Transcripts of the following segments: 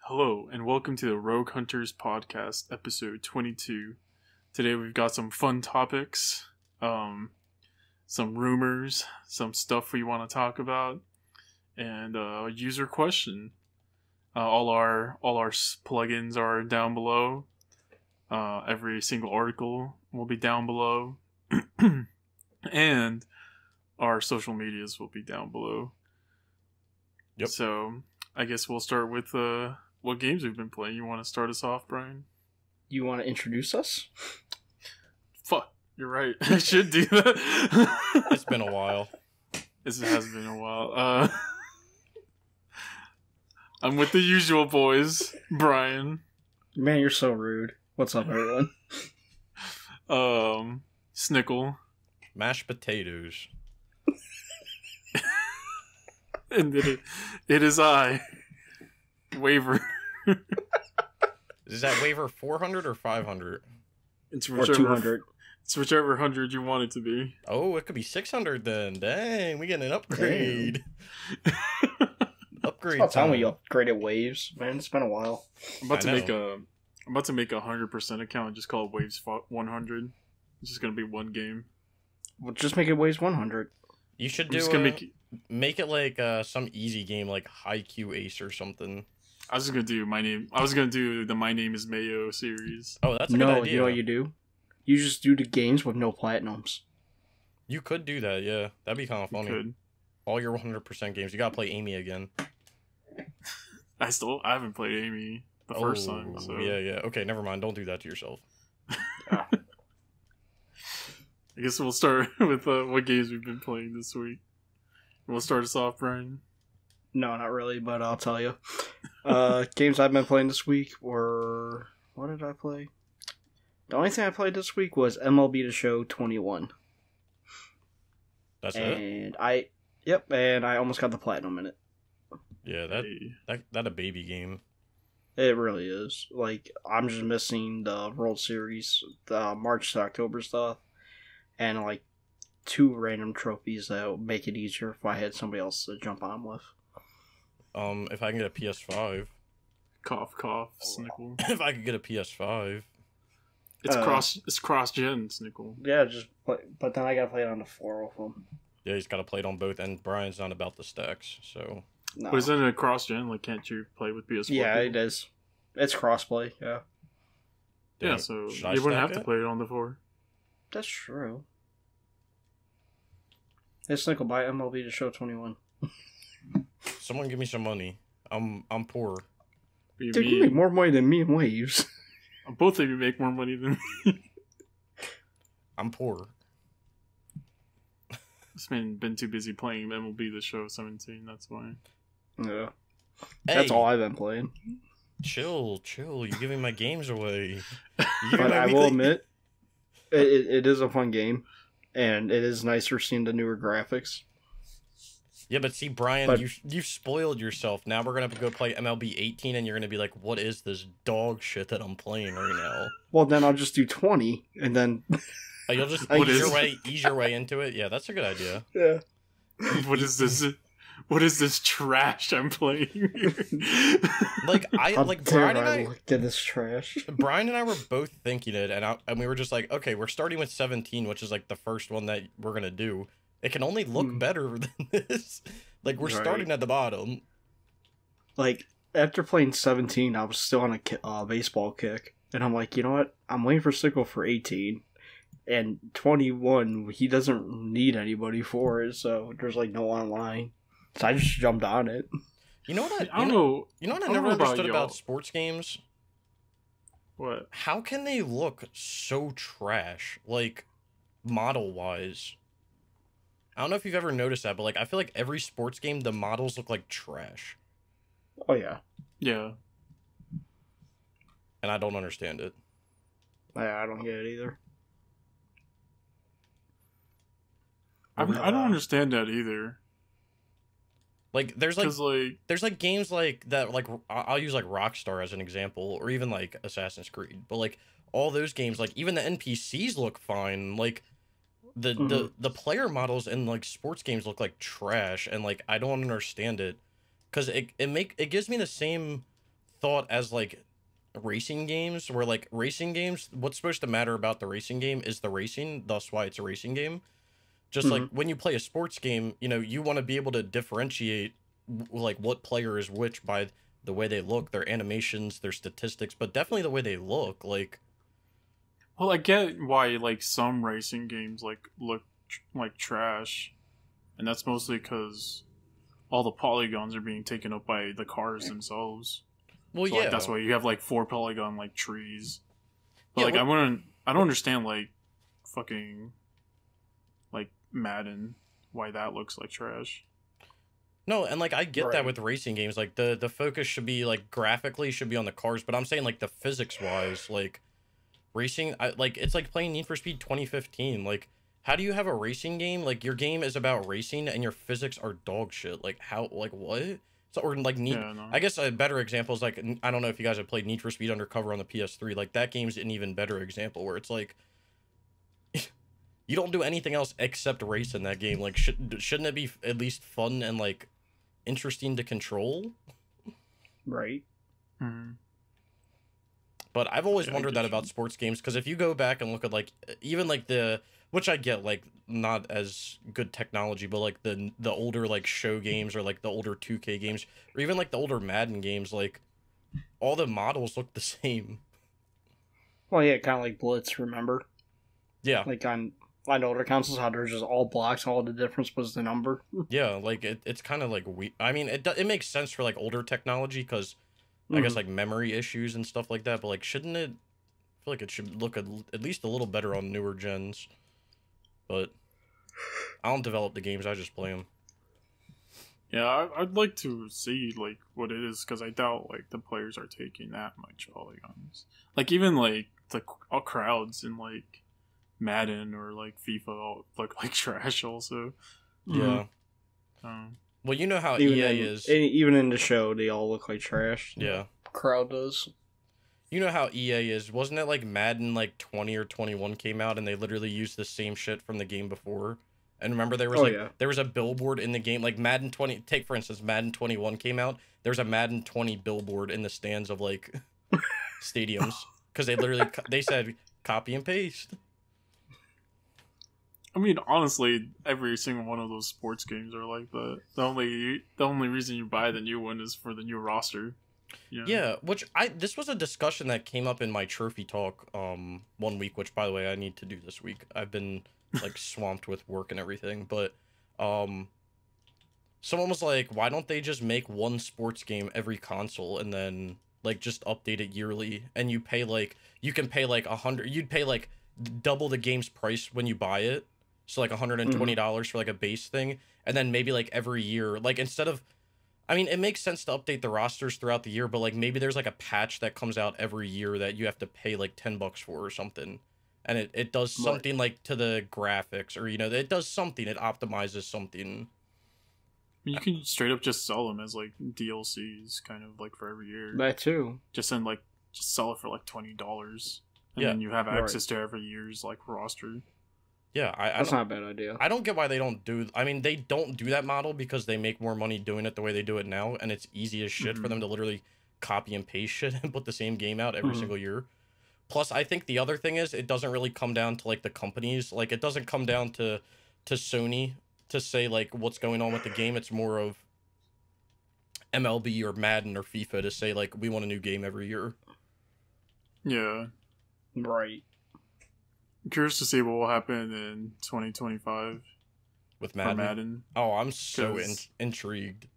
Hello, and welcome to the Rogue Hunters Podcast, episode 22. Today we've got some fun topics, some rumors, some stuff we want to talk about, and a user question. All our plugins are down below. Every single article will be down below, and our social medias will be down below. Yep. So I guess we'll start with what games we've been playing. You want to start us off, Brian? You want to introduce us? Fuck, you're right. I should do that. It's been a while. It has been a while. I'm with the usual boys, Brian. Man, you're so rude. What's up, everyone? Snickle. Mashed potatoes. And it is I, Waver. Is that waiver 400 or 500? It's Or 200. It's whichever 100 you want it to be. Oh, it could be 600 then. Dang, we getting an upgrade. Upgrade. It's about time we upgraded waves, man. It's been a while. I'm about to make a 100% account and just call it Waves 100. It's just gonna be one game. We'll just make it waves 100. You should I'm do just gonna make it like some easy game like High Q Ace or something. I was just gonna do my name. I was gonna do the My Name Is Mayo series. Oh, that's a good No, idea. you know what you do? You just do the games with no platinums. You could do that, yeah. That'd be kind of funny. Could. All your 100% games. You gotta play Amy again. I haven't played Amy the first time. So Yeah. Okay, never mind. Don't do that to yourself. I guess we'll start with what games we've been playing this week. We'll start us off, Brian. No, not really, but I'll tell you. Games I've been playing this week were... What did I play? The only thing I played this week was MLB The Show 21. That's it? And I almost got the platinum in it. Yeah, that a baby game. It really is. Like, I'm just missing the World Series, the March to October stuff, and like 2 random trophies that would make it easier if I had somebody else to jump on with. If I can get a PS5. Cough, cough, Snickle. If I could get a PS5. It's cross gen, Snickle. Yeah, just play, but then I gotta play it on the 4 of them. Yeah, he's got to play it on both, and Brian's not about the stacks, so... No. But isn't it cross gen? Like, can't you play with PS4? Yeah, people? it is. It's crossplay. Yeah, Yeah, so should I you wouldn't stack have to it? play it on the 4. that's true. It's Nickel by MLB The Show 21. Someone give me some money. I'm poor. Dude, you make more money than me and Waves. Both of you make more money than me. I'm poor. This man been too busy playing MLB The Show 17. That's why. Yeah, Hey, that's all I've been playing. chill. You're giving my games away. But I will admit, it is a fun game, and it is nicer seeing the newer graphics. Yeah, but see, Brian, But- you've spoiled yourself. Now we're gonna have to go play MLB 18, and you're gonna be like, "What is this dog shit that I'm playing right now?" Well, then I'll just do 20, and then... You'll just What ease your way into it. Yeah, that's a good idea. Yeah. What is this? What is this trash I'm playing? Like How like dare Brian and I I. look at this trash. Brian and I were both thinking it, and we were just like, okay, we're starting with 17, which is like the first one that we're gonna do. It can only look better than this. Like, we're Right. starting at the bottom. Like, after playing 17, I was still on a baseball kick. And I'm like, you know what? I'm waiting for Sickle for 18. And 21, he doesn't need anybody for it, so there's like no online. So I just jumped on it. You know what? I don't know. You know what I I don't never know about understood y'all. about sports games? What? How can they look so trash, like model-wise? I don't know if you've ever noticed that, but like I feel like every sports game, the models look like trash, Oh, yeah. Yeah. and I don't understand it. I don't get it either. I don't understand that either. Like there's Because like games like that, like I'll use like Rockstar as an example, or even like Assassin's Creed, but like all those games, like even the NPCs look fine. Like the player models in like sports games look like trash, and like I don't understand it, because it gives me the same thought as like racing games, where like racing games, what's supposed to matter about the racing game is the racing, thus why it's a racing game. Just like when you play a sports game, you know, you want to be able to differentiate like what player is which by the way they look, their animations, their statistics, but definitely the way they look. Like, well, I get why like some racing games like look like trash, and that's mostly because all the polygons are being taken up by the cars themselves. well, So, yeah, like, that's why you have like 4 polygon like trees. But Yeah, like I don't understand like fucking like Madden why that looks like trash. no, and like I get that Right. with racing games, like the focus should be like graphically should be on the cars, but I'm saying like the physics wise, like racing, like it's like playing Need for Speed 2015. Like, how do you have a racing game? Like your game is about racing and your physics are dog shit. Like how? Like what? So or like Need. Yeah, no. I guess a better example is like I don't know if you guys have played Need for Speed Undercover on the PS3. Like that game's an even better example where it's like you don't do anything else except race in that game. Like shouldn't it be at least fun and like interesting to control? Right. Mhm. But I've always Yeah, I wondered get that about you. sports games, because if you go back and look at like even like the, which I get like not as good technology, but like the older like show games or like the older 2K games or even like the older Madden games, like all the models look the same. Well, yeah, kind of like Blitz. Remember, Yeah, like on older consoles, how there's just all blocks. All the difference was the number. yeah, like it's kind of like I mean it makes sense for like older technology because I guess like memory issues and stuff like that, but like shouldn't it, I feel like it should look at least a little better on newer gens. But I don't develop the games, I just play them. Yeah, I'd like to see like what it is because I doubt like the players are taking that much polygons. Like even like the all crowds in like Madden or like FIFA all look like trash. Also, Yeah. um, Well, you know how Even EA in, is. even in the show, they all look like trash. Yeah. Crowd does. You know how EA is. Wasn't it like Madden like 20 or 21 came out and they literally used the same shit from the game before? And remember there was there was a billboard in the game like Madden 20, take for instance Madden 21 came out. There's a Madden 20 billboard in the stands of like stadiums because they literally they said copy and paste. I mean, honestly, every single one of those sports games are like that. The only reason you buy the new one is for the new roster. You know? Yeah, which this was a discussion that came up in my trophy talk 1 week, which by the way I need to do this week. I've been like swamped with work and everything, but someone was like, why don't they just make one sports game every console and then like just update it yearly, and you pay like you can pay like you'd pay like double the game's price when you buy it, so like $120 for like a base thing, and then maybe like every year, like instead of, I mean, it makes sense to update the rosters throughout the year, but like maybe there's like a patch that comes out every year that you have to pay like $10 for or something. And it does something like to the graphics, or, you know, it does something, it optimizes something. I mean, you can straight up just sell them as like DLCs, kind of like for every year. That too. Just sell it for like $20, and Yeah. then you have access to every year's like roster. Yeah, That's not a bad idea. I don't get why they don't do. I mean, they don't do that model because they make more money doing it the way they do it now, and it's easy as shit for them to literally copy and paste shit and put the same game out every single year. Plus, I think the other thing is it doesn't really come down to like the companies. Like, it doesn't come down to Sony to say like what's going on with the game. It's more of MLB or Madden or FIFA to say like we want a new game every year. Yeah. Right. I'm curious to see what will happen in 2025 With for Madden. Oh, I'm so 'Cause- intrigued.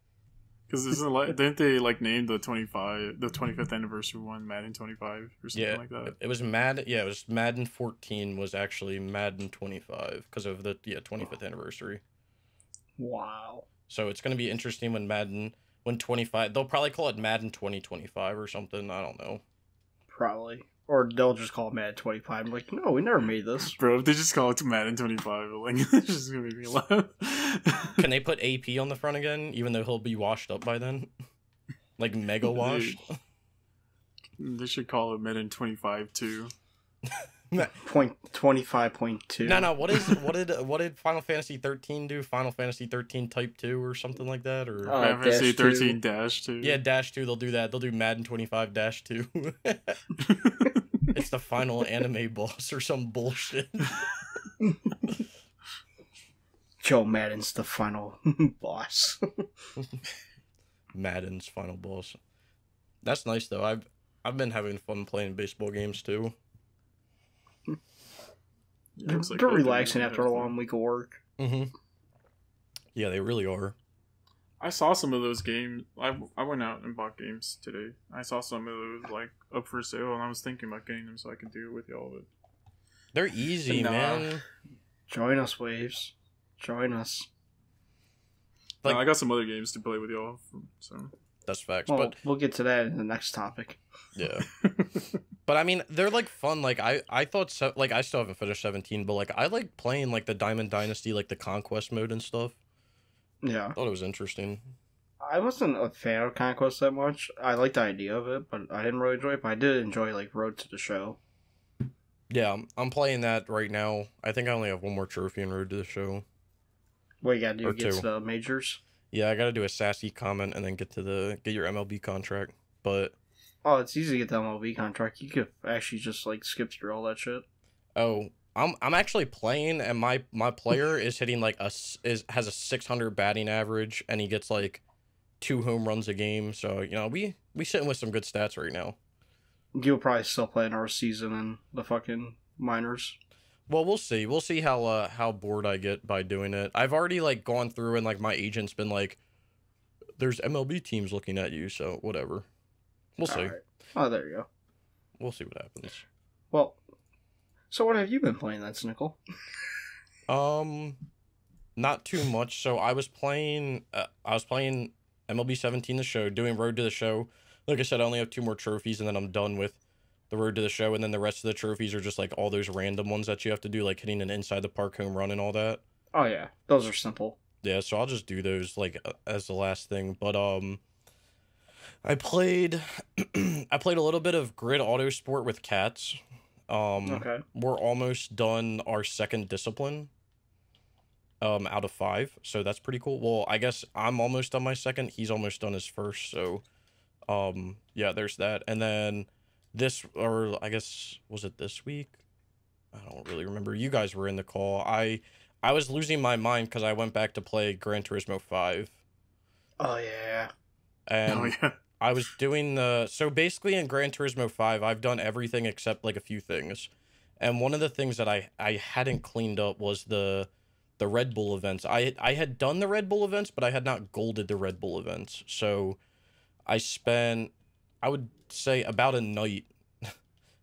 Because isn't like didn't they like name the 25th anniversary one Madden 25 or something Yeah, like that? it was Madden. Yeah, it was Madden 14 was actually Madden 25 because of the 25th anniversary. Wow. So it's gonna be interesting when 25. They'll probably call it Madden 2025 or something. I don't know. Probably. Or they'll just call it Madden 25. I'm like, no, we never made this. Bro, if they just call it Madden 25, like it's just gonna make me laugh. Can they put AP on the front again, even though he'll be washed up by then? Like mega washed. They should call it Madden 25 too. Point 25.2. No. What did Final Fantasy 13 do? Final Fantasy 13 Type 2 or something like that, or Final Fantasy 13 -2. yeah, -2. They'll do that. They'll do Madden 25 -2. It's the final anime boss or some bullshit. Joe Madden's the final boss. Madden's final boss. That's nice though. I've been having fun playing baseball games too. They're relaxing after a long week of work. Mm-hmm. Yeah, they really are. I saw some of those games. I went out and bought games today. I saw some of those like up for sale, and I was thinking about getting them so I could do it with y'all. But they're easy, man. Join us, Waves. Join us. Like, I got some other games to play with y'all. So that's facts. Well, but we'll get to that in the next topic. Yeah. But I mean, they're like fun. Like I thought, like I still haven't finished 17, but like I like playing like the Diamond Dynasty, like the Conquest mode and stuff. Yeah, I thought it was interesting. I wasn't a fan of Conquest that much. I liked the idea of it, but I didn't really enjoy it. But I did enjoy like Road to the Show. Yeah, I'm playing that right now. I think I only have one more trophy in Road to the Show. What you gotta do? Or Get two. to the majors. Yeah, I gotta do a sassy comment and then get your MLB contract. But oh, it's easy to get the MLB contract. You could actually just like skip through all that shit. oh, I'm actually playing, and my player is hitting like has a 600 batting average, and he gets like 2 home runs a game. So you know we sitting with some good stats right now. You'll probably still play another season in the fucking minors. Well, we'll see. We'll see how bored I get by doing it. I've already like gone through and like my agent's been like, "There's MLB teams looking at you," so whatever. We'll see. Right. Oh, there you go. We'll see what happens. Well, so what have you been playing then, Snickle? Not too much. So I was playing MLB 17 the show, doing Road to the Show. Like I said, I only have 2 more trophies, and then I'm done with the Road to the Show, and then the rest of the trophies are just like all those random ones that you have to do, like hitting an inside the park home run and all that. Oh yeah, those are simple. Yeah, so I'll just do those like as the last thing. But I played I played a little bit of Grid Autosport with cats. Okay. We're almost done our second discipline. Out of 5, so that's pretty cool. Well, I guess I'm almost done my second. He's almost done his first. So, yeah, there's that. And then or I guess was it this week? I don't really remember. You guys were in the call. I was losing my mind because I went back to play Gran Turismo 5. Oh yeah. And I was doing so basically in Gran Turismo 5, I've done everything except like a few things. And one of the things that I hadn't cleaned up was the Red Bull events. I had done the Red Bull events, but I had not golded the Red Bull events. So I spent, I would say, about a night,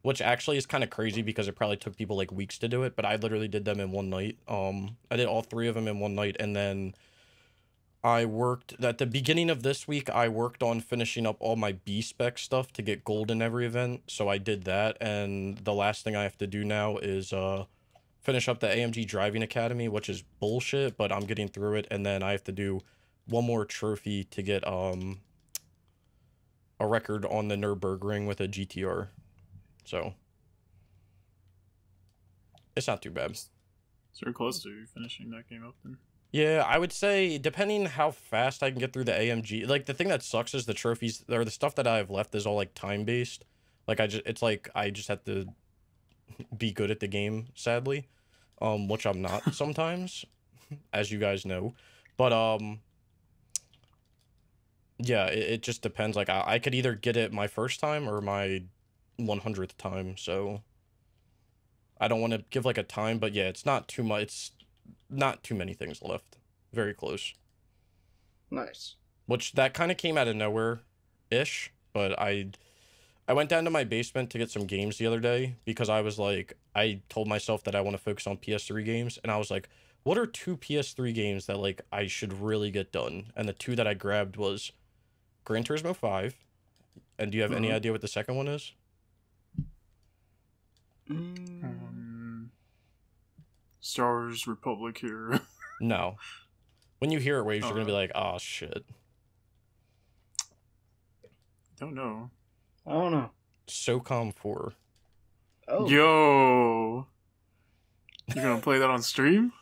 which actually is kind of crazy because it probably took people like weeks to do it, but I literally did them in one night. I did all 3 of them in one night, and then I worked at the beginning of this week. I worked on finishing up all my B spec stuff to get gold in every event. So I did that, and the last thing I have to do now is finish up the AMG Driving Academy, which is bullshit, but I'm getting through it, and then I have to do one more trophy to get a record on the Nürburgring with a GTR. So it's not too bad. So we're close to finishing that game up then. Yeah, I would say depending how fast I can get through the AMG. Like the thing that sucks is the trophies or the stuff that I have left is all like time based. Like it's like I just have to be good at the game, sadly. Which I'm not sometimes, as you guys know. But yeah, it just depends. Like I could either get it my first time or my 100th time. So I don't want to give like a time, but yeah, it's not too much. It's not too many things left. Very close. Nice. Which that kind of came out of nowhere ish, but I went down to my basement to get some games the other day because I was like, I told myself that I want to focus on PS3 games, and I was like, what are 2 PS3 games that like I should really get done? And the 2 that I grabbed was Gran Turismo 5. And do you have any idea what the second one is? Star Wars Republic here. No. When you hear it, Waves, you're gonna be like, oh shit. Don't know. I don't know. SOCOM 4. Oh. Yo, you gonna play that on stream?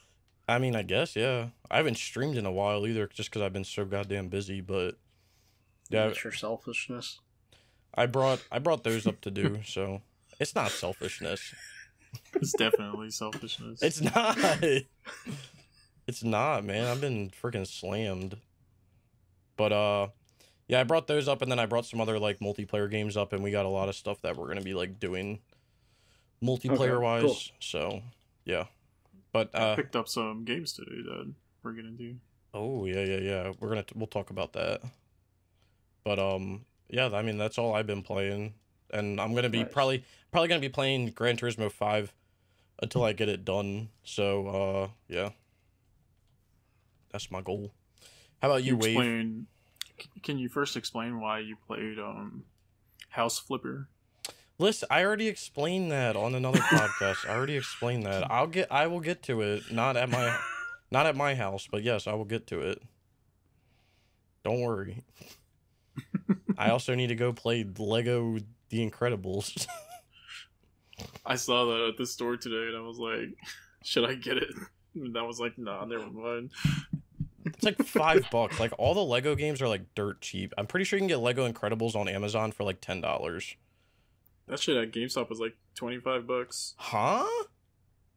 I mean, I guess, yeah. I haven't streamed in a while either, just because I've been so goddamn busy. But yeah, That's your selfishness. I brought those up to do, so it's not selfishness. It's definitely selfishness. It's not. It's not, man. I've been freaking slammed. But yeah, I brought those up, and then I brought some other like multiplayer games up, and we got a lot of stuff that we're gonna be like doing multiplayer wise. Cool. So yeah. But I picked up some games today that we're gonna do. Oh yeah. We'll talk about that. But yeah, I mean that's all I've been playing, and I'm gonna be probably gonna be playing Gran Turismo 5 until I get it done. So yeah, that's my goal. How about you, Wave? Can you first explain why you played House Flipper? Listen, I already explained that on another podcast. I already explained that. I will get to it. Not at my house, but yes, I will get to it. Don't worry. I also need to go play Lego The Incredibles. I saw that at the store today, and I was like, should I get it? And I was like, nah, never mind. It's like $5. Like all the Lego games are like dirt cheap. I'm pretty sure you can get Lego Incredibles on Amazon for like $10. That shit at GameStop was like $25. Huh?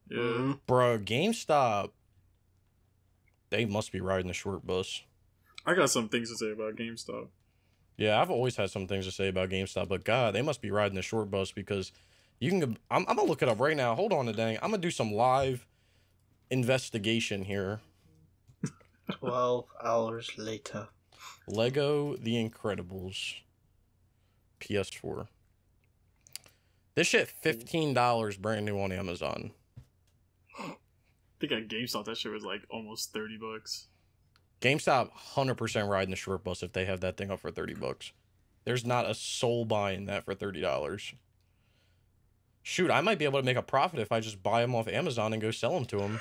Yeah. Bro, GameStop. They must be riding the short bus. I got some things to say about GameStop. Yeah, I've always had some things to say about GameStop, but God, they must be riding the short bus because you can. I'm gonna look it up right now. Hold on a dang. I'm gonna do some live investigation here. 12 hours later. Lego The Incredibles. PS4. This shit $15 brand new on Amazon. I think at GameStop that shit was like almost $30. GameStop 100% riding the short bus if they have that thing up for $30. There's not a soul buying that for $30. Shoot, I might be able to make a profit if I just buy them off Amazon and go sell them to them.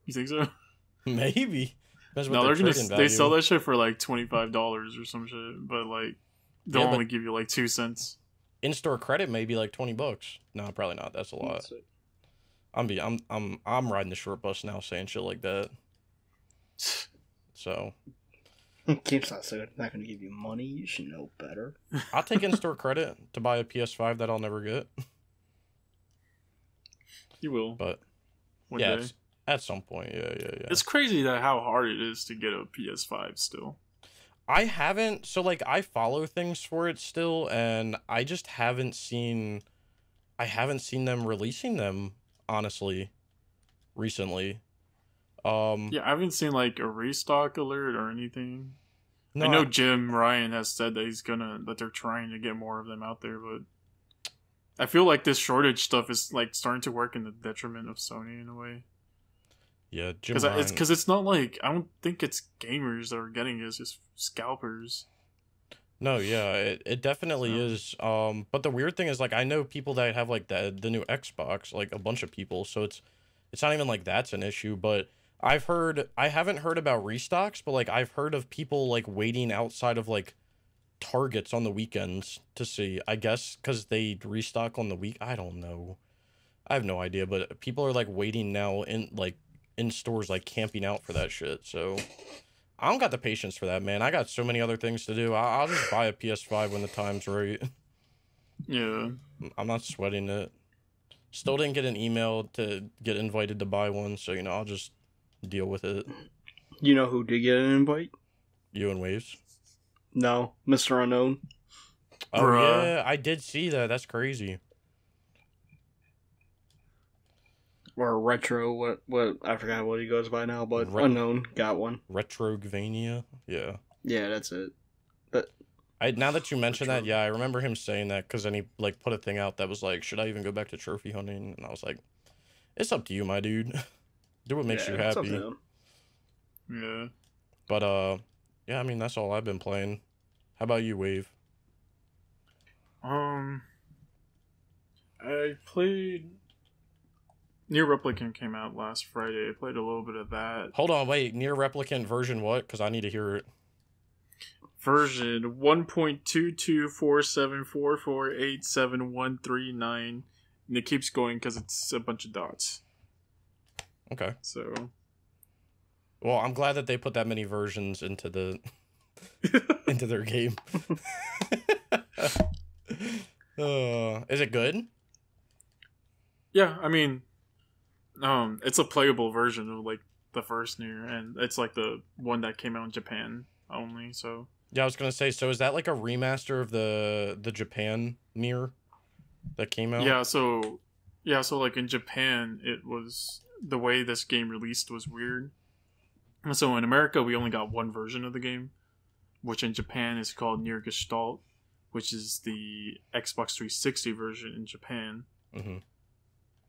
You think so? Maybe. No, they sell that shit for like $25 or some shit, but like they'll only give you like 2 cents. In-store credit may be like $20. No, probably not. That's a lot. I'm riding the short bus now saying shit like that. So GameStop's not going to give you money. You should know better. I'll take in-store credit to buy a PS5 that I'll never get. You will, but one yeah, day. At some point. Yeah. It's crazy that how hard it is to get a PS5 still. I haven't, so like I follow things for it still, and I just haven't seen them releasing them, honestly, recently. Yeah, I haven't seen like a restock alert or anything. No, I know Jim Ryan has said that they're trying to get more of them out there, but I feel like this shortage stuff is like starting to work in the detriment of Sony in a way. Yeah, Jim Ryan. Because it's not like, I don't think it's gamers that are getting it, it's just scalpers. No, yeah, it definitely is. But the weird thing is, like, I know people that have like the new Xbox, like a bunch of people, so it's not even like that's an issue. But I haven't heard about restocks, but like I've heard of people like waiting outside of like Targets on the weekends to see. I guess because they restock on the week. I don't know. I have no idea, but people are like waiting now in stores, like camping out for that shit. So I don't got the patience for that, man. I got so many other things to do. I'll just buy a PS5 when the time's right. Yeah. I'm not sweating it. Still didn't get an email to get invited to buy one, so you know, I'll just deal with it. You know who did get an invite? You and Waves? No, Mr. Unknown. Oh yeah, I did see that. That's crazy. Or Retro, what I forgot what he goes by now, but Unknown got one. Retrogvania? Yeah. Yeah, that's it. Now that you mention that, yeah, I remember him saying that, because then he like put a thing out that was like, should I even go back to trophy hunting? And I was like, it's up to you, my dude. Do what makes you happy. It's up to him. Yeah. But yeah, I mean that's all I've been playing. How about you, Wave? I played Near Replicant came out last Friday. I played a little bit of that. Hold on, wait. Near Replicant version what? Because I need to hear it. version 1.22474487139, and it keeps going because it's a bunch of dots. Okay. So, well, I'm glad that they put that many versions into the into their game. Is it good? Yeah, I mean, it's a playable version of like the first Nier, and it's like the one that came out in Japan only. So yeah, I was gonna say. So is that like a remaster of the Japan Nier that came out? So like in Japan, it was the way this game released was weird. So in America, we only got one version of the game, which in Japan is called Nier Gestalt, which is the Xbox 360 version in Japan. Mm-hmm.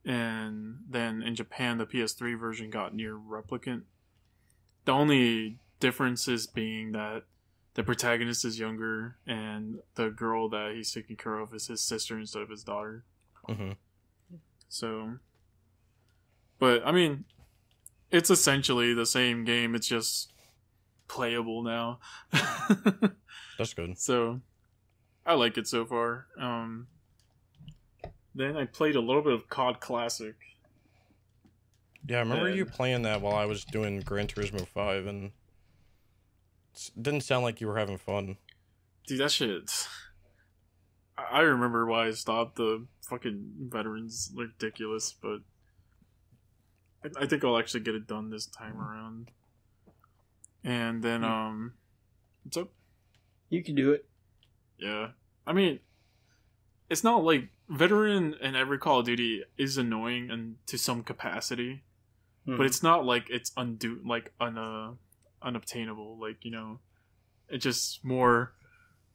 And then in Japan, the PS3 version got Nier Replicant. The only differences being that the protagonist is younger, and the girl that he's taking care of is his sister instead of his daughter. Mm-hmm. So, but I mean, it's essentially the same game. It's just playable now. That's good. So, I like it so far. Then I played a little bit of COD Classic. Yeah, I remember you playing that while I was doing Gran Turismo 5, and it didn't sound like you were having fun. Dude, that shit. I remember why I stopped. The fucking veterans ridiculous, but I think I'll actually get it done this time around. And then, what's up? You can do it. Yeah. I mean, it's not like veteran in every Call of Duty is annoying and to some capacity, but it's not like it's unobtainable. Like, you know, it's just more.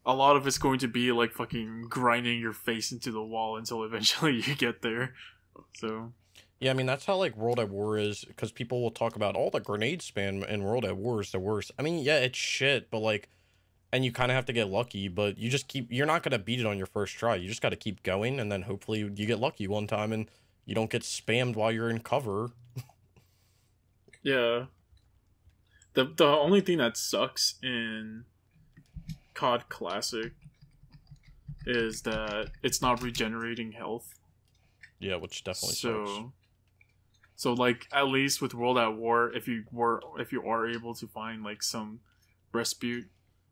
A lot of it's going to be like fucking grinding your face into the wall until eventually you get there. So. Yeah, I mean, that's how, like, World at War is, because people will talk about, the grenade spam in World at War is the worst. I mean, yeah, it's shit, but, like, and you kind of have to get lucky, but you just you're not going to beat it on your first try. You just got to keep going, and then hopefully you get lucky one time, and you don't get spammed while you're in cover. Yeah. The only thing that sucks in COD Classic is that it's not regenerating health. Yeah, which definitely sucks. So like at least with World at War, if you are able to find like some respite,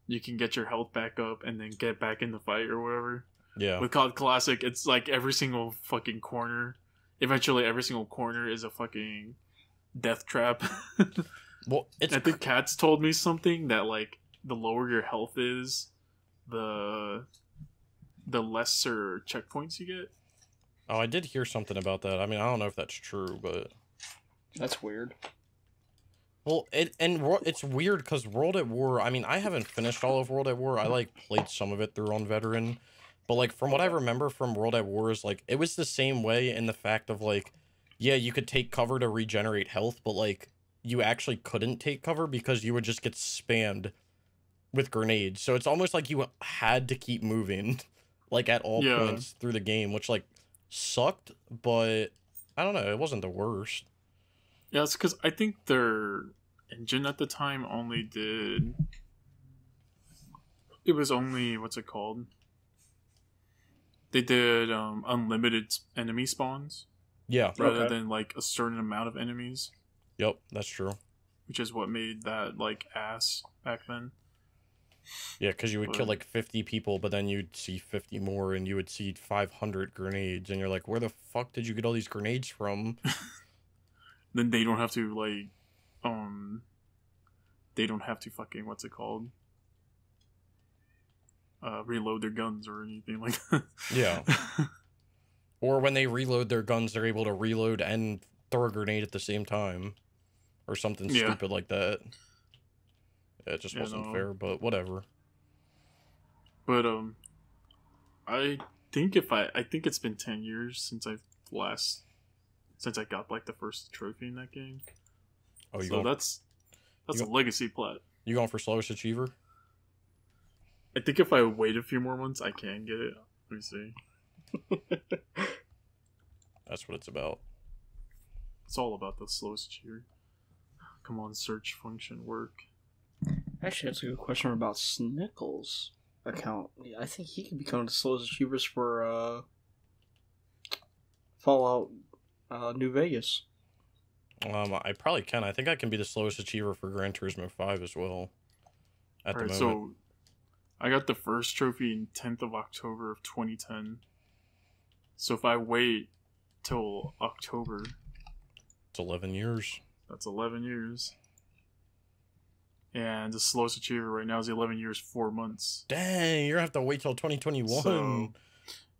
you can get your health back up and then get back in the fight or whatever. Yeah. With COD Classic, it's like every single fucking corner. Eventually, every single corner is a fucking death trap. Well, I think Kat's told me something that like the lower your health is, the lesser checkpoints you get. Oh, I did hear something about that. I mean, I don't know if that's true, but that's weird. Well, it's weird because World at War. I mean, I haven't finished all of World at War. I like played some of it through on Veteran, but like from what I remember from World at War is like it was the same way in the fact of like, yeah, you could take cover to regenerate health, but like you actually couldn't take cover because you would just get spammed with grenades. So it's almost like you had to keep moving, like at all points through the game, which like sucked, but I don't know, it wasn't the worst. Yeah, it's because I think their engine at the time only did. It was only what's it called? They did unlimited enemy spawns. Yeah, rather than like a certain amount of enemies. Yep, that's true. Which is what made that like ass back then. Yeah, because you would kill like 50 people, but then you'd see 50 more, and you would see 500 grenades, and you're like, where the fuck did you get all these grenades from? Then they don't have to like, they don't have to fucking what's it called? Reload their guns or anything like that. Yeah. Or when they reload their guns, they're able to reload and throw a grenade at the same time, or something stupid like that. Yeah, it just wasn't fair, but whatever. But I think it's been 10 years since since I got like the first trophy in that game. Oh, that's a legacy plat. You going for slowest achiever? I think if I wait a few more months, I can get it. Let me see. That's what it's about. It's all about the slowest achiever. Come on, search function work. Actually, that's a good question about Snickles' account. Yeah, I think he could become the slowest achievers for Fallout New Vegas. I probably can. I think I can be the slowest achiever for Gran Turismo 5 as well. At the moment. So I got the first trophy in 10th of October of 2010. So if I wait till October, it's 11 years. That's 11 years. And the slowest achiever right now is 11 years, 4 months. Dang, you're gonna have to wait till 2021. So,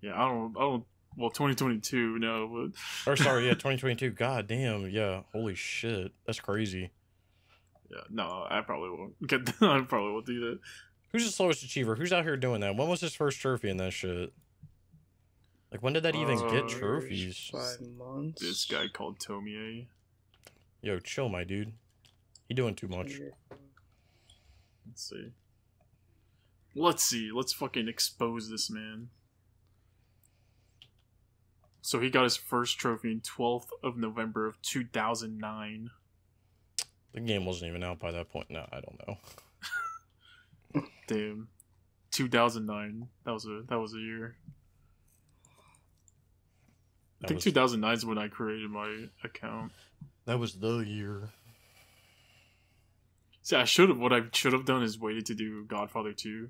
yeah, I don't, well, 2022, no, but... Or sorry, yeah, 2022. God damn, yeah, holy shit. That's crazy. Yeah, no, I probably won't get that. I probably won't do that. Who's the slowest achiever? Who's out here doing that? When was his first trophy in that shit? Like, when did that even get trophies? 5 months. This guy called Tomie. Yo, chill, my dude. He doing too much. Let's see. Let's see. Let's fucking expose this man. So he got his first trophy in 12th of November of 2009. The game wasn't even out by that point. No, I don't know. Damn. 2009. That was a year. I think 2009 is when I created my account. That was the year. See, what I should have done is waited to do Godfather 2.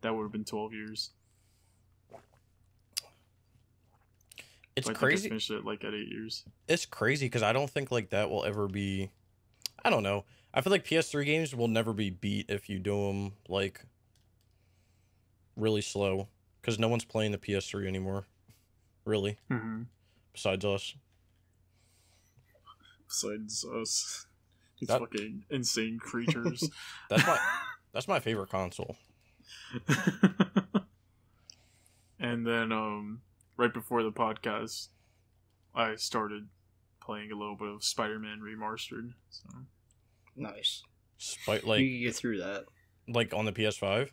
That would have been 12 years. It's but crazy. I finished it like at 8 years. It's crazy because I don't think like that will ever be. I don't know. I feel like PS3 games will never be beat if you do them like really slow because no one's playing the PS3 anymore. Really. Mm-hmm. Besides us. Besides us. These fucking insane creatures. That's my favorite console. And then right before the podcast, I started playing a little bit of Spider-Man Remastered. So nice. You can get through that. Like on the PS5?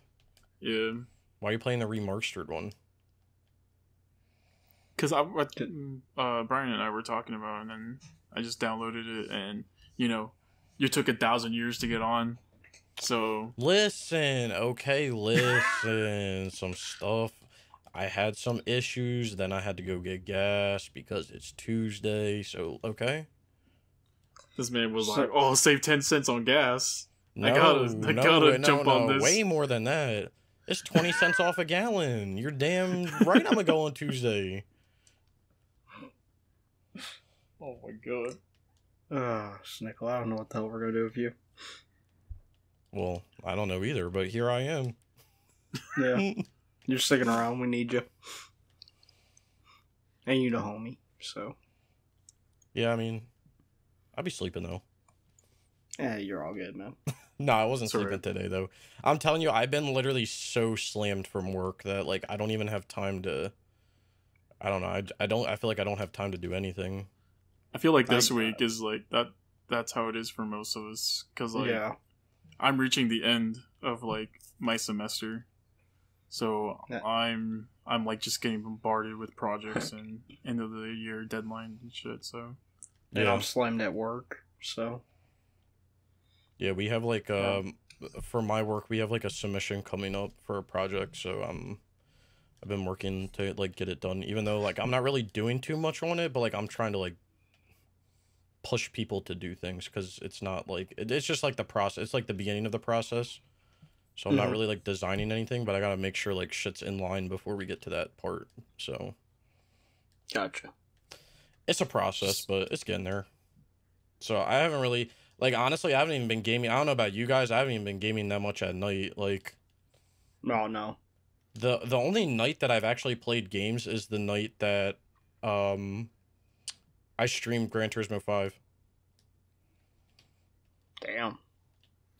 Yeah. Why are you playing the remastered one? Because Brian and I were talking about it, and then I just downloaded it, and you took 1,000 years to get on, so listen, some stuff. I had some issues, then I had to go get gas because it's Tuesday, so okay. This man was like, "Oh, save 10 cents on gas." I gotta jump on this. Way more than that. It's 20 cents off a gallon. You're damn right. I'm gonna go on Tuesday. Oh my god. Snickle, I don't know what the hell we're gonna do with you. Well, I don't know either, but here I am. Yeah. You're sticking around, we need you. And you the homie, so. Yeah, I mean, I'll be sleeping though. Yeah, you're all good, man. No, I wasn't sleeping today though. I'm telling you, I've been literally so slammed from work that like I don't even have time to. I don't know. I feel like I don't have time to do anything. I feel like this week is like that. That's how it is for most of us. Cause like, I'm reaching the end of like my semester, so I'm like just getting bombarded with projects and end of the year deadline and shit. So and I'm slammed at work. So yeah, we have like for my work we have like a submission coming up for a project. So I've been working to like get it done, even though like I'm not really doing too much on it, but like I'm trying to like push people to do things because it's not like it's just like the process. It's like the beginning of the process, so I'm not really like designing anything, but I gotta make sure like shit's in line before we get to that part. So gotcha. It's a process, but it's getting there. So I haven't really like honestly I haven't even been gaming. I don't know about you guys. I haven't even been gaming that much at night. Like no. The only night that I've actually played games is the night that I streamed Gran Turismo 5. Damn.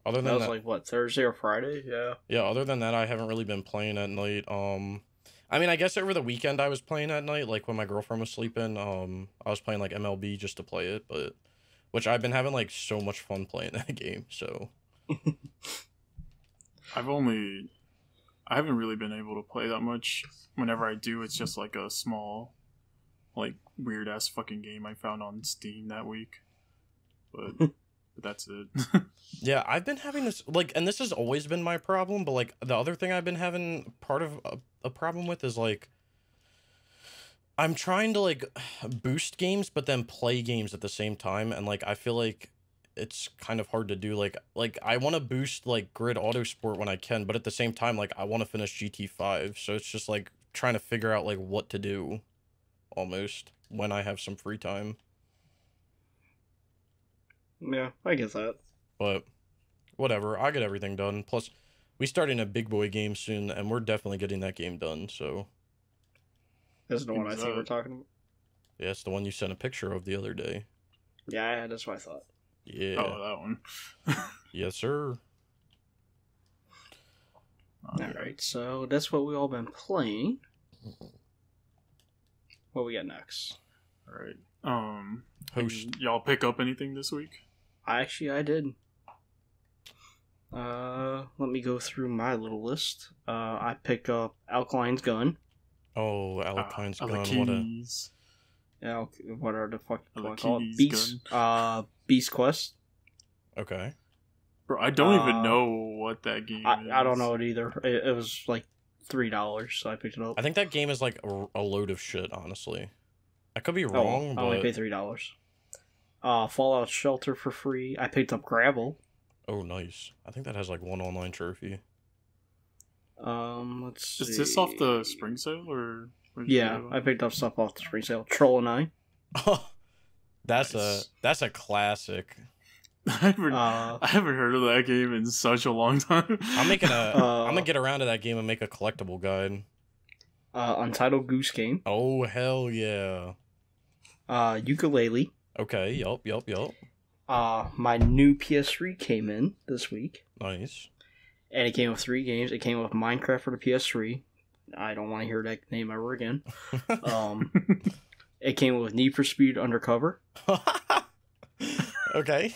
Other than that was like what, Thursday or Friday? Yeah. Yeah, other than that I haven't really been playing at night. I mean, I guess over the weekend I was playing at night, like when my girlfriend was sleeping. I was playing like MLB just to play it, but which I've been having like so much fun playing that game, so I haven't really been able to play that much. Whenever I do, it's just like a small, like, weird-ass fucking game I found on Steam that week. But but that's it. Yeah, I've been having this, like, and this has always been my problem, but, like, the other thing I've been having part of a problem with is, like, I'm trying to, like, boost games, but then play games at the same time, and, like, I feel like it's kind of hard to do. Like I want to boost, like, Grid Autosport when I can, but at the same time, like, I want to finish GT5, so it's just, like, trying to figure out, like, what to do, almost, when I have some free time. Yeah, I get that. But whatever, I get everything done. Plus, we starting a big boy game soon, and we're definitely getting that game done. So This is the one I think we're talking about. yeah, it's the one you sent a picture of the other day. Yeah, that's what I thought. Yeah. Oh, that one. Yes, sir. Alright, so that's what we all been playing. What we got next? Alright. Host. Y'all pick up anything this week? I did. Let me go through my little list. I picked up Alkaline's Gun. Oh, Alkine's Gun. Alaki's. Yeah, what are the fuck called? Beast. Beast Quest. Okay. Bro, I don't even know what that game is. I don't know it either. It was like $3, so I picked it up. I think that game is like a load of shit, honestly. I could be wrong, I only paid $3. Fallout Shelter for free. I picked up Gravel. Oh, nice. I think that has like one online trophy. Let's see. Is this off the spring sale or? Yeah, I picked up stuff off the spring sale. Troll and I. Oh, that's Nice. a classic. I haven't heard of that game in such a long time. I'm gonna get around to that game and make a collectible guide. Untitled Goose Game. Oh, hell yeah. Ukulele. Okay, yup. My new PS3 came in this week. Nice. And it came with 3 games. It came with Minecraft for the PS3. I don't want to hear that name ever again. It came with Need for Speed Undercover. Okay.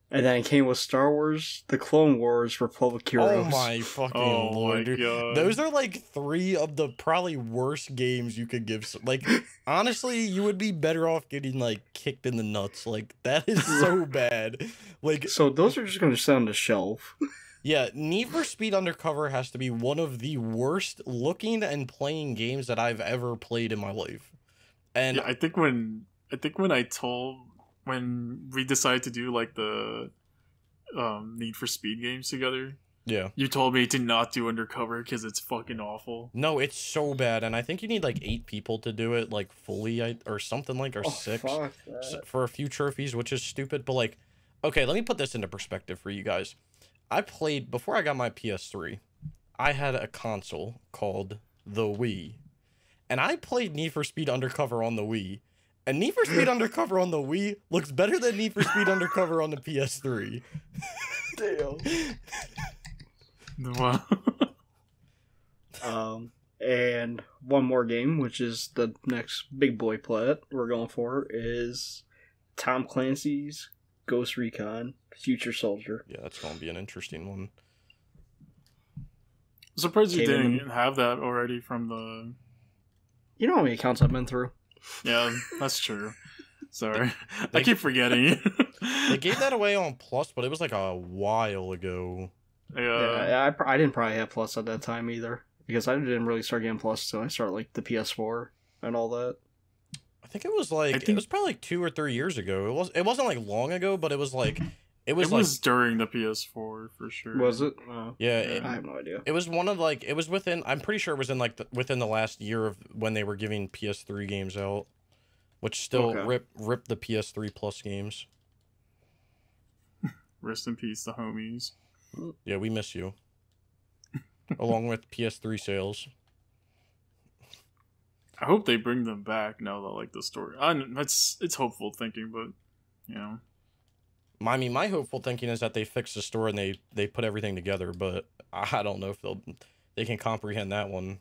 And then it came with Star Wars, The Clone Wars, Republic Heroes. Oh my fucking Oh lord, my dude. God. Those are like 3 of the probably worst games you could give. Like, honestly, you would be better off getting, like, kicked in the nuts. Like, that is so bad. Like, So those are just going to sit on the shelf. yeah, Need for Speed Undercover has to be one of the worst looking and playing games that I've ever played in my life. And yeah, I think when we decided to do like the Need for Speed games together, yeah. you told me to not do Undercover because it's fucking awful. No, it's so bad, and I think you need like 8 people to do it, like, fully, or something, like, or 6 Fuck that. for a few trophies, which is stupid. But, like, okay, let me put this into perspective for you guys. I played, before I got my PS3, I had a console called the Wii, and I played Need for Speed Undercover on the Wii. And Need for Speed Undercover on the Wii looks better than Need for Speed Undercover on the PS3. Damn. Wow. And one more game, which is the next big boy plat we're going for, is Tom Clancy's Ghost Recon Future Soldier. Yeah, that's going to be an interesting one. I'm surprised you didn't have that already from the... You know how many accounts I've been through? Yeah, that's true. Sorry. I keep forgetting. They gave that away on Plus, but it was like a while ago. Yeah, I didn't probably have Plus at that time either. Because I didn't really start getting Plus until I started like the PS4 and all that. I think it was like, it was probably like 2 or 3 years ago. It wasn't like long ago, but it was like, it was during the PS4 for sure. Was it? Yeah, I have no idea. It was one of, like, it was within, I'm pretty sure it was in like within the last year of when they were giving PS3 games out, which still ripped the PS3 Plus games. Rest in peace, the homies. Yeah, we miss you. Along with PS3 sales. I hope they bring them back now that, like, the story. It's hopeful thinking, but, you know. I mean, my hopeful thinking is that they fix the store and they put everything together, but I don't know if they can comprehend that one.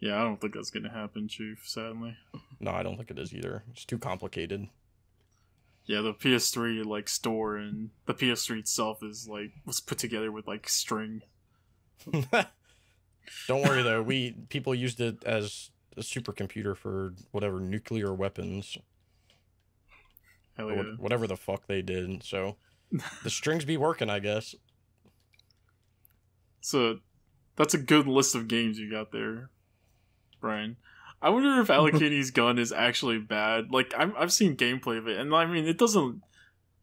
Yeah, I don't think that's gonna happen, Chief, sadly. No, I don't think it is either. It's too complicated. Yeah, the PS3, like, store and the PS3 itself was put together with, like, string. Don't worry, though. People used it as a supercomputer for whatever, nuclear weapons. Hell or yeah. whatever the fuck they did. So the strings be working, I guess. So that's a good list of games you got there, Brian. I wonder if Alakini's gun is actually bad. Like, I've seen gameplay of it, and I mean, it doesn't...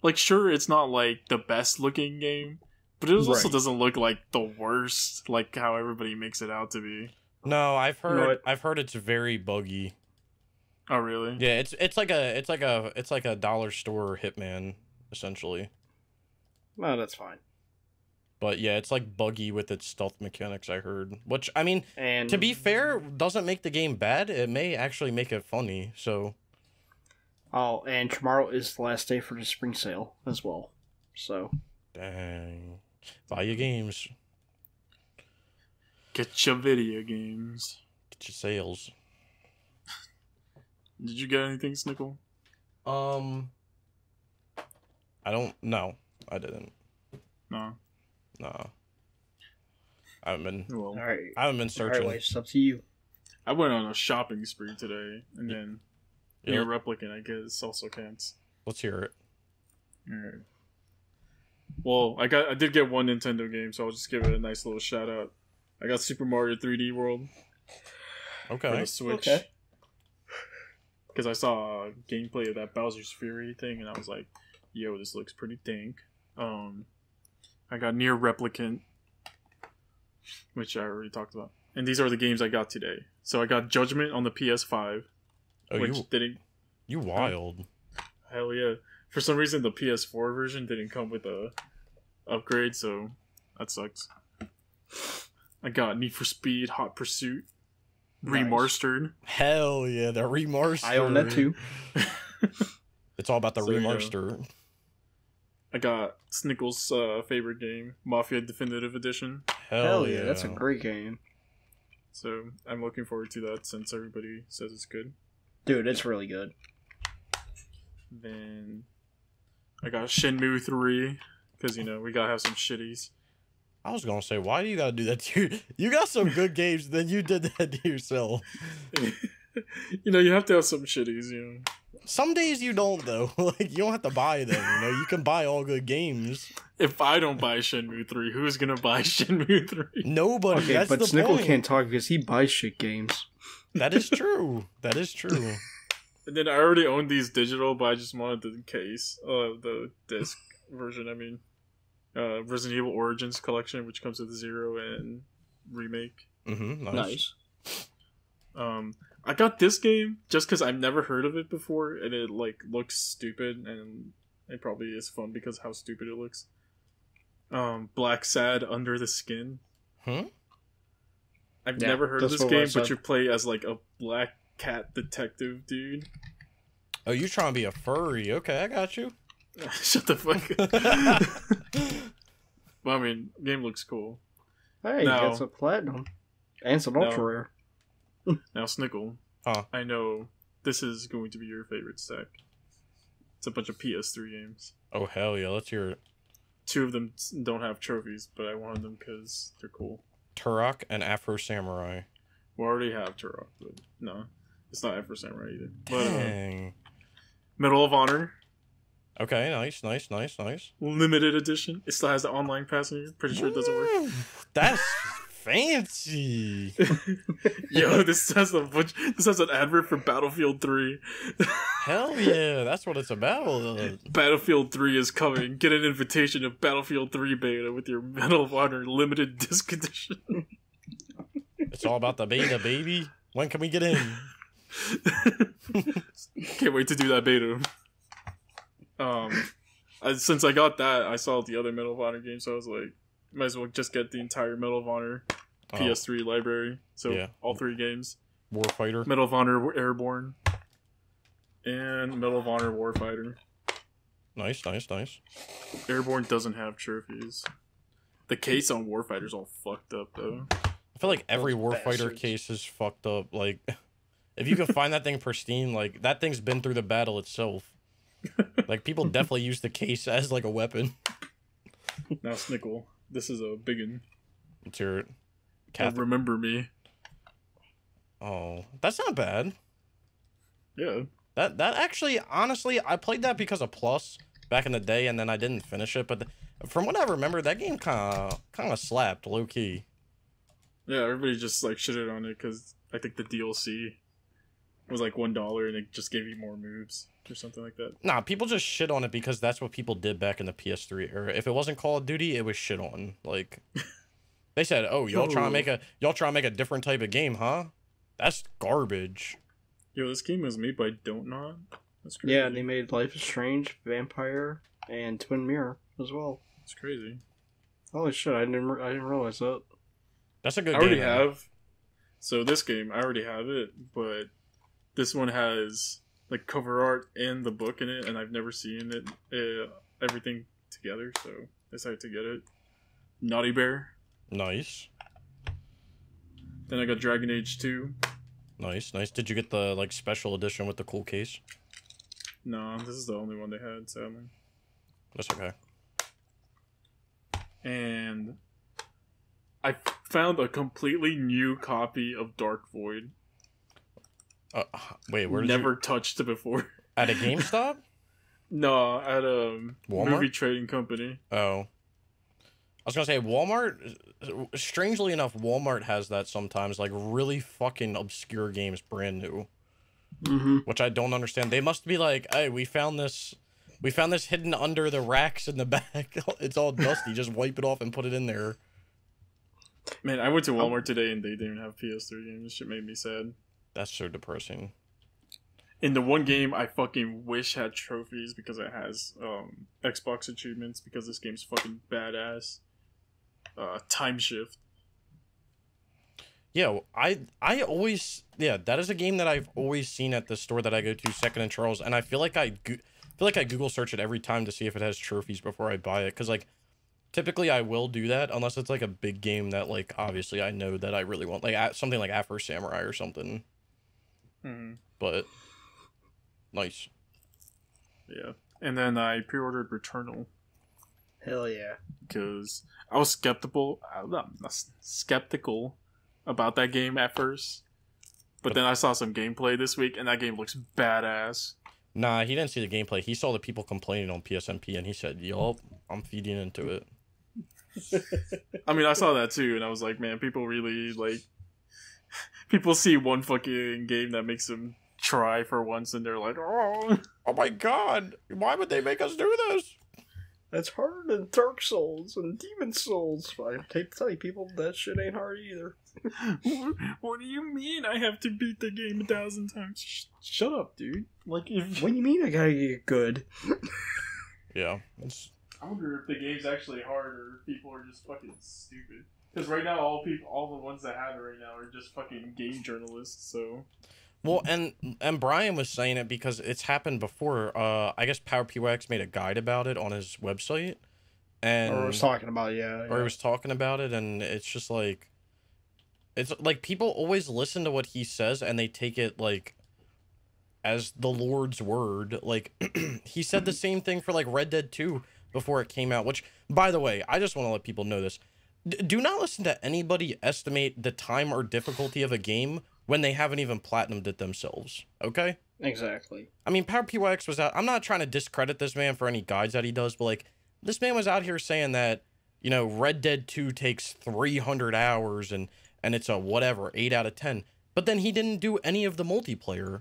Like, sure, it's not, like, the best-looking game, but it also doesn't look like the worst, like how everybody makes it out to be. No, I've You know heard what? I've heard it's very buggy. Oh, really? Yeah, it's like a dollar store Hitman, essentially. No, that's fine. But yeah, it's like buggy with its stealth mechanics, I heard. Which, I mean, And to be fair, doesn't make the game bad. It may actually make it funny, so... oh, and tomorrow is the last day for the spring sale as well. So Dang. Buy your games. Get your video games. Get your sales. Did you get anything, Snickle? I don't... No, I didn't. No. No. I haven't been... Well, all right, I haven't been searching. All right, it's up to you. I went on a shopping spree today, and then Yeah. your replicant, I guess, also counts. Let's hear it. Alright. Well, I did get one Nintendo game, so I'll just give it a nice little shout out. I got Super Mario 3D World for Okay. the Switch. Okay. Because I saw gameplay of that Bowser's Fury thing, and I was like, yo, this looks pretty dank. I got Nier Replicant, which I already talked about. And these are the games I got today. So I got Judgment on the PS5, Oh, which didn't... you wild. Hell yeah. For some reason, the PS4 version didn't come with a upgrade, so that sucks. I got Need for Speed Hot Pursuit Nice. Remastered. Hell yeah, the remaster. I own that too. It's all about the So, yeah. remaster. I got Snickle's favorite game, Mafia Definitive Edition. Hell yeah, that's a great game, So I'm looking forward to that since everybody says it's good. dude. It's really good. Then I got Shenmue 3, because, you know, we gotta have some shitties. I was gonna say, why do you gotta do that to you? You got some good games, then you did that to yourself. You know, you have to have some shitties, you know. Some days you don't, though. Like, you don't have to buy them, you know? You can buy all good games. If I don't buy Shenmue 3, who's gonna buy Shenmue 3? Nobody, Okay, that's but the Snickle point. can't talk because he buys shit games. That is true. That is true. And then I already own these digital, but I just wanted the case, the disc version, I mean. Resident Evil Origins collection, which comes with Zero and Remake. Mm-hmm, Nice. I got this game just because I've never heard of it before, and it like looks stupid, and it probably is fun because of how stupid it looks. Black Sad Under the Skin. Hmm? I've Yeah, never heard of that's this what I game, but said. you play as like a black cat detective dude. Oh, you trying to be a furry. Okay, I got you. Shut the fuck up. Well, I mean, game looks cool. Hey, No. that's a platinum and some No. ultra rare. Now, Snickle, Huh. I know this is going to be your favorite stack. It's a bunch of PS3 games. Oh, hell yeah, let's hear it. 2 of them don't have trophies, but I wanted them because they're cool. Turok and Afro Samurai. We already have Turok, but no, it's not Afro Samurai either. But Dang. Medal of Honor, Okay, nice. limited edition. It still has the online pass in here. Pretty sure it doesn't work. Ooh, that's fancy. Yo, this has an advert for Battlefield 3. Hell yeah, that's what it's about. Battlefield 3 is coming. Get an invitation to Battlefield 3 beta with your Medal of Honor limited disc edition. It's all about the beta, baby. When can we get in? Can't wait to do that beta. Since I got that, I saw the other Medal of Honor game, so I was like, might as well just get the entire Medal of Honor PS3 library. So Yeah. all 3 games: Warfighter. Medal of Honor Airborne and Medal of Honor Warfighter. Nice. Airborne doesn't have trophies. The case on Warfighter's all fucked up though. I feel like every Those Warfighter bastards. case is fucked up. Like, if you can find that thing pristine, like, that thing's been through the battle itself. Like, people definitely use the case as, like, a weapon. Now, Snickle, this is a big one. Let's hear it. Remember Me. Oh, that's not bad. Yeah. That actually, honestly, I played that because of Plus back in the day, and then I didn't finish it. But from what I remember, that game kind of slapped low key. Yeah, everybody just like shitted on it because I think the DLC was like $1 and it just gave you more moves or something like that. Nah, people just shit on it because that's what people did back in the PS3 era. If it wasn't Call of Duty, it was shit on. Like, they said, "Oh, y'all trying to make a different type of game, huh? That's garbage." Yo, this game was made by Don't Nod. That's crazy. Yeah, and they made Life is Strange, Vampire, and Twin Mirror as well. It's crazy. Holy shit! I didn't realize that. That's a good I game. already have. So this game, I already have it, but this one has like cover art and the book in it, and I've never seen it everything together, so I decided to get it. Naughty Bear. Nice. Then I got Dragon Age 2. Nice. Did you get the like special edition with the cool case? No, this is the only one they had, sadly. That's okay. And I found a completely new copy of Dark Void. Wait, where did Never touched it before. At a GameStop? No, at a Walmart? movie trading company. Oh. I was gonna say, Walmart, strangely enough, Walmart has that sometimes, like, really fucking obscure games brand new. Mm-hmm. Which I don't understand. They must be like, hey, we found this hidden under the racks in the back. It's all dusty, just wipe it off and put it in there. Man, I went to Walmart today and they didn't have PS3 games. This shit made me sad. That's so depressing. In the one game I fucking wish had trophies because it has Xbox achievements because this game's fucking badass. Time Shift. Yeah, I always, yeah, that is a game that I've always seen at the store that I go to, Second and Charles, and I feel like I Google search it every time to see if it has trophies before I buy it, because like typically I will do that unless it's like a big game that like obviously I know that I really want, like something like Afro Samurai or something. Mm-hmm. But nice. Yeah, and then I pre-ordered Returnal. Hell yeah! Because I was skeptical about that game at first, but then I saw some gameplay this week, and that game looks badass. Nah, he didn't see the gameplay. He saw the people complaining on PSNP, and he said, "Yup, I'm feeding into it." I mean, I saw that too, and I was like, man, people really like. People see one fucking game that makes them try for once, and they're like, "Oh my god, why would they make us do this?" That's harder than Dark Souls and Demon Souls. I hate to tell you, people, that shit ain't hard either. What do you mean I have to beat the game 1,000 times? Shut up, dude. Like, if... What do you mean I gotta get good? Yeah. I wonder if the game's actually hard or if people are just fucking stupid. Because right now, all the ones that have it right now are just fucking game journalists, so... Well, and Brian was saying it because it's happened before. I guess PowerPWX made a guide about it on his website, and or was talking about it, or he was talking about it, and it's just like, it's like people always listen to what he says and they take it like as the Lord's word. Like he said the same thing for like Red Dead 2 before it came out. Which, by the way, I just want to let people know this: do not listen to anybody estimate the time or difficulty of a game when they haven't even platinumed it themselves, okay? Exactly. I mean, PowerPWX was out... I'm not trying to discredit this man for any guides that he does, but, like, this man was out here saying that, you know, Red Dead 2 takes 300 hours and it's a whatever, 8 out of 10. But then he didn't do any of the multiplayer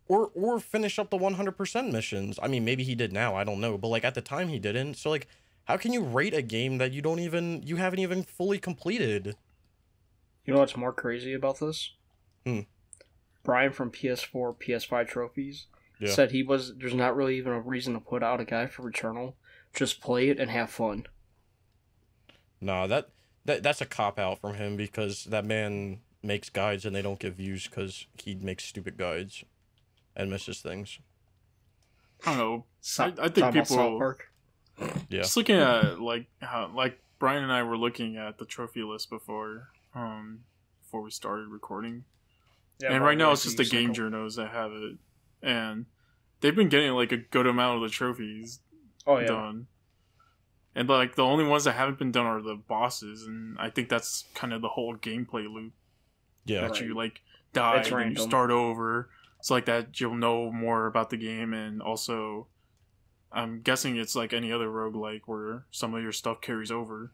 or finish up the 100% missions. I mean, maybe he did now, I don't know. But, like, at the time he didn't. So, like, how can you rate a game that you haven't even fully completed? You know what's more crazy about this? Brian from PS4, PS5 Trophies said there's not really even a reason to put out a guide for Returnal. Just play it and have fun. Nah, that's a cop-out from him because that man makes guides and they don't get views because he makes stupid guides and misses things. I don't know. I think people... Yeah. Just looking at, like, how... Like, Brian and I were looking at the trophy list before we started recording. Yeah, and right now it's just the game journos that have it, and they've been getting like a good amount of the trophies done. And like the only ones that haven't been done are the bosses, and I think that's kind of the whole gameplay loop. Yeah, that you like die and you start over, so like that you'll know more about the game, and also I'm guessing it's like any other roguelike where some of your stuff carries over.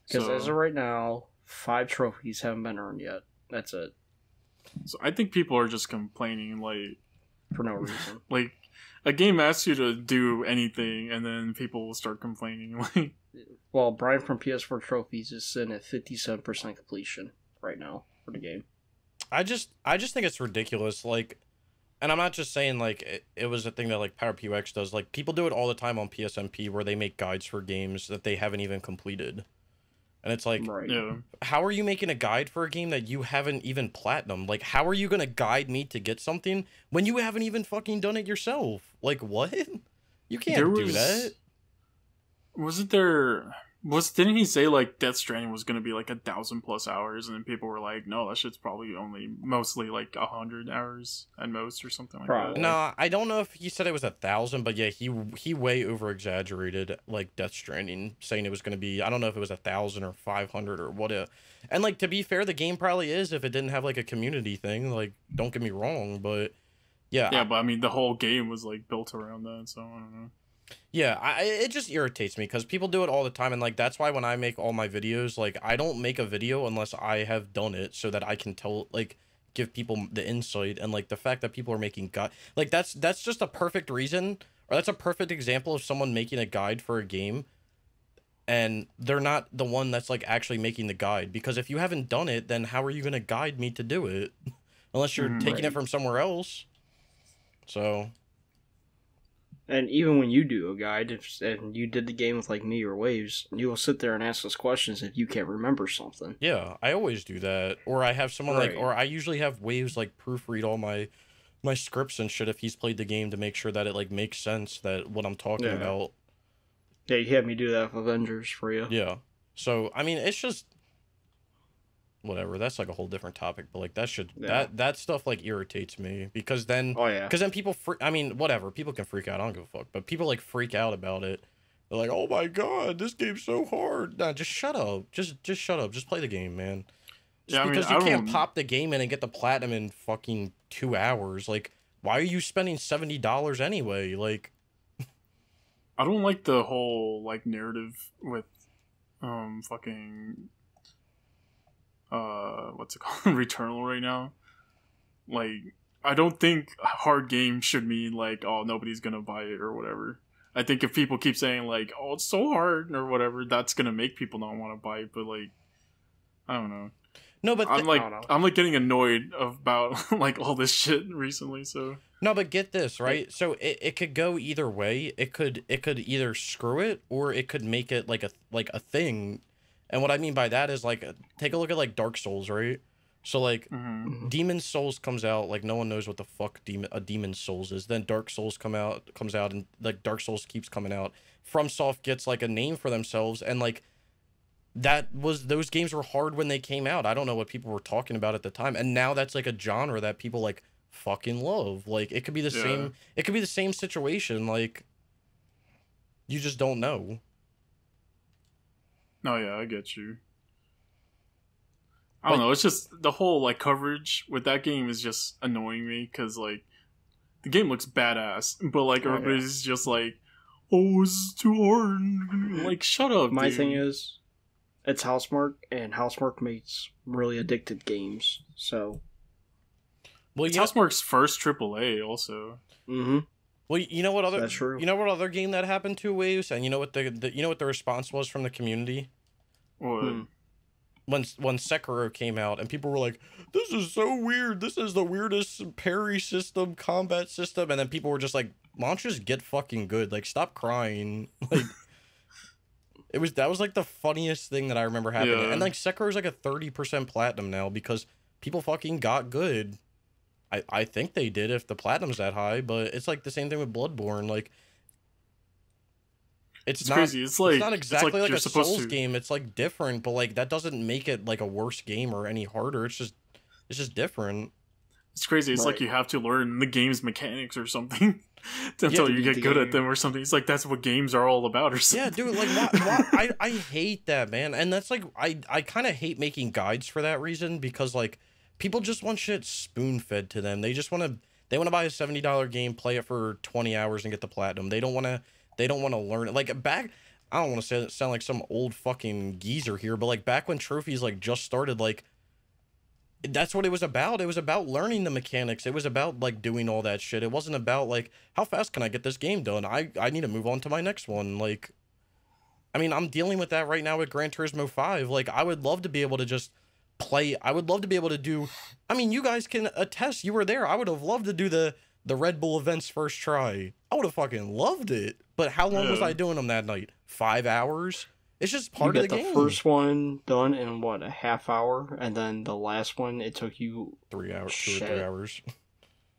Because So, as of right now, 5 trophies haven't been earned yet. That's it. so I think people are just complaining, like, For no reason. like a game asks you to do anything, and then people will start complaining. Like, Well, Brian from PS4 Trophies is sitting at 57% completion right now for the game. I just think it's ridiculous. Like, and I'm not just saying like it was a thing that like PowerPUX does. Like, people do it all the time on PSMP where they make guides for games that they haven't even completed. And it's like, Right. yeah, how are you making a guide for a game that you haven't even platinumed? Like, how are you gonna guide me to get something when you haven't even fucking done it yourself? Like, what? You can't do that. Wasn't there? Didn't he say like Death Stranding was gonna be like 1,000+ hours, and then people were like, no, that shit's probably only mostly like 100 hours at most or something like Probably. that. No, I don't know if he said it was 1,000, but yeah, he way over exaggerated like Death Stranding, saying it was gonna be, I don't know if it was 1,000 or 500 or what. And like, to be fair, the game probably is if it didn't have like a community thing. Like, don't get me wrong, but yeah, Yeah, but I mean, the whole game was like built around that, so I don't know. yeah, it just irritates me because people do it all the time, and like that's why when I make all my videos, like I don't make a video unless I have done it so that I can tell, like, give people the insight. And like the fact that people are making like that's just a perfect reason, or that's a perfect example of someone making a guide for a game and they're not the one that's like actually making the guide, because if you haven't done it, then how are you going to guide me to do it unless you're taking it from somewhere else? So And even when you do a guide, and you did the game with like me or Waves, you will sit there and ask us questions if you can't remember something. yeah, I always do that. Or I have someone like, Right. or I usually have Waves like proofread all my scripts and shit if he's played the game to make sure that it like makes sense, that what I'm talking Yeah. about. Yeah, you had me do that with Avengers for you. Yeah. So I mean, it's just whatever. That's like a whole different topic, but like that should that stuff like irritates me, because then Oh yeah. because then people I mean, whatever, people can freak out, I don't give a fuck, but people like freak out about it. They're like, oh my god, this game's so hard. Nah, just shut up. Just shut up. Just play the game, man. Just Yeah, I mean, because I you can't don't- pop the game in and get the platinum in fucking 2 hours, like, why are you spending $70 anyway? Like, I don't like the whole like narrative with fucking what's it called, Returnal right now. Like, I don't think a hard game should mean like, oh, nobody's gonna buy it or whatever. I think if people keep saying like, oh, it's so hard or whatever, that's gonna make people not want to buy it. But like, I don't know. no, but I'm I don't know. like getting annoyed about like all this shit recently. So no, but get this, right? So it could go either way. It could either screw it, or it could make it like a thing. And what I mean by that is, like, take a look at like Dark Souls, right? So like Demon Souls comes out, like no one knows what the fuck a Demon Souls is. Then Dark Souls comes out, and like Dark Souls keeps coming out. FromSoft gets like a name for themselves, and like those games were hard when they came out. I don't know what people were talking about at the time, and now that's like a genre that people like fucking love. Like, it could be the same. It could be the same situation. Like, you just don't know. oh yeah, I get you. I don't know. It's just the whole like coverage with that game is just annoying me, because like the game looks badass, but like everybody's just like, "Oh, this is too hard." Like, shut up. My dude. thing is, it's Housemarque, and Housemarque makes really addicted games. So, Well, It's you know, Housemarque's first AAA, also. well, you know what other That's true. You know what other game that happened to Waves, and you know what the response was from the community What? when Sekiro came out, and people were like, "This is so weird. This is the weirdest parry system, combat system," and then people were just like, "Why don't you just get fucking good? Like, stop crying." Like, that was like the funniest thing that I remember happening. Yeah. And like Sekiro's like a 30% platinum now because people fucking got good. I think they did, if the platinum's that high, but it's like the same thing with Bloodborne. Like, it's not crazy. It's like not exactly like you're a supposed Souls to. game. It's like different, but like that doesn't make it like a worse game or any harder. It's just different. It's crazy. It's like Right. you have to learn the game's mechanics or something until you beat get the good at game. them or something. It's like that's what games are all about or something. Yeah, dude, like I hate that, man. And that's like I kind of hate making guides for that reason, because like people just want shit spoon-fed to them. They just want They want to buy a $70 game, play it for 20 hours, and get the platinum. They don't want to. They don't want to learn it. Like back, I don't want to sound like some old fucking geezer here, but like back when trophies like just started, like that's what it was about. It was about learning the mechanics. It was about like doing all that shit. It wasn't about like how fast can I get this game done. I need to move on to my next one. Like, I mean, I'm dealing with that right now with Gran Turismo 5. Like, I would love to be able to just play. I would love to be able to do. I mean, you guys can attest. You were there. I would have loved to do the Red Bull events first try. I would have fucking loved it. But how long was I doing them that night? 5 hours? It's just part of the game. You got the first one done in, what, a half hour? And then the last one, it took you... 3 hours. 2 or 3 hours.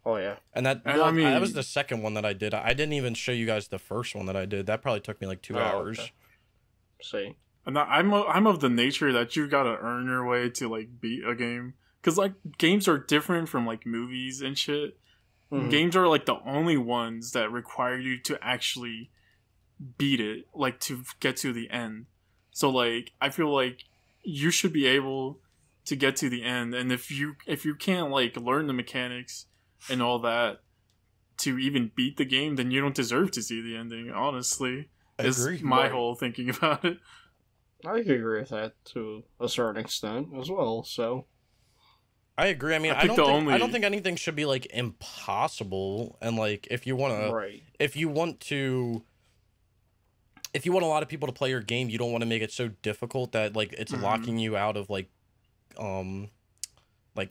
Oh, yeah. And that, I mean, that was the second one that I did. I didn't even show you guys the first one that I did. That probably took me like 2 hours. Okay. See. And I'm of the nature that you gotta earn your way to, like, beat a game. Because, like, games are different from, like, movies and shit. Mm-hmm. Games are, like, the only ones that require you to actually beat it, like, to get to the end. So, like, I feel like you should be able to get to the end, and if you can't, like, learn the mechanics and all that to even beat the game, then you don't deserve to see the ending, honestly. Is my whole thinking about it. I could agree with that to a certain extent as well, so... I agree. I mean, I don't think anything should be, like, impossible, and, like, if you want to... Right. If you want a lot of people to play your game, you don't want to make it so difficult that like it's locking you out of like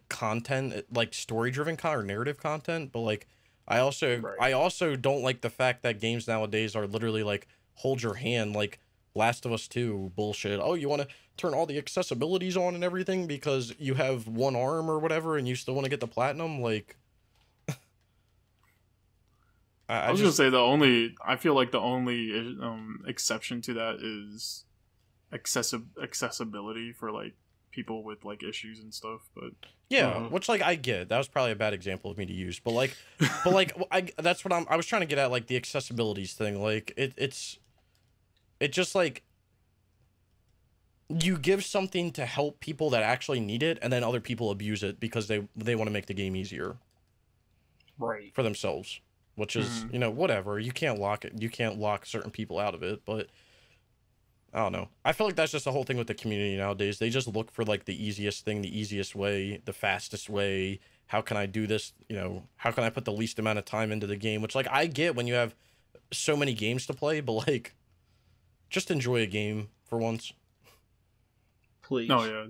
content, like story driven or narrative content. But like I also don't like the fact that games nowadays are literally like hold your hand, like Last of Us 2 bullshit. Oh, you want to turn all the accessibilities on and everything because you have one arm or whatever and you still want to get the platinum, like I was gonna say I feel like the only exception to that is accessibility for like people with like issues and stuff. But yeah, which like I get that was probably a bad example of me to use, but that's what I was trying to get at, like the accessibilities thing. Like it's just like you give something to help people that actually need it, and then other people abuse it because they want to make the game easier, right, for themselves. Which is, you know, whatever. You can't lock it. You can't lock certain people out of it. But I don't know. I feel like that's just the whole thing with the community nowadays. They just look for like the easiest thing, the easiest way, the fastest way. How can I do this? You know, how can I put the least amount of time into the game? Which like I get when you have so many games to play, but like just enjoy a game for once. Please. Oh yeah,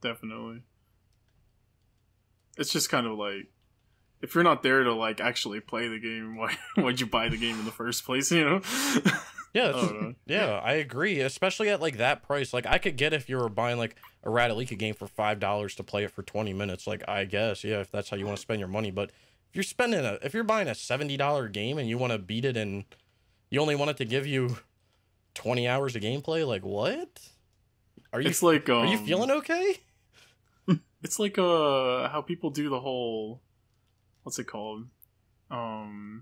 definitely. It's just kind of like, if you're not there to like actually play the game, why'd you buy the game in the first place? You know? Yeah, yeah, I agree. Especially at like that price. Like I could get if you were buying like a Radalika game for $5 to play it for 20 minutes. Like I guess, yeah, if that's how you want to spend your money. But if you're buying a $70 game and you want to beat it and you only want it to give you 20 hours of gameplay, like what? Are you feeling okay? It's like how people do the whole, what's it called? What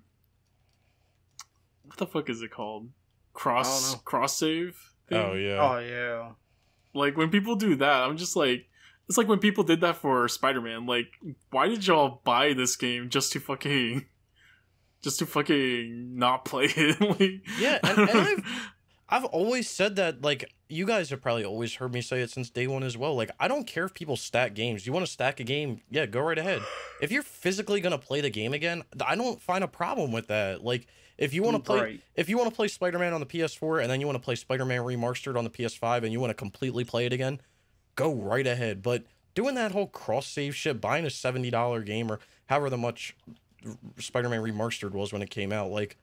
the fuck is it called? Cross save thing? Oh yeah. Oh yeah. Like when people do that, I'm just like, it's like when people did that for Spider-Man. Like, why did y'all buy this game just to fucking not play it? Like, yeah, and I've always said that, like, you guys have probably always heard me say it since day one as well. Like, I don't care if people stack games. You want to stack a game? Yeah, go right ahead. If you're physically going to play the game again, I don't find a problem with that. Like, if you want to play Spider-Man on the PS4 and then you want to play Spider-Man Remastered on the PS5 and you want to completely play it again, go right ahead. But doing that whole cross-save shit, buying a $70 game or however much Spider-Man Remastered was when it came out, like,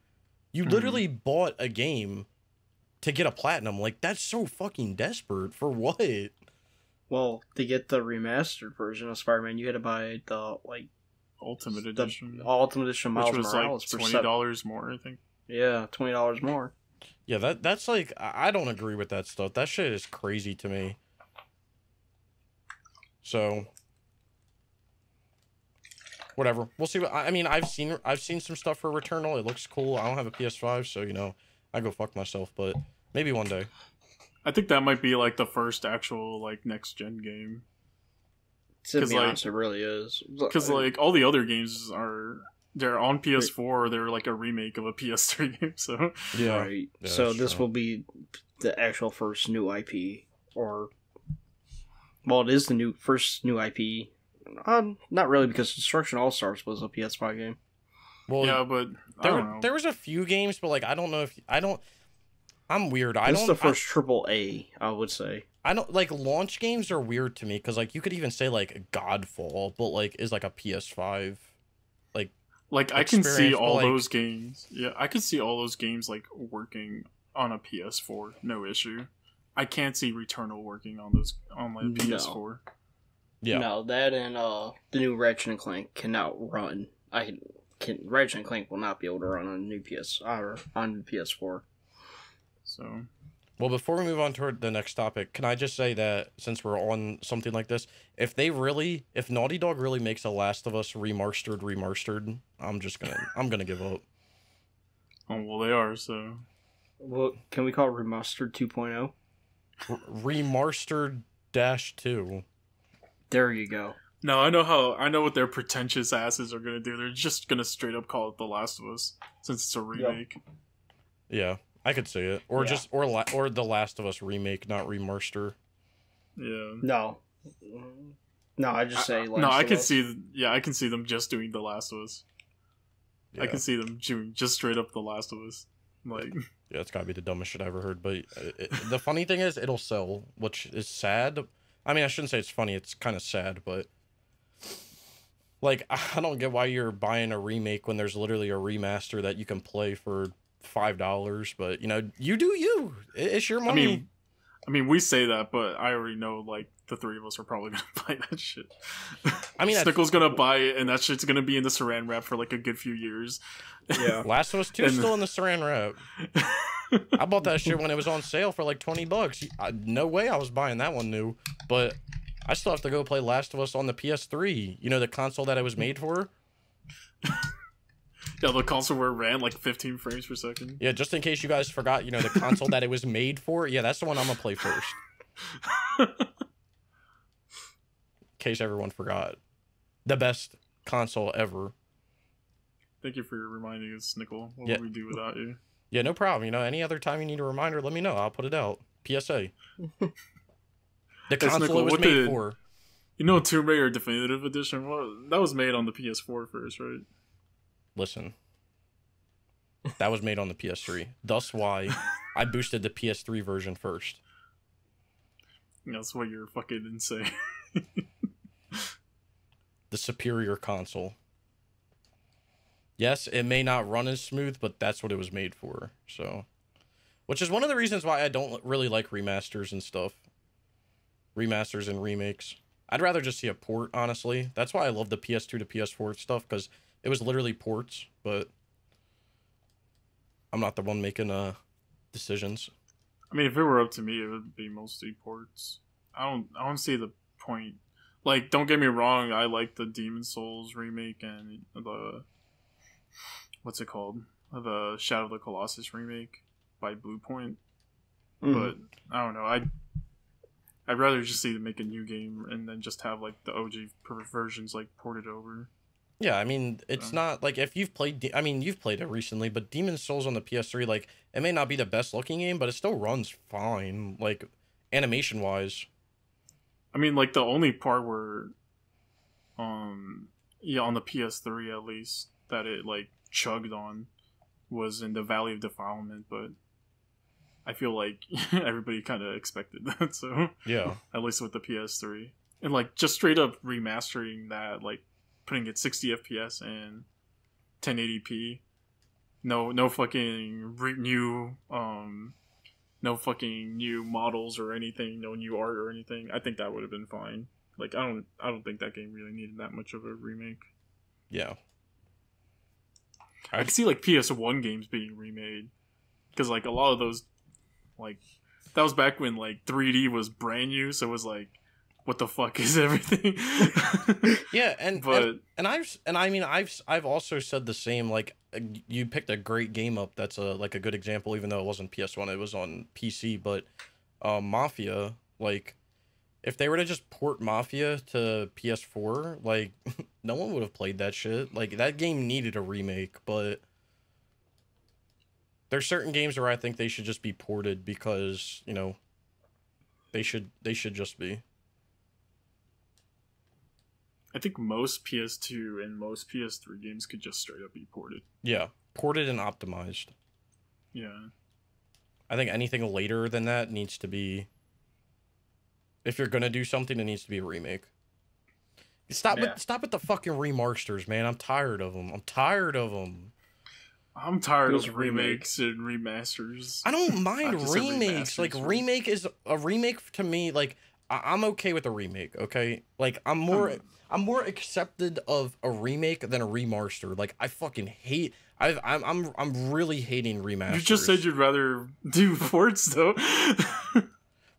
you literally bought a game to get a platinum. Like, that's so fucking desperate. For what? Well, to get the remastered version of Spider-Man, you had to buy the, like... Ultimate Edition. Ultimate Edition Miles Which was Morales like $20 more, I think. Yeah, $20 more. Yeah, that's like... I don't agree with that stuff. That shit is crazy to me. So... whatever. We'll see. I mean, I've seen some stuff for Returnal. It looks cool. I don't have a PS5, so, you know, I go fuck myself, but... maybe one day. I think that might be like the first actual like next gen game. To be honest, it really is. Because like all the other games they're on PS4. They're like a remake of a PS3 game. So yeah, right. Yeah, so this will be the actual first new IP, or well, it is the first new IP. Not really, because Destruction All Stars was a PS5 game. Well, yeah, but there was a few games, but like I don't know if I'm weird. This is the first AAA, I would say. I don't like launch games are weird to me because like you could even say like Godfall, but like is like a PS5 like I can see all those games. Yeah, I can see all those games like working on a PS4, no issue. I can't see Returnal working on those on my PS4. Yeah, no, that and the new Ratchet and Clank cannot run. Ratchet and Clank will not be able to run on a new on PS4. So. Well, before we move on toward the next topic, can I just say that since we're on something like this, if Naughty Dog really makes a Last of Us remastered, I'm gonna give up. Oh well, they are so. Well, can we call it remastered 2.0? Remastered -2. There you go. No, I know what their pretentious asses are gonna do. They're just gonna straight up call it The Last of Us since it's a remake. Yep. Yeah. I could see it, or just or The Last of Us remake, not remaster. Yeah. No, I just say. No, I can see. Yeah, I can see them just doing The Last of Us. Yeah. I can see them doing just straight up The Last of Us. Like, yeah, it's gotta be the dumbest shit I ever heard. But the funny thing is, it'll sell, which is sad. I mean, I shouldn't say it's funny. It's kind of sad, but like, I don't get why you're buying a remake when there's literally a remaster that you can play for $5, but you do you. It's your money. I mean, we say that, but I already know like the three of us are probably gonna buy that shit. I mean, Snickle's gonna buy it, and that shit's gonna be in the Saran wrap for like a good few years. Yeah, Last of Us 2 still in the Saran wrap. I bought that shit when it was on sale for like $20. No way I was buying that one new, but I still have to go play Last of Us on the PS3. The console that it was made for. Yeah, the console where it ran like 15 frames per second. Yeah, just in case you guys forgot, the console that it was made for. Yeah, that's the one I'm gonna play first. In case everyone forgot. The best console ever. Thank you for reminding us, Nickel. What would we do without you? Yeah, no problem. Any other time you need a reminder, let me know. I'll put it out. PSA. The console Nickel, it was made for. Tomb Raider Definitive Edition? Well, that was made on the PS4 first, right? Listen, that was made on the PS3. Thus why I boosted the PS3 version first. That's why you're fucking insane. The superior console. Yes, it may not run as smooth, but that's what it was made for. So, which is one of the reasons why I don't really like remasters and stuff. Remasters and remakes. I'd rather just see a port, honestly. That's why I love the PS2 to PS4 stuff, because it was literally ports, but I'm not the one making decisions. I mean, if it were up to me, it would be mostly ports. I don't see the point. Like, don't get me wrong, I like the Demon's Souls remake and the what's it called? The Shadow of the Colossus remake by Bluepoint. But I don't know. I'd rather just see them make a new game and then just have like the OG versions like ported over. Yeah, I mean, it's not like if you've played, you've played it recently, but Demon's Souls on the PS3, like, it may not be the best looking game, but it still runs fine, like, animation wise. I mean, like, the only part where, on the PS3 at least, that it, like, chugged on was in the Valley of Defilement, but I feel like everybody kind of expected that, so. Yeah. At least with the PS3. And, like, just straight up remastering that, like, putting it 60 FPS and 1080p. No fucking no fucking new models or anything, no new art or anything. I think that would have been fine. Like, I don't think that game really needed that much of a remake. Yeah. I can see like PS1 games being remade, because like a lot of those, like, that was back when like 3D was brand new, so it was like, what the fuck is everything? Yeah, I've also said the same. Like, you picked a great game up. That's a good example, even though it wasn't PS1, it was on PC. But Mafia, like, if they were to just port Mafia to PS4, like, no one would have played that shit. Like, that game needed a remake, but there's certain games where I think they should just be ported because, you know, they should just be. I think most PS2 and most PS3 games could just straight up be ported. Yeah, ported and optimized. Yeah. I think anything later than that needs to be... If you're gonna do something, it needs to be a remake. Stop with the fucking remasters, man. I'm tired of them. I'm tired of remakes and remasters. I don't mind remakes. Like, remake is a remake to me. Like, I'm okay with a remake. Okay, like I'm more accepted of a remake than a remaster. Like, I fucking hate. I'm really hating remasters. You just said you'd rather do ports though.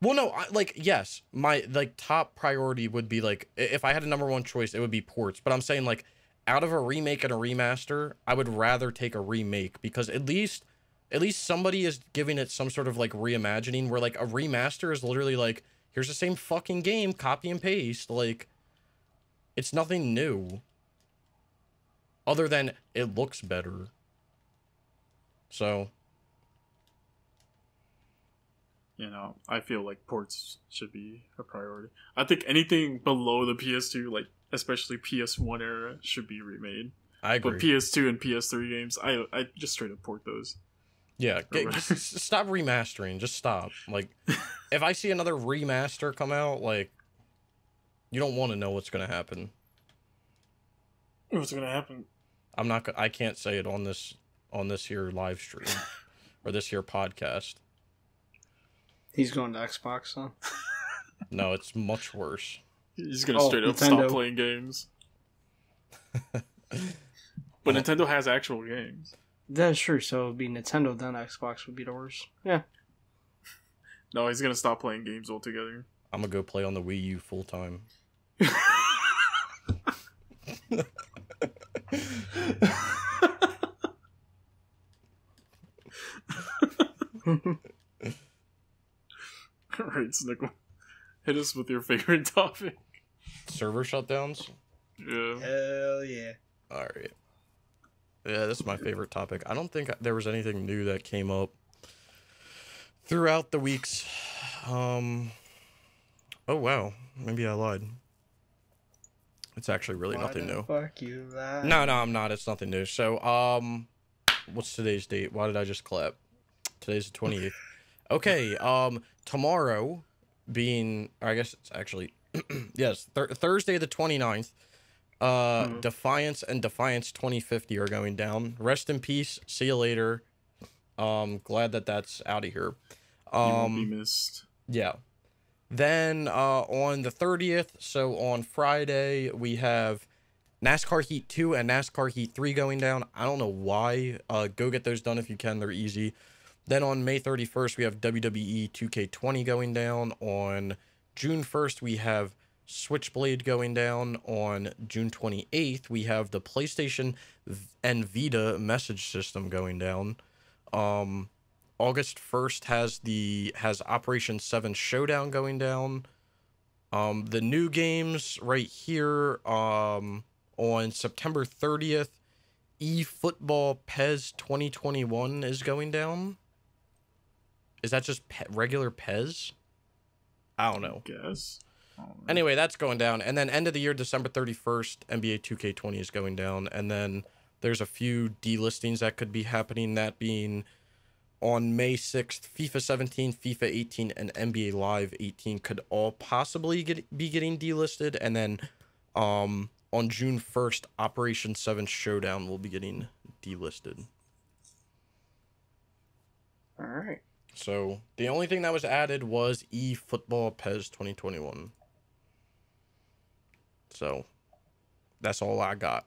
Well, no, yes, my, like, top priority would be, like, if I had a number one choice, it would be ports. But I'm saying, like, out of a remake and a remaster, I would rather take a remake because at least somebody is giving it some sort of, like, reimagining where, like, a remaster is literally, like, here's the same fucking game, copy and paste. Like, it's nothing new. Other than it looks better. So... You know, I feel like ports should be a priority. I think anything below the PS2, like especially PS1 era, should be remade. I agree. But PS2 and PS3 games, I just straight up port those. Yeah, just stop remastering. Just stop. Like, if I see another remaster come out, like, you don't want to know what's gonna happen. What's gonna happen? I can't say it on this here live stream or this here podcast. He's going to Xbox, huh? No, it's much worse. He's gonna straight up stop playing games. But Nintendo has actual games. That's true, so it would be Nintendo, then Xbox would be the worst. Yeah. No, he's gonna stop playing games altogether. I'm gonna go play on the Wii U full time. Alright, Snickle. Hit us with your favorite topic. Server shutdowns? Yeah. Hell yeah. Alright. Yeah, this is my favorite topic. I don't think there was anything new that came up throughout the weeks. Oh, wow. Maybe I lied. It's actually really nothing new. Fuck you, lied. No, I'm not. It's nothing new. So, what's today's date? Why did I just clap? Today's the 28th. Okay, tomorrow being, I guess it's actually, yes, Thursday the 29th, Defiance and Defiance 2050 are going down. Rest in peace. See you later. Glad that's out of here. You won't be missed. Yeah. Then, on the 30th, so on Friday, we have NASCAR Heat 2 and NASCAR Heat 3 going down. I don't know why. Go get those done if you can. They're easy. Then on May 31st, we have WWE 2K20 going down. On June 1st, we have Switchblade going down. On June 28th, we have the PlayStation and Vita message system going down. August 1st has Operation 7 Showdown going down. The new games right here, on September 30th, eFootball PES 2021 is going down. Is that just regular PES? I don't know. Guess. Anyway, that's going down. And then end of the year, December 31st, NBA 2K20 is going down. And then there's a few delistings that could be happening, that being on May 6th, FIFA 17, FIFA 18, and NBA Live 18 could all possibly be getting delisted. And then on June 1st, Operation 7 Showdown will be getting delisted. All right. So the only thing that was added was eFootball PES 2021. So that's all I got.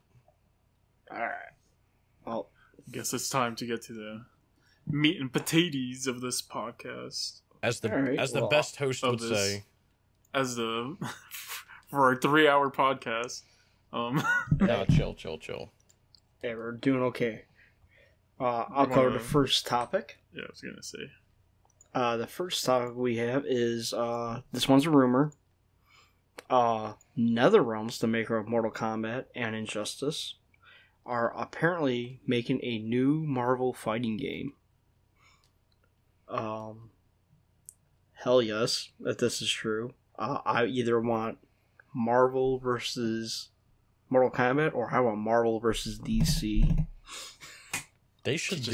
All right. Well, I guess it's time to get to the meat and potatoes of this podcast. As the best host would say. As the for our 3-hour podcast. No, chill. Yeah, we're doing okay. I'll cover the first topic. Yeah, I was gonna say. The first topic we have is this one's a rumor. NetherRealms, the maker of Mortal Kombat and Injustice, are apparently making a new Marvel fighting game. Hell yes, if this is true. I either want Marvel versus Mortal Kombat, or I want Marvel versus DC. They should You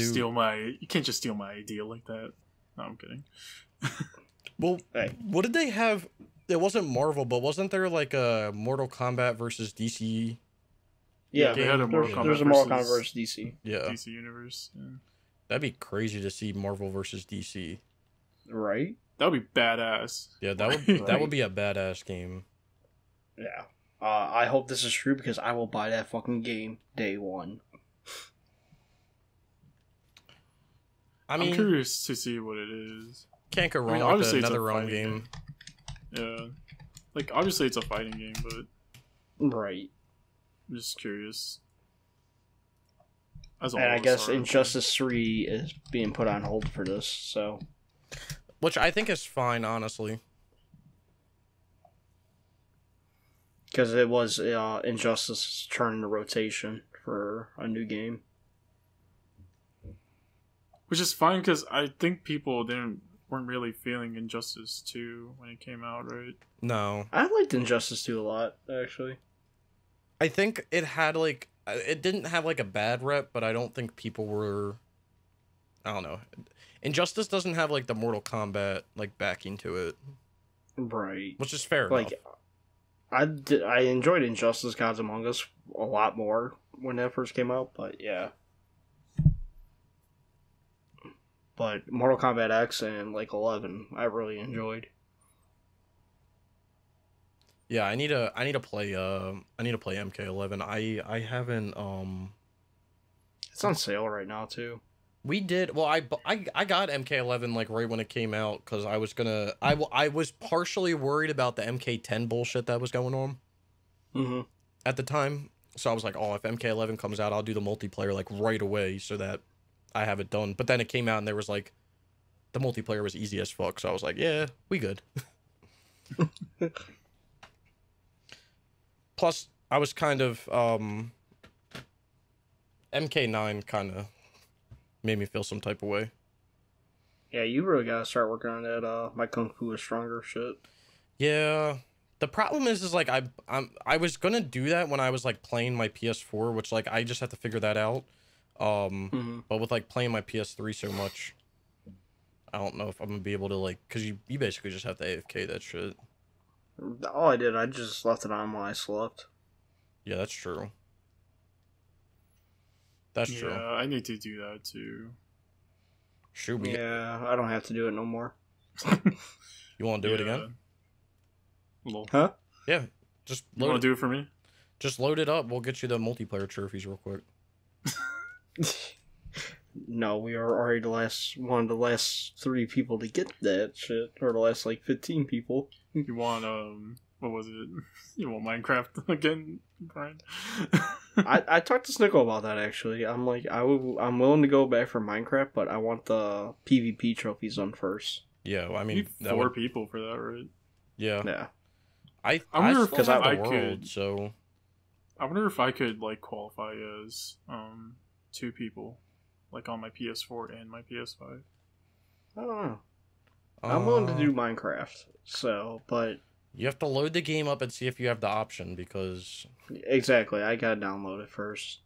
can't just steal my idea like that. No, I'm kidding. Well, what did they have? It wasn't Marvel, but wasn't there like a Mortal Kombat versus DC? Yeah, they had a there's a Mortal Kombat versus DC. Yeah, DC universe. Yeah. That'd be crazy to see Marvel versus DC. Right? That would be badass. Yeah, that would be a badass game. Yeah. I hope this is true because I will buy that fucking game day one. I mean, I'm curious to see what it is. Can't go wrong with obviously the it's a NetherRealm fighting game. Yeah. Like, obviously it's a fighting game, but Right. I'm just curious. And I guess Injustice 3 is being put on hold for this, so... Which I think is fine, honestly. Because it was Injustice turning to rotation for a new game. Which is fine, because I think people weren't really feeling Injustice 2 when it came out, right? No. I liked Injustice 2 a lot, actually. I think it had, like... It didn't have, like, a bad rep, but I don't think people were... I don't know. Injustice doesn't have, like, the Mortal Kombat, like, backing to it. Right. Which is fair enough. I enjoyed Injustice Gods Among Us a lot more when that first came out, but yeah. But Mortal Kombat X and, like, 11, I really enjoyed. Yeah, I need to play MK11. I haven't It's on sale right now too. We did. Well, I got MK11 like right when it came out cuz I was partially worried about the MK10 bullshit that was going on. At the time. So I was like, "Oh, if MK11 comes out, I'll do the multiplayer like right away so that I have it done." But then it came out and there was like the multiplayer was easy as fuck. So I was like, "Yeah, we good." Plus, I was kind of, MK9 kind of made me feel some type of way. Yeah, you really gotta start working on that, My Kung Fu is Stronger shit. Yeah. The problem is like, I was gonna do that when I was, like, playing my PS4, which, like, I just have to figure that out. But with, like, playing my PS3 so much, I don't know if I'm gonna be able to, like, because you basically just have to AFK that shit. All I did, I just left it on while I slept. Yeah, that's true. That's true. Yeah, I need to do that too. Shoot me. Yeah, I don't have to do it no more. You want to do it again? Huh? Yeah. Just you want to do it for me? Just load it up. We'll get you the multiplayer trophies real quick. No, we are already one of the last 3 people to get that shit, or the last like 15 people. You want what was it? You want Minecraft again, Brian? I talked to Snickle about that actually. I'm like, I'm willing to go back for Minecraft, but I want the PvP trophies on first. Yeah, well, I mean, you need 4 people for that, right? Yeah. Yeah. I wonder if I world, could. So I wonder if I could like qualify as 2 people, like on my PS4 and my PS5. I don't know. I'm willing to do Minecraft, but you have to load the game up and see if you have the option because exactly, I gotta download it first.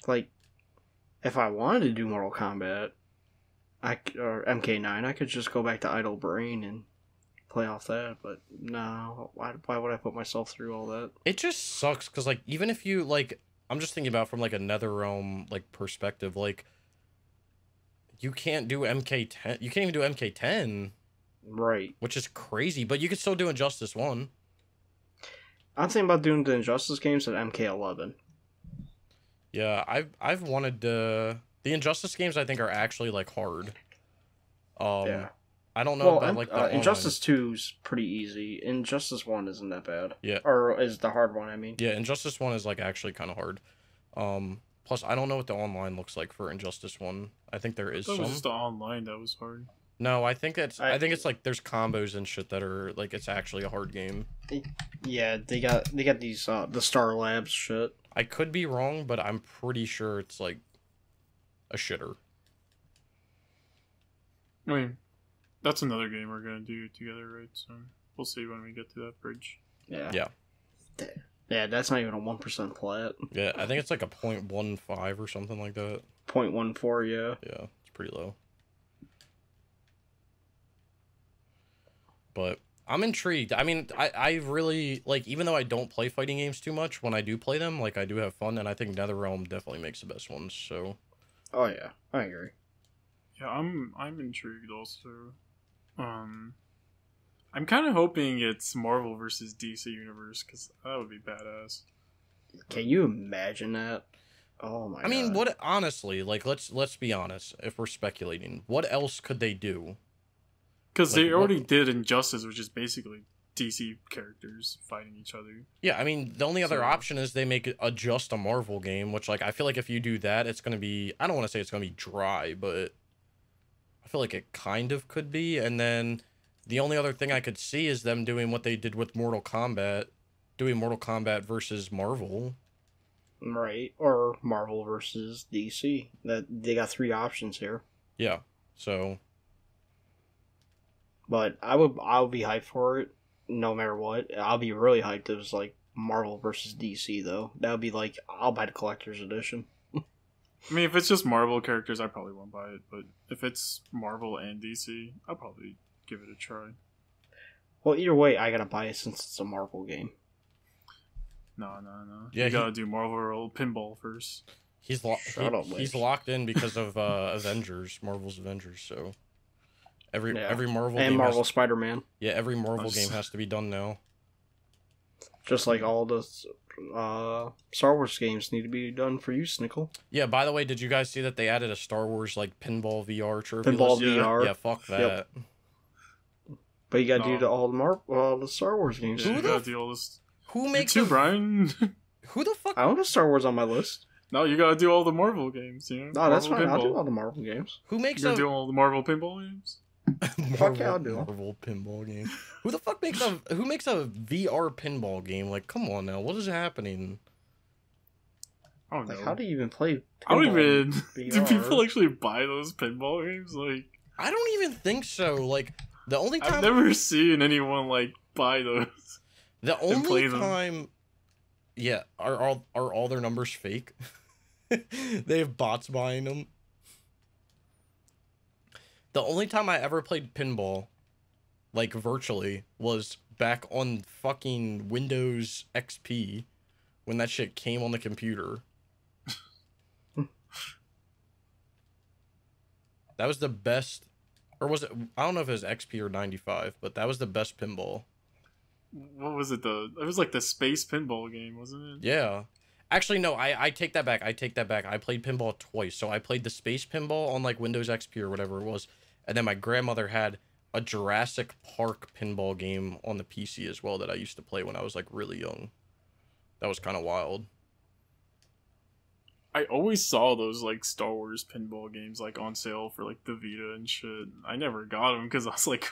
Like, if I wanted to do Mortal Kombat, or MK9, I could just go back to Idle Brain and play off that. But no, why would I put myself through all that? It just sucks because like even if you like, I'm just thinking about from like a NetherRealm like perspective, like. You can't do MK10. You can't even do MK10. Right. Which is crazy, but you could still do Injustice 1. I'm thinking about doing the Injustice games at MK11. Yeah, I've wanted to... The Injustice games, I think, are actually, like, hard. Yeah. I don't know about, like, the Injustice 2's pretty easy. Injustice 1 isn't that bad. Yeah. Or is the hard one, I mean. Yeah, Injustice 1 is, like, actually kind of hard. Plus, I don't know what the online looks like for Injustice 1. I think there is some. It was just the online that was hard. No, I think it's like there's combos and shit that are like it's actually a hard game. Yeah, they got these the Star Labs shit. I could be wrong, but I'm pretty sure it's like a shitter. I mean, that's another game we're gonna do together, right? So we'll see when we get to that bridge. Yeah. Yeah. Yeah, that's not even a 1% plat. Yeah, I think it's like a 0.15 or something like that. 0.14, yeah. Yeah, it's pretty low. But I'm intrigued. I mean, I really, like, even though I don't play fighting games too much, when I do play them, like, I do have fun, and I think NetherRealm definitely makes the best ones, so... Oh, yeah. I agree. Yeah, I'm intrigued also. I'm kind of hoping it's Marvel versus DC Universe, because that would be badass. Can you imagine that? Oh my god. I mean, what, honestly, like, let's be honest, if we're speculating, what else could they do? Because Like, they already did Injustice, which is basically DC characters fighting each other. Yeah, I mean, the only other option is they make just a Marvel game, which, like, I feel like if you do that, it's going to be, I don't want to say it's going to be dry, but I feel like it kind of could be, and then the only other thing I could see is them doing what they did with Mortal Kombat, doing Mortal Kombat versus Marvel. Right, or Marvel versus DC. That they got 3 options here. Yeah, so... But I would be hyped for it, no matter what. I'll be really hyped if it was like Marvel versus DC though. That would be like, I'll buy the collector's edition. I mean, if it's just Marvel characters, I probably won't buy it. But if it's Marvel and DC, I'll probably give it a try. Well, either way, I gotta buy it since it's a Marvel game. No. Yeah, you gotta do Marvel Pinball first. He's locked in because of Avengers, Marvel's Avengers, so... Every Marvel and game Marvel Spider-Man. Yeah, every Marvel game has to be done now. Just like all the Star Wars games need to be done for you, Snickle. Yeah, by the way, did you guys see that they added a Star Wars like pinball VR trophy Pinball list? VR. Yeah, fuck that. Yep. But you gotta do all the Star Wars games. Yeah, you gotta do all this. Who makes you too, Brian? Who the fuck? I don't have Star Wars on my list. No, you gotta do all the Marvel games. You know. No, that's Marvel fine. Pinball. I'll do all the Marvel games. Who makes You gotta do all the Marvel pinball games. Fuck yeah, I'll do it. Marvel pinball game. Who the fuck makes a VR pinball game? Like, come on now, what is happening? I don't know. Like, how do you even play pinball I don't even. in Do VR? people actually buy those pinball games? Like, I don't even think so. Like, the only time I've never seen anyone like buy those. the play only them. time, yeah, are all their numbers fake? They have bots buying them. The only time I ever played pinball, like virtually, was back on fucking Windows XP when that shit came on the computer. That was the best, or was it? I don't know if it was XP or 95, but that was the best pinball. What was it? It was like the space pinball game, wasn't it? Yeah. Actually, no, I take that back. I played pinball twice. So I played the space pinball on like Windows XP or whatever it was. And then my grandmother had a Jurassic Park pinball game on the PC as well that I used to play when I was like really young. That was kind of wild. I always saw those like Star Wars pinball games like on sale for like the Vita and shit. I never got them because I was like,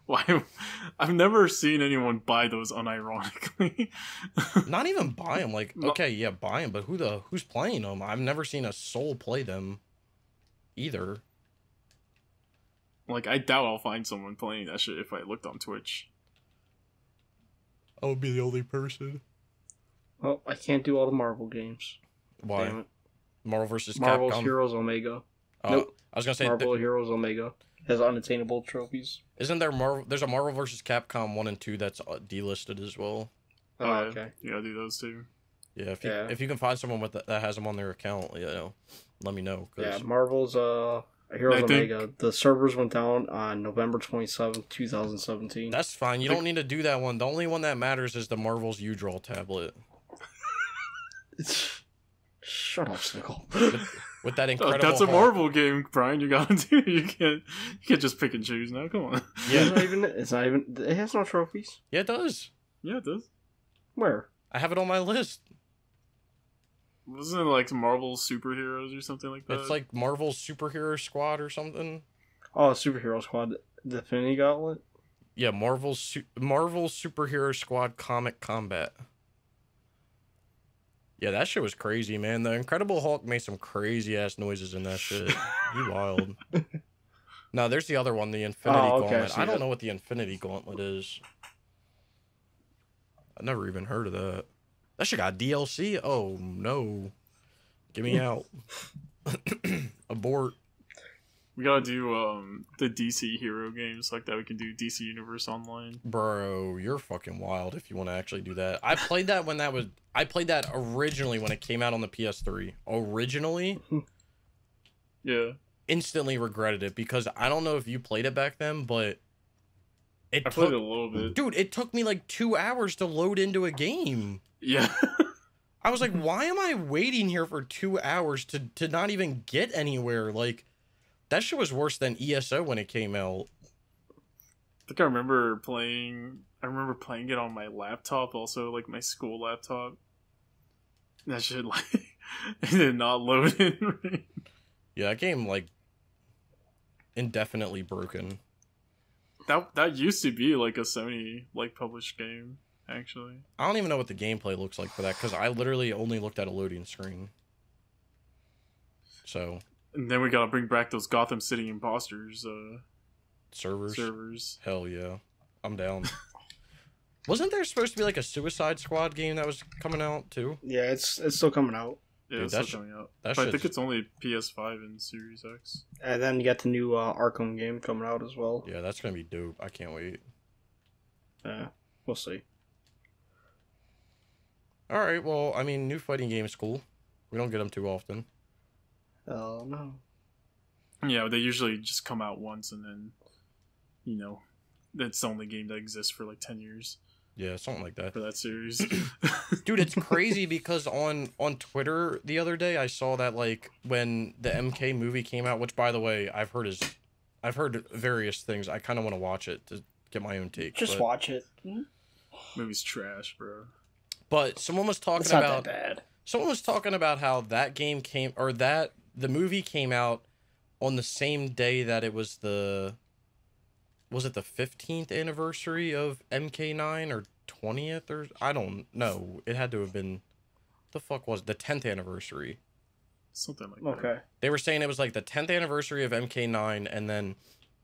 why? I've never seen anyone buy those unironically. Not even buy them. Like, okay, yeah, buy them, but who's playing them? I've never seen a soul play them either. Like, I doubt I'll find someone playing that shit if I looked on Twitch. I would be the only person. Well, I can't do all the Marvel games. Why? Damn it. Marvel versus Marvel's Capcom. Heroes Omega. Oh, Nope. I was gonna say Marvel Heroes Omega has unattainable trophies. isn't there Marvel? There's a Marvel versus Capcom 1 and 2 that's delisted as well. Oh, okay. You gotta do those too. Yeah, Yeah. if you can find someone with that has them on their account, you know, let me know. Yeah, Marvel's Heroes Omega. The servers went down on November 27th, 2017. That's fine. You don't need to do that one. The only one that matters is the Marvel's U-Draw tablet. Shut up, Snickle. With that incredible. That's a Marvel game, Brian. You gotta do. You can't just pick and choose now. Come on. Yeah. It's not even. It has no trophies. Yeah, it does. Yeah, it does. Where? I have it on my list. Wasn't it like Marvel superheroes or something like that? It's like Marvel's Superhero Squad or something. Oh, Superhero Squad, the Infinity Gauntlet. Yeah, Marvel Superhero Squad Comic Combat. Yeah, that shit was crazy, man. The Incredible Hulk made some crazy ass noises in that shit. He wild. No, there's the other one, the Infinity Gauntlet. I don't know what the Infinity Gauntlet is. I never even heard of that. That shit got DLC? Oh, no. Get me out. Abort. We gotta do the DC hero games like that. We can do DC Universe Online. Bro, you're fucking wild if you want to actually do that. I played that I played that originally when it came out on the PS3. Originally? Yeah. Instantly regretted it because I don't know if you played it back then, but I played it a little bit. Dude, it took me like 2 hours to load into a game. Yeah. I was like, why am I waiting here for 2 hours to not even get anywhere? Like, that shit was worse than ESO when it came out. I think I remember playing it on my laptop, also like my school laptop. That shit like it did not load in. Yeah, that game like indefinitely broken. That used to be like a Sony like published game, actually. I don't even know what the gameplay looks like for that because I literally only looked at a loading screen. So. And then we gotta bring back those Gotham City Imposters servers. Hell yeah, I'm down. Wasn't there supposed to be like a Suicide Squad game that was coming out too? Yeah, it's still coming out. Yeah, dude, it's still coming out. But I think it's only PS5 and Series X. And then you got the new Arkham game coming out as well. Yeah, that's gonna be dope. I can't wait. Yeah, we'll see. All right, well, I mean, new fighting game is cool. We don't get them too often. Oh no. Yeah, they usually just come out once and then, you know, that's the only game that exists for like 10 years. Yeah, something like that. For that series. Dude, it's crazy because on Twitter the other day I saw that like when the MK movie came out, which by the way, I've heard various things. I kind of want to watch it to get my own take. Just watch it. Movie's trash, bro. But someone was talking it's not about that bad. Someone was talking about how that game came or that the movie came out on the same day that it was the 15th anniversary of MK9 or 20th or I don't know. It had to have been the 10th anniversary. Something like that. Okay. They were saying it was like the 10th anniversary of MK9 and then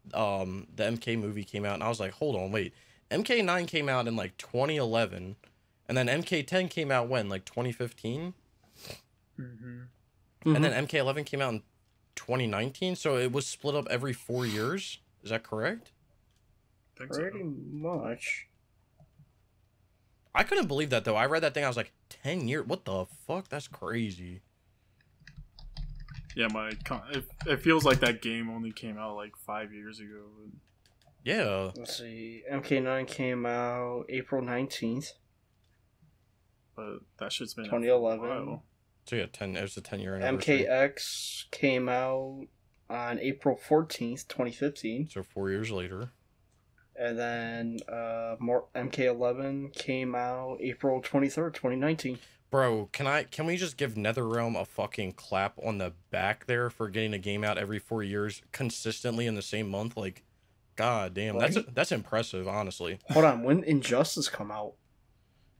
the MK movie came out and I was like, "Hold on, wait. MK9 came out in like 2011 and then MK10 came out when? Like 2015?" And then MK11 came out in 2019, so it was split up every 4 years. Is that correct? Pretty much. I couldn't believe that, though. I read that thing, I was like, 10 years? What the fuck? That's crazy. Yeah, it feels like that game only came out like 5 years ago. Yeah. Let's see. MK9 came out April 19th. But that shit's been 2011. So yeah, it was a 10-year anniversary. MKX came out on April 14th, 2015. So 4 years later. And then MK11 came out April 23rd, 2019. Bro, can we just give NetherRealm a fucking clap on the back there for getting a game out every 4 years consistently in the same month? Like, god damn, right? that's impressive, honestly. Hold on, when Injustice come out?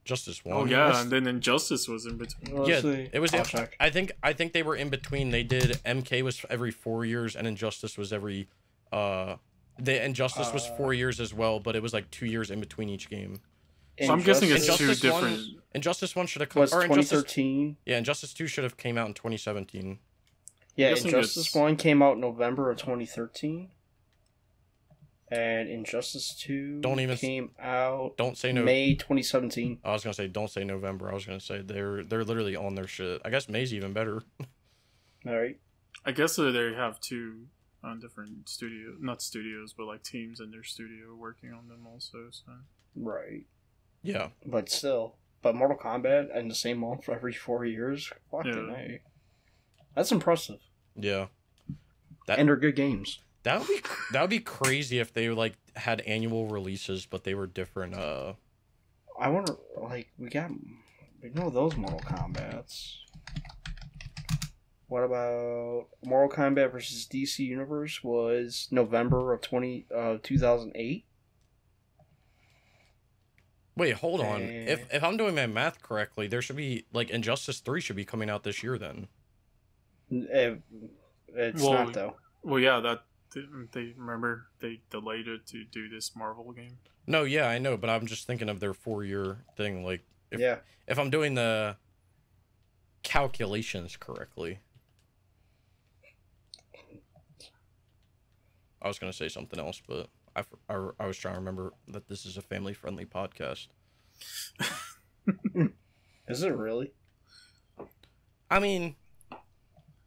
Justice 1. Oh yeah, and then Injustice was in between. Yeah, it was. I think they were in between. They did MK was every 4 years, and Injustice was every. The Injustice was 4 years as well, but it was like 2 years in between each game. So I'm guessing it's Injustice two different. Injustice 1 should have come. Was 2013? Injustice 2 should have came out in 2017. Yeah, Injustice 1 came out November of 2013. And Injustice 2 came out May 2017. I was going to say, don't say November. I was going to say they're literally on their shit. I guess May's even better. Alright. I guess they have two on different not studios, but like teams in their studio working on them also. So. Right. Yeah. But still. But Mortal Kombat in the same month every 4 years? Fucking A. That's impressive. Yeah. And they're good games. That would be crazy if they like had annual releases, but they were different. I wonder, like we know those Mortal Kombats. What about Mortal Kombat versus DC Universe was November of 2008. Wait, hold on. And If I'm doing my math correctly, there should be like Injustice 3 should be coming out this year then. it's Well, not though. Well, yeah, that they remember they delayed it to do this Marvel game. No, yeah, I know, but I'm just thinking of their 4-year thing. Like, if I'm doing the calculations correctly. I was gonna say something else, but I was trying to remember that this is a family-friendly podcast. Is it really? I mean,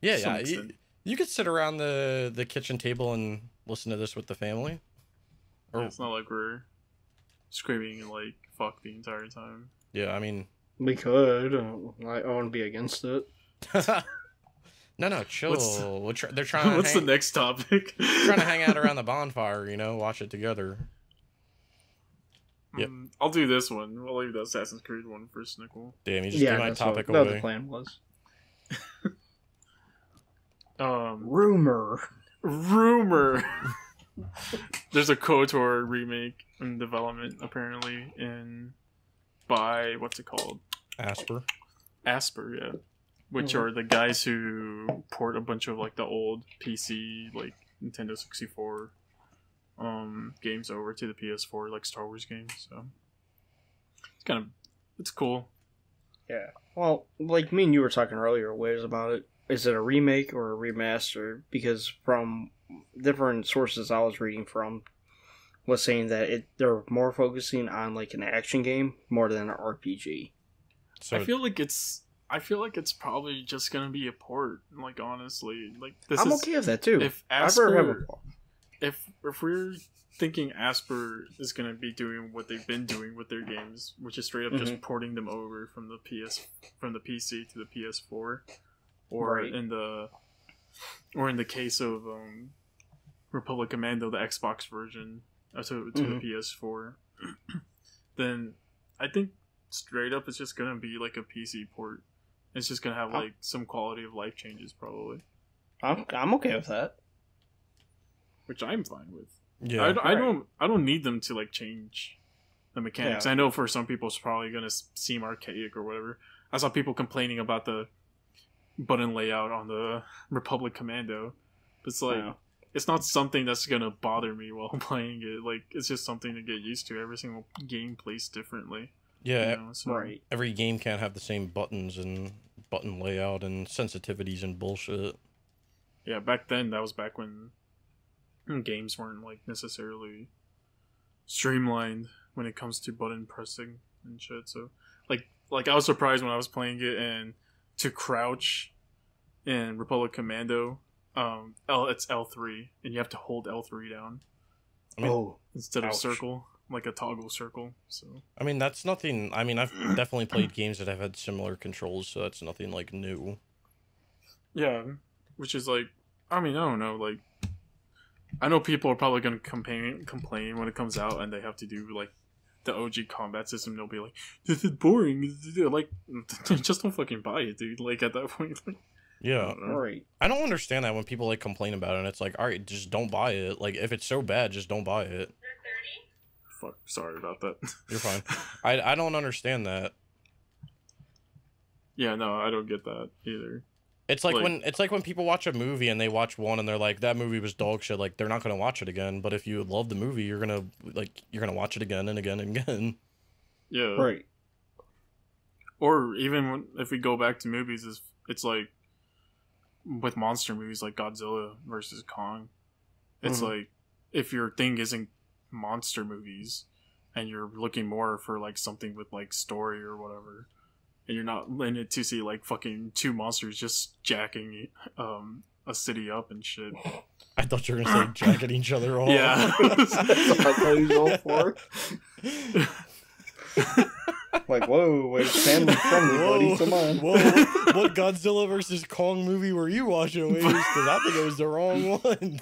yeah, Some yeah. extent. You could sit around the kitchen table and listen to this with the family. Or, It's not like we're screaming like fuck the entire time. yeah, I mean, We could. I wouldn't be against it. no, chill. They're trying to What's the next topic? trying to hang out around the bonfire, watch it together. Yep. I'll do this one. We'll leave the Assassin's Creed one for Snickle. Damn, you just gave my that's topic what away. the plan was. Rumor. There's a KOTOR remake in development apparently by what's it called? Asper. Asper, yeah. Which are the guys who port a bunch of like the old PC like Nintendo 64 games over to the PS4 like Star Wars games. So it's cool. Yeah. Well, like me and you were talking earlier, ways about it. Is it a remake or a remaster? Because from different sources I was reading from was saying that they're more focusing on like an action game more than an RPG. So I feel like it's probably just gonna be a port. Like honestly, like I'm okay with that too. If I've heard Asper, if we're thinking Asper is gonna be doing what they've been doing with their games, which is straight up just porting them over from the PC to the PS4, or Right. in the case of Republic Commando, the Xbox version to the PS4, then I think straight up it's just gonna be like a PC port. It's just gonna have like some quality of life changes probably, I'm okay with that. which I'm fine with. yeah, I don't need them to like change the mechanics. Yeah. I know for some people it's probably gonna seem archaic or whatever. I saw people complaining about the button layout on the Republic Commando. But it's like Yeah. it's not something that's gonna bother me while playing it. Like it's just something to get used to. Every single game plays differently. yeah. So, Right. Every game can't have the same buttons and button layout and sensitivities and bullshit. Yeah, back then that was back when games weren't like necessarily streamlined when it comes to button pressing and shit. So like I was surprised when I was playing it and to crouch in Republic Commando, it's L3 and you have to hold L3 down I mean, instead of Ouch. circle, like a toggle circle. So I mean, that's nothing. I mean, I've definitely played games that have had similar controls, so that's nothing like new. yeah, which is like, I mean, I don't know, like I know people are probably gonna complain when it comes out and they have to do like the OG combat system. They'll be like, "This is boring." Like, just don't fucking buy it, dude. Like at that point, like, Yeah, I don't know. Right. I don't understand that when people like complain about it. And it's like, all right, just don't buy it. Like, if it's so bad, just don't buy it. Fuck, sorry about that. You're fine. I don't understand that. Yeah, no, I don't get that either. It's like when people watch a movie and they watch one and they're like, that movie was dog shit. Like, they're not gonna watch it again. But if you love the movie, you're gonna watch it again and again and again. Yeah, Right. Or even if we go back to movies, it's like with monster movies like Godzilla versus Kong. It's like if your thing isn't monster movies and you're looking more for like something with like story or whatever, and you're not in it to see like fucking two monsters just jacking a city up and shit. I thought you were gonna say jacking each other off. Yeah. That's what I thought you were going for. Like, whoa, it's family friendly, buddy. Come on. Whoa, what Godzilla versus Kong movie were you watching, Waves? Because I think it was the wrong one.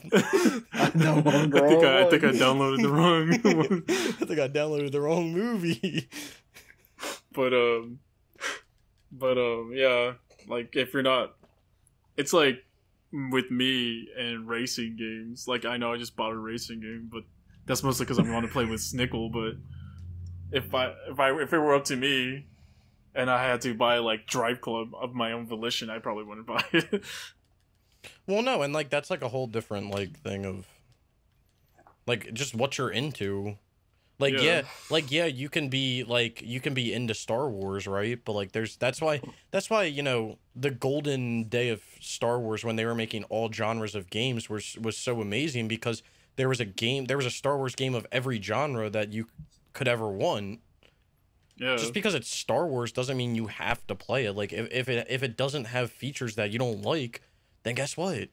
I think I downloaded the wrong one. I think I downloaded the wrong movie. But yeah, like if it's like with me and racing games. Like I know I just bought a racing game, but that's mostly because I want to play with Snickle. But if it were up to me and I had to buy like Drive Club of my own volition, I probably wouldn't buy it. Well, no, and like that's like a whole different like thing of like just what you're into. Like yeah, you can be into Star Wars, right? But like that's why the golden day of Star Wars when they were making all genres of games was so amazing because there was a Star Wars game of every genre that you could ever want. Yeah. Just because it's Star Wars doesn't mean you have to play it. Like if it doesn't have features that you don't like, then guess what?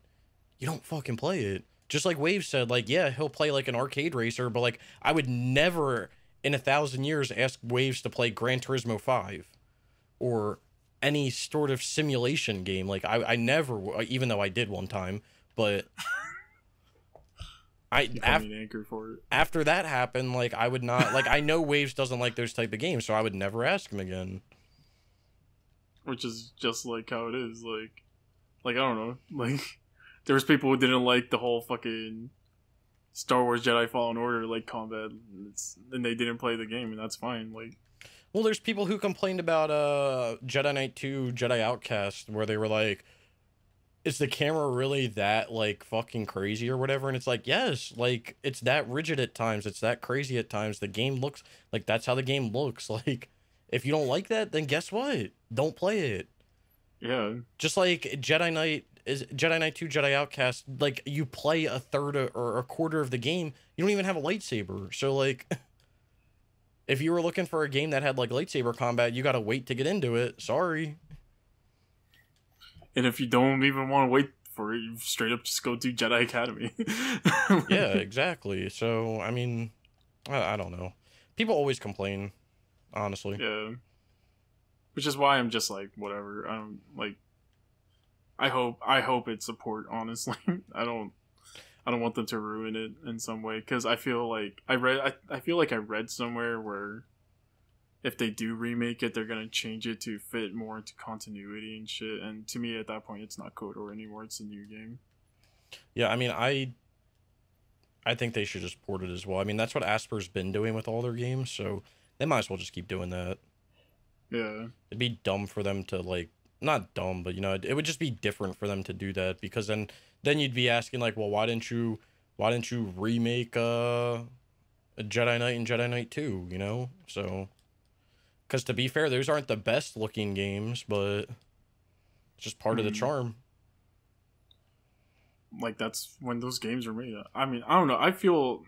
You don't fucking play it. Just like Wave said, like, yeah, he'll play like an arcade racer, but like I would never in 1,000 years ask Waves to play Gran Turismo 5 or any sort of simulation game. Like I never, even though I did one time, but an anchor for it. After that happened, like I would not like I know Waves doesn't like those type of games, so I would never ask him again. Which is just like how it is, like I don't know, like there was people who didn't like the whole fucking Star Wars Jedi Fallen Order like combat, and they didn't play the game, and that's fine. Like, well, there's people who complained about Jedi Knight 2, Jedi Outcast, where they were like, is the camera really that like fucking crazy or whatever? And it's like, yes, like it's that rigid at times, it's that crazy at times. The game looks like that's how the game looks. Like, if you don't like that, then guess what? Don't play it. Yeah. Just like Jedi Knight 2, Jedi Outcast, like you play a third or a quarter of the game, you don't even have a lightsaber. So like if you were looking for a game that had like lightsaber combat, you gotta wait to get into it. Sorry. And if you don't even want to wait for it, you straight up just go to Jedi Academy. Yeah, exactly. So I mean, I don't know. People always complain, honestly. Yeah. Which is why I'm just like, whatever. I don't like. I hope it's support. Honestly, I don't want them to ruin it in some way, because I feel like I read somewhere where if they do remake it, they're gonna change it to fit more into continuity and shit. And to me, at that point, it's not KOTOR anymore; it's a new game. Yeah, I mean, I think they should just port it as well. I mean, that's what Asper's been doing with all their games, so they might as well just keep doing that. Yeah, it'd be dumb for them to like. Not dumb, but it would just be different for them to do that, because then you'd be asking like, well, why didn't you remake a Jedi Knight and Jedi Knight 2, So, because to be fair, those aren't the best looking games, but it's just part of the charm. Like, that's when those games are made. I mean, I don't know. I feel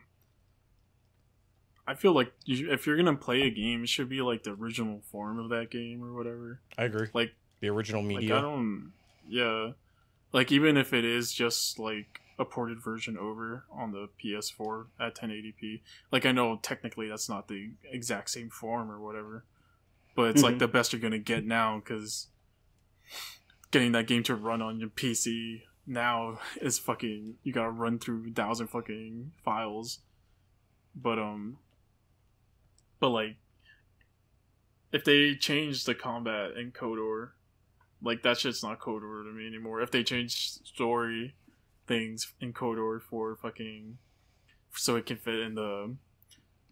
like if you're gonna play a game, it should be like the original form of that game or whatever. I agree. Like the original media. Like, like even if it is just like a ported version over on the PS4 at 1080p. Like, I know technically that's not the exact same form or whatever, but it's like the best you're gonna get now, because getting that game to run on your PC now is fucking, you gotta run through 1,000 fucking files. But like, if they change the combat in KOTOR, like, that shit's not KOTOR to me anymore. If they change story things in KOTOR for fucking, so it can fit in the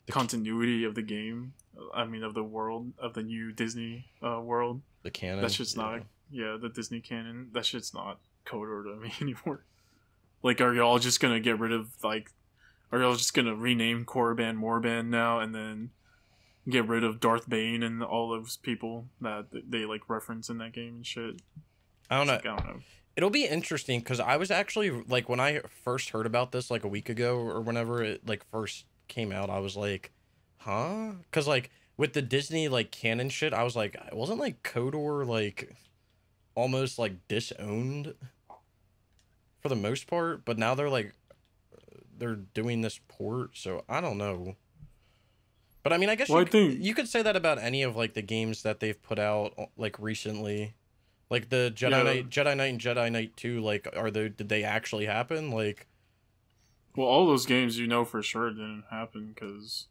continuity of the game, I mean, of the world, of the new Disney world. The canon. That shit's not, the Disney canon. That shit's not KOTOR to me anymore. Like, are y'all just gonna get rid of, like, are y'all just gonna rename Korriban Morban now and then get rid of Darth Bane and all those people that they like reference in that game and shit? I don't know. Like, I don't know. It'll be interesting, because I was actually like, when I first heard about this like a week ago or whenever it like first came out, I was like, huh? Because like with the Disney like canon shit, I was like, wasn't like KOTOR like almost like disowned for the most part? But now they're doing this port, so I don't know. But I mean, I guess you could say that about any of like the games that they've put out like recently, like the Jedi Knight and Jedi Knight 2. Like, did they actually happen? Like, well, all those games for sure didn't happen, because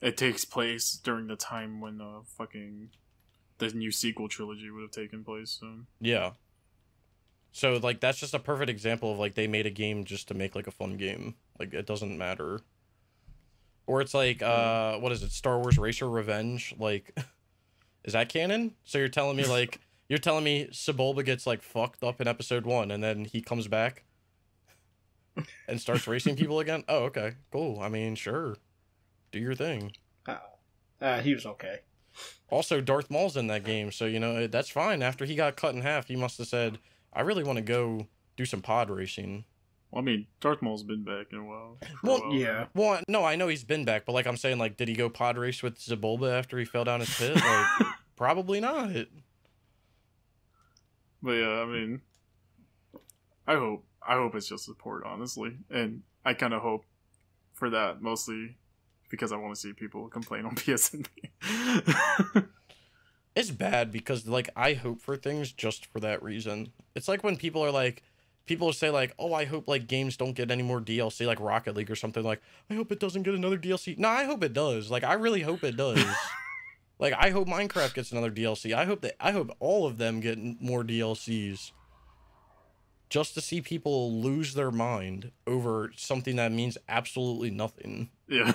it takes place during the time when the new sequel trilogy would have taken place. So yeah, So like that's just a perfect example of like they made a game just to make like a fun game. Like it doesn't matter. Or it's like what is it? Star Wars Racer Revenge? Like is that canon? So you're telling me like Sebulba gets like fucked up in episode 1 and then he comes back and starts racing people again? Oh, okay. Cool. I mean, sure. Do your thing. He was okay. Also, Darth Maul's in that game, so you know, that's fine. After he got cut in half, he must have said, I really want to go do some pod racing. Well, I mean, Darth Maul's been back in a while. Yeah. Well, no, I know he's been back, but like I'm saying, like, did he go pod race with Sebulba after he fell down his pit? Like, probably not. But yeah, I mean, I hope it's just support, honestly, and I kind of hope for that mostly because I want to see people complain on PSN. It's bad because like I hope for things just for that reason. It's like when people say like, oh, I hope like games don't get any more DLC, like Rocket League or something. Like, I hope it doesn't get another DLC. No, I hope it does. Like, I really hope it does. Like, I hope Minecraft gets another DLC. I hope all of them get more DLCs. Just to see people lose their mind over something that means absolutely nothing. Yeah.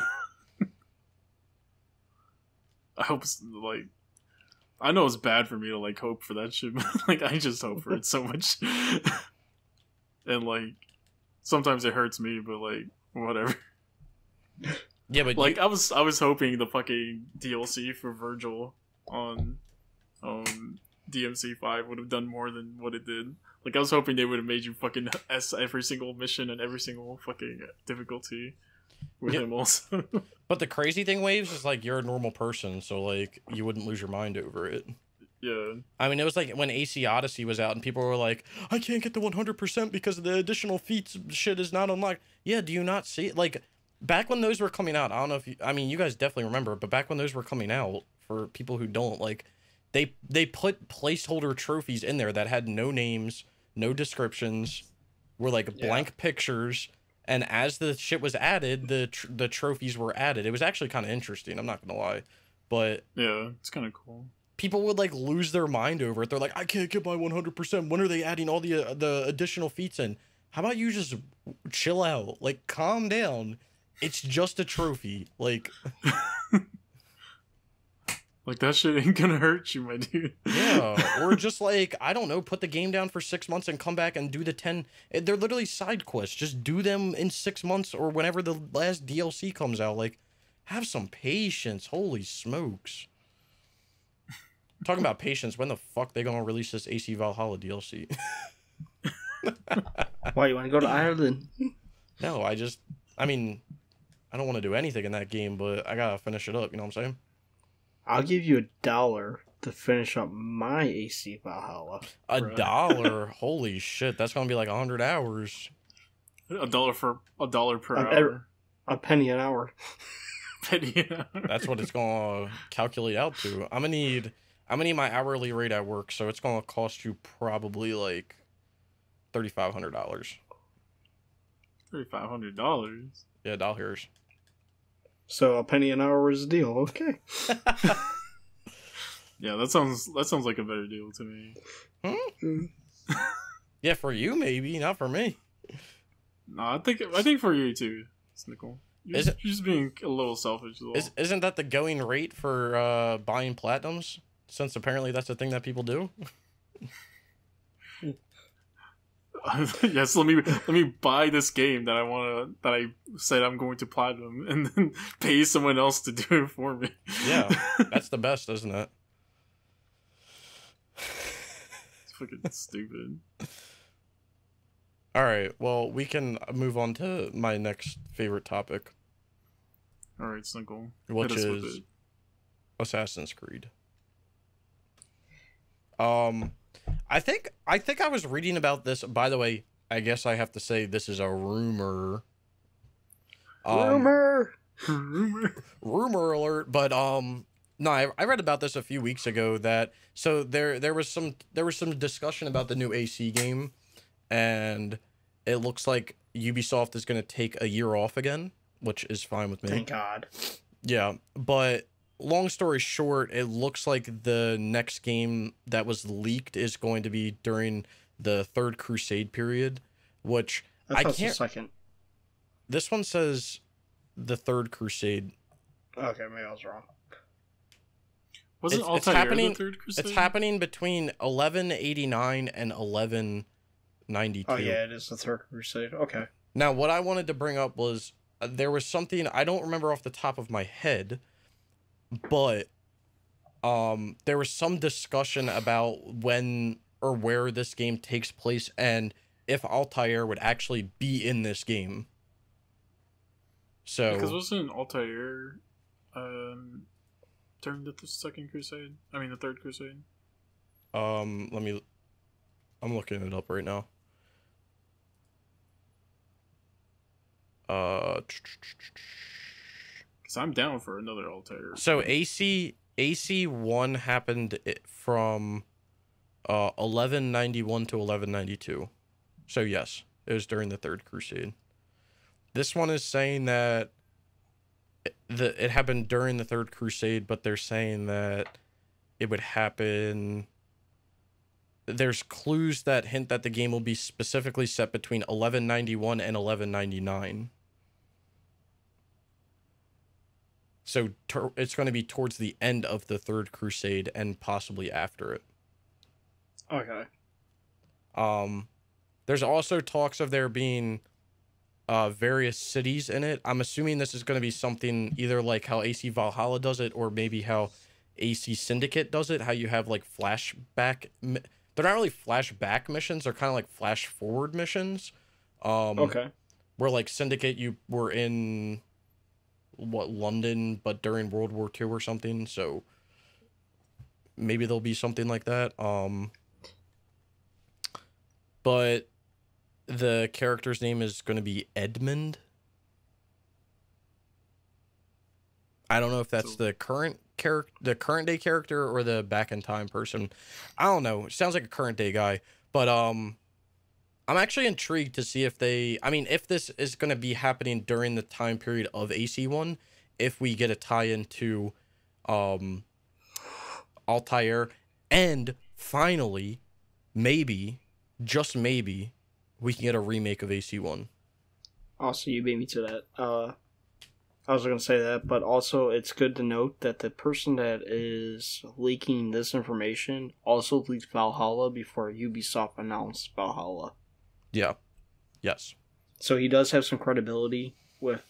I hope it's like, I know it's bad for me to like hope for that shit, but like I just hope for it so much. And like sometimes it hurts me, but like whatever. Yeah, but like I was hoping the fucking DLC for Virgil on DMC5 would have done more than what it did. Like I was hoping they would have made you fucking S every single mission and every single fucking difficulty with him also. But the crazy thing, Waves, is like you're a normal person, so like you wouldn't lose your mind over it. Yeah. I mean, it was like when AC Odyssey was out and people were like, I can't get the 100% because the additional feats shit is not unlocked. Yeah, do you not see it? Like, back when those were coming out, I don't know if you, I mean, you guys definitely remember, but back when those were coming out, for people who don't, like, they put placeholder trophies in there that had no names, no descriptions, were like blank pictures, and as the shit was added, the trophies were added. It was actually kind of interesting, I'm not gonna lie. But yeah, it's kind of cool. People would like lose their mind over it. They're like, I can't get my 100%. When are they adding all the additional feats in? How about you just chill out? Like, calm down. It's just a trophy. Like, like that shit ain't gonna hurt you, my dude. Yeah, or just like, I don't know, put the game down for 6 months and come back and do the 10. They're literally side quests. Just do them in 6 months or whenever the last DLC comes out. Like, have some patience. Holy smokes. Talking about patience, when the fuck they gonna release this AC Valhalla DLC? Why, you want to go to Ireland? No, I mean, I don't want to do anything in that game, but I gotta finish it up, you know what I'm saying? I'll give you $1 to finish up my AC Valhalla. $1? Holy shit, that's gonna be like 100 hours. $1 per hour. A penny an hour. Penny an hour. That's what it's gonna calculate out to. I'm gonna need my hourly rate at work, so it's gonna cost you probably like $3,500. $3,500. Yeah, dollars. So a penny an hour is a deal. Okay. Yeah, that sounds like a better deal to me. Yeah, for you maybe, not for me. No, I think for you too, Snickle. You're just being a little selfish as well. Isn't that the going rate for buying platinums? Since apparently that's the thing that people do. Yes, let me buy this game that I said I'm going to platinum, and then pay someone else to do it for me. Yeah, that's the best, isn't it? It's fucking stupid. All right, well, we can move on to my next favorite topic. All right, Snickle. Which is Assassin's Creed. I think I was reading about this. By the way, I guess I have to say this is a rumor. Rumor alert. But no, I read about this a few weeks ago. That so there was some discussion about the new AC game, and it looks like Ubisoft is going to take a year off again, which is fine with me. Thank God. Yeah, but long story short, it looks like the next game that was leaked is going to be during the Third Crusade period, which I thought can't. the second. This one says the Third Crusade. Okay, maybe I was wrong. Wasn't It's Altair happening. the Third Crusade? It's happening between 1189 and 1192. Oh yeah, it is the Third Crusade. Okay. Now, what I wanted to bring up was there was something I don't remember off the top of my head, but there was some discussion about when or where this game takes place and if Altair would actually be in this game. So, because wasn't Altair during the Second Crusade? I mean, the Third Crusade. I'm looking it up right now. Because I'm down for another Altair. So AC1 happened from 1191 to 1192. So yes, it was during the Third Crusade. This one is saying that it happened during the Third Crusade, but they're saying that it would happen. There's clues that hint that the game will be specifically set between 1191 and 1199. So it's going to be towards the end of the Third Crusade and possibly after it. Okay. There's also talks of there being various cities in it. I'm assuming this is going to be something either like how AC Valhalla does it or maybe how AC Syndicate does it, how you have like flashback. They're not really flashback missions. They're kind of like flash forward missions. Okay. Where like Syndicate, you were in London, but during World War II or something. So maybe there'll be something like that. But the character's name is going to be Edmund. I don't know if that's the current day character or the back in time person. I don't know. It sounds like a current day guy, but I'm actually intrigued to see if if this is going to be happening during the time period of AC1, if we get a tie-in to Altair, and finally, maybe, just maybe, we can get a remake of AC1. Also, you beat me to that. I was going to say that, but also it's good to note that the person that is leaking this information also leaked Valhalla before Ubisoft announced Valhalla. Yeah. Yes. So he does have some credibility with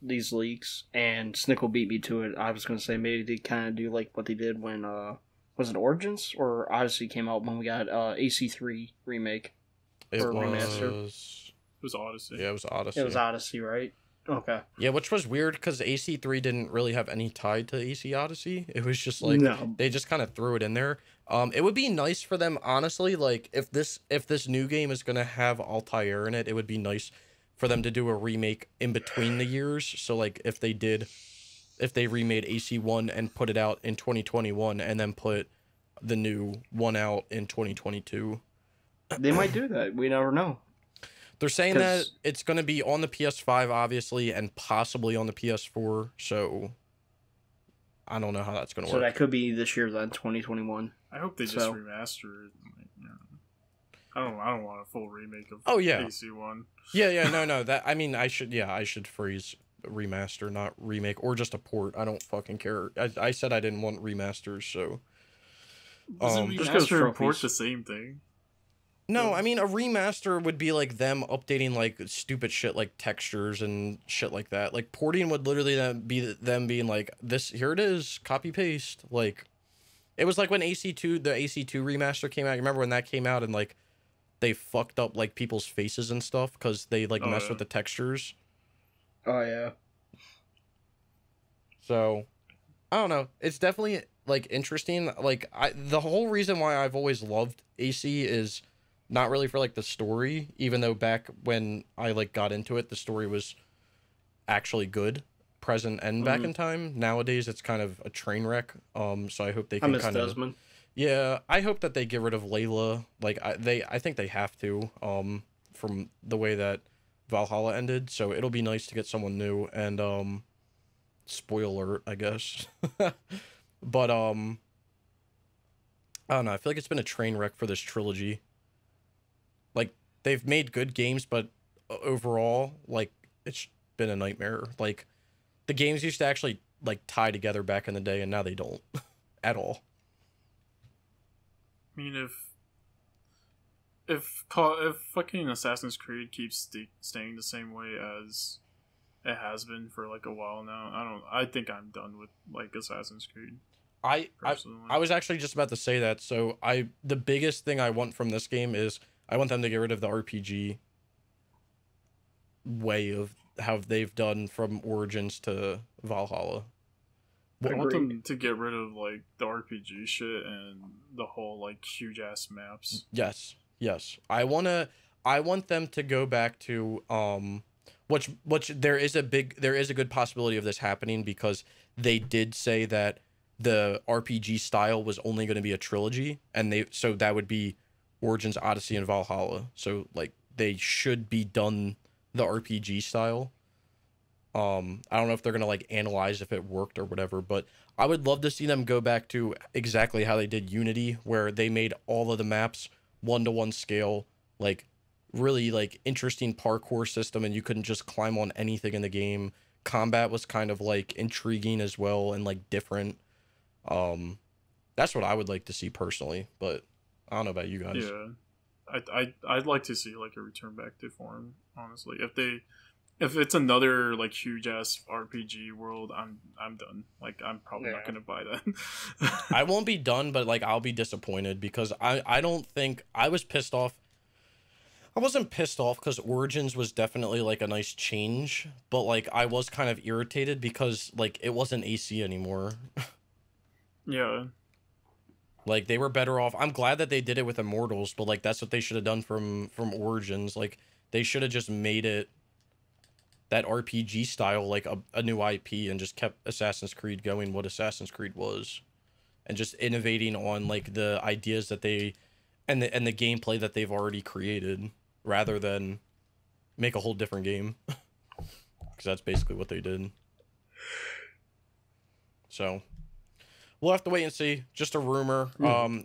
these leaks, and Snickle beat me to it. I was going to say maybe they kind of do like what they did when, was it Origins or Odyssey came out when we got AC3 remake? Remaster? It was Odyssey. Yeah, it was Odyssey. It was Odyssey, right? Okay. Yeah, which was weird because AC3 didn't really have any tie to AC Odyssey. It was just like they just kind of threw it in there. It would be nice for them, honestly. Like if this new game is gonna have Altair in it, it would be nice for them to do a remake in between the years. So like if they remade AC1 and put it out in 2021 and then put the new one out in 2022. They might do that. We never know. They're saying that it's going to be on the PS5, obviously, and possibly on the PS4. So I don't know how that's going to work. So that could be this year, then, 2021. I hope they just remaster it. I don't want a full remake of AC1. Yeah, no. I should phrase remaster, not remake, or just a port. I don't fucking care. I said I didn't want remasters, so. Doesn't remaster and port the same thing? No, I mean, a remaster would be like them updating like stupid shit like textures and shit like that. Like porting would literally be them being like, this, here it is, copy paste. Like, it was like when the AC2 remaster came out. You remember when that came out and like they fucked up like people's faces and stuff because they like messed with the textures. Oh yeah. So, I don't know. It's definitely like interesting. Like the whole reason why I've always loved AC is not really for like the story, even though back when I like got into it, the story was actually good, present and back in time. Nowadays, it's kind of a train wreck. So I hope they can kind of. Desmond. Yeah, I hope that they get rid of Layla. Like I think they have to. From the way that Valhalla ended, so it'll be nice to get someone new. And spoiler alert, I guess. But I don't know. I feel like it's been a train wreck for this trilogy. Like, they've made good games, but overall, like, it's been a nightmare. Like, the games used to actually, like, tie together back in the day, and now they don't at all. I mean, if fucking Assassin's Creed keeps staying the same way as it has been for like a while now, I think I'm done with like Assassin's Creed. I was actually just about to say that. So the biggest thing I want from this game is I want them to get rid of the RPG way of how they've done from Origins to Valhalla. I want them to get rid of like the RPG shit and the whole like huge ass maps. Yes. I want them to go back to which there is a good possibility of this happening, because they did say that the RPG style was only going to be a trilogy, and so that would be Origins, Odyssey, and Valhalla. So like they should be done the RPG style. I don't know if they're gonna like analyze if it worked or whatever, but I would love to see them go back to exactly how they did Unity, where they made all of the maps 1-to-1 scale, like really like interesting parkour system, and you couldn't just climb on anything in the game. Combat was kind of like intriguing as well and like different. That's what I would like to see personally, but I don't know about you guys. Yeah, I'd like to see like a return back to form, honestly. If it's another like huge ass RPG world, I'm done. Like I'm probably not gonna buy that. I won't be done, but like I'll be disappointed, because I don't think I was pissed off. I wasn't pissed off because Origins was definitely like a nice change, but like I was kind of irritated because like it wasn't AC anymore. Yeah. Like they were better off. I'm glad that they did it with Immortals, but like that's what they should have done from Origins. Like they should have just made it that RPG style, like a new IP, and just kept Assassin's Creed going what Assassin's Creed was, and just innovating on like the ideas that they and the gameplay that they've already created, rather than make a whole different game, because that's basically what they did. So we'll have to wait and see. Just a rumor.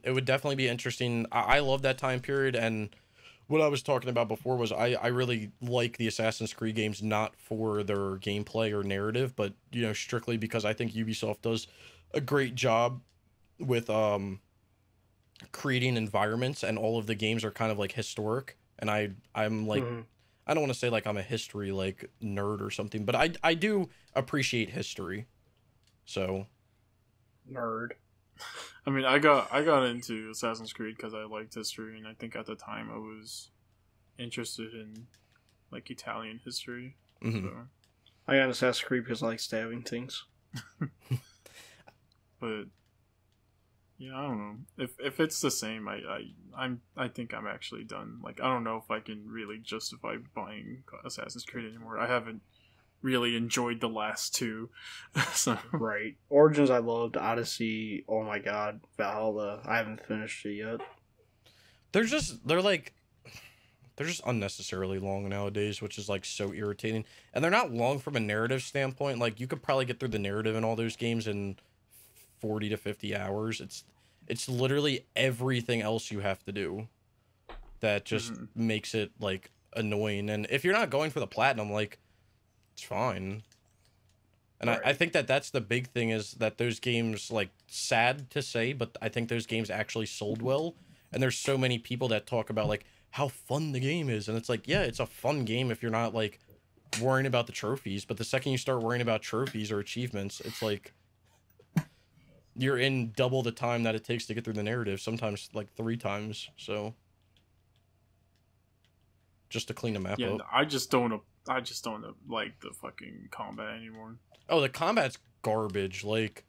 It would definitely be interesting. I love that time period, and what I was talking about before was I really like the Assassin's Creed games, not for their gameplay or narrative, but you know, strictly because I think Ubisoft does a great job with creating environments, and all of the games are kind of like historic, and I'm like I don't want to say like I'm a history like nerd or something, but I do appreciate history. So nerd. I mean, I got into Assassin's Creed because I liked history, and I think at the time I was interested in like Italian history. Mm-hmm. So. I got Assassin's Creed because I like stabbing things. But yeah, I don't know if it's the same. I think I'm actually done. Like I don't know if I can really justify buying Assassin's Creed anymore. I haven't really enjoyed the last two. So right, Origins I loved. Odyssey, oh my god. Valhalla, I haven't finished it yet. They're just unnecessarily long nowadays, which is like so irritating. And they're not long from a narrative standpoint. Like you could probably get through the narrative in all those games in 40 to 50 hours. It's literally everything else you have to do that just makes it like annoying. And if you're not going for the platinum, like it's fine. And right. I think that's the big thing, is that those games, like, sad to say, but I think those games actually sold well. And there's so many people that talk about like how fun the game is, and it's like, yeah, it's a fun game if you're not like worrying about the trophies. But the second you start worrying about trophies or achievements, it's like you're in double the time that it takes to get through the narrative, sometimes like 3 times. So just to clean the map up. I just don't like the fucking combat anymore. Oh, the combat's garbage. Like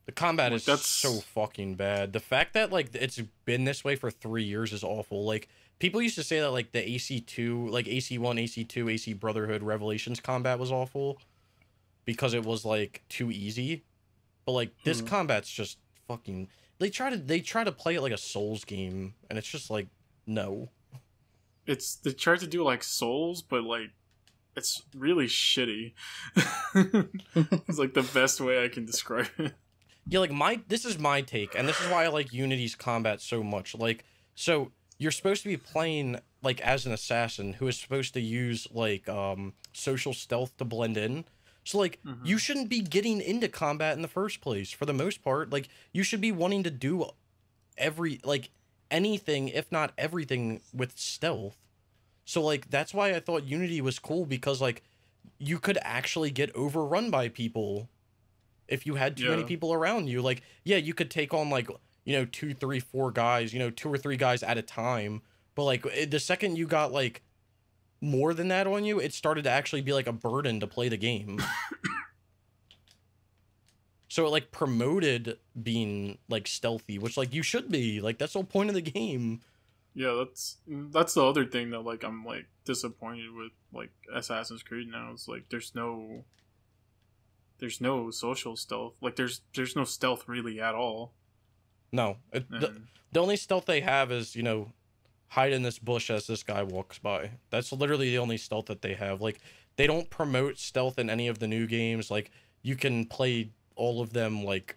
the combat is so fucking bad. The fact that like it's been this way for 3 years is awful. Like people used to say that like the AC2, like AC1, AC2, AC Brotherhood, Revelations combat was awful because it was like too easy. But like this combat's just fucking. They try to play it like a Souls game, and it's just like no. They try to do like Souls, but like it's really shitty. It's like the best way I can describe it. Yeah, like this is my take, and this is why I like Unity's combat so much. Like, so you're supposed to be playing like as an assassin who is supposed to use like social stealth to blend in. So like you shouldn't be getting into combat in the first place for the most part. Like you should be wanting to do anything, if not everything, with stealth. So like that's why I thought Unity was cool, because like you could actually get overrun by people if you had too many people around you. Like, yeah, you could take on like, 2, 3, 4 guys, 2 or 3 guys at a time. But like the second you got like more than that on you, it started to actually be like a burden to play the game. So it like promoted being like stealthy, which like you should be. Like that's the whole point of the game. Yeah, that's the other thing that like I'm like disappointed with like Assassin's Creed now. Is like there's no social stealth. Like there's no stealth really at all. No, the only stealth they have is hide in this bush as this guy walks by. That's literally the only stealth that they have. Like they don't promote stealth in any of the new games. Like you can play all of them like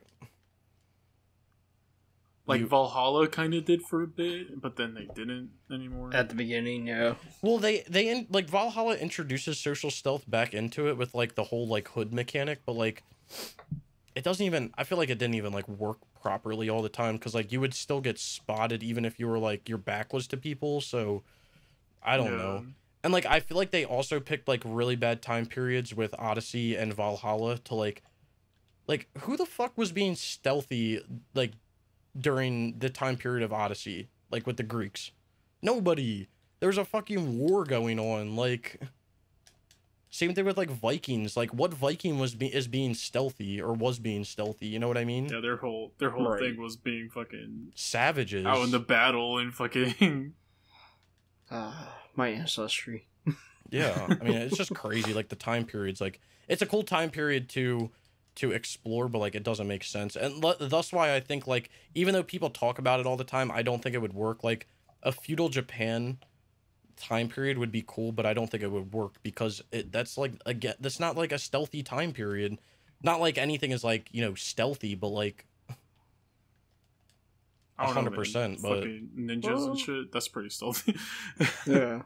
Valhalla kind of did for a bit, but then they didn't anymore. At the beginning, yeah. Well, they like Valhalla introduces social stealth back into it with like the whole like hood mechanic, but like it doesn't even. I feel like it didn't even like work properly all the time, because like you would still get spotted even if you were like your back was to people. So I don't know. And like I feel like they also picked like really bad time periods with Odyssey and Valhalla to like who the fuck was being stealthy like during the time period of Odyssey, like with the Greeks? Nobody. There's a fucking war going on. Like same thing with like Vikings. Like what Viking is being stealthy or was being stealthy? You know what I mean? Yeah, their whole thing was being fucking savages out in the battle and fucking my ancestry. Yeah, I mean it's just crazy. Like the time periods. Like it's a cool time period to explore, but like it doesn't make sense. And that's why I think like even though people talk about it all the time, I don't think it would work. Like a feudal Japan time period would be cool, but I don't think it would work, because that's like, again, that's not like a stealthy time period. Not like anything is like stealthy, but like 100%. But ninjas and shit, that's pretty stealthy. Yeah.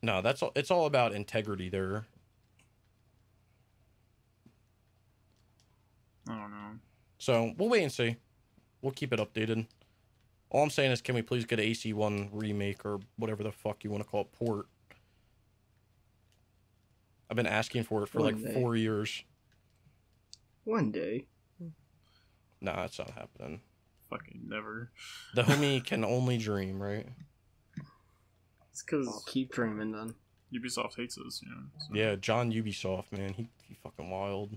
No, it's all about integrity there. I don't know. So we'll wait and see. We'll keep it updated. All I'm saying is, can we please get an AC1 remake or whatever the fuck you want to call it, port? I've been asking for it for like 4 years. One day. Nah, that's not happening. Fucking never. The homie can only dream, right? It's because I'll keep dreaming then. Ubisoft hates us, So. Yeah, John Ubisoft, man, he fucking wild.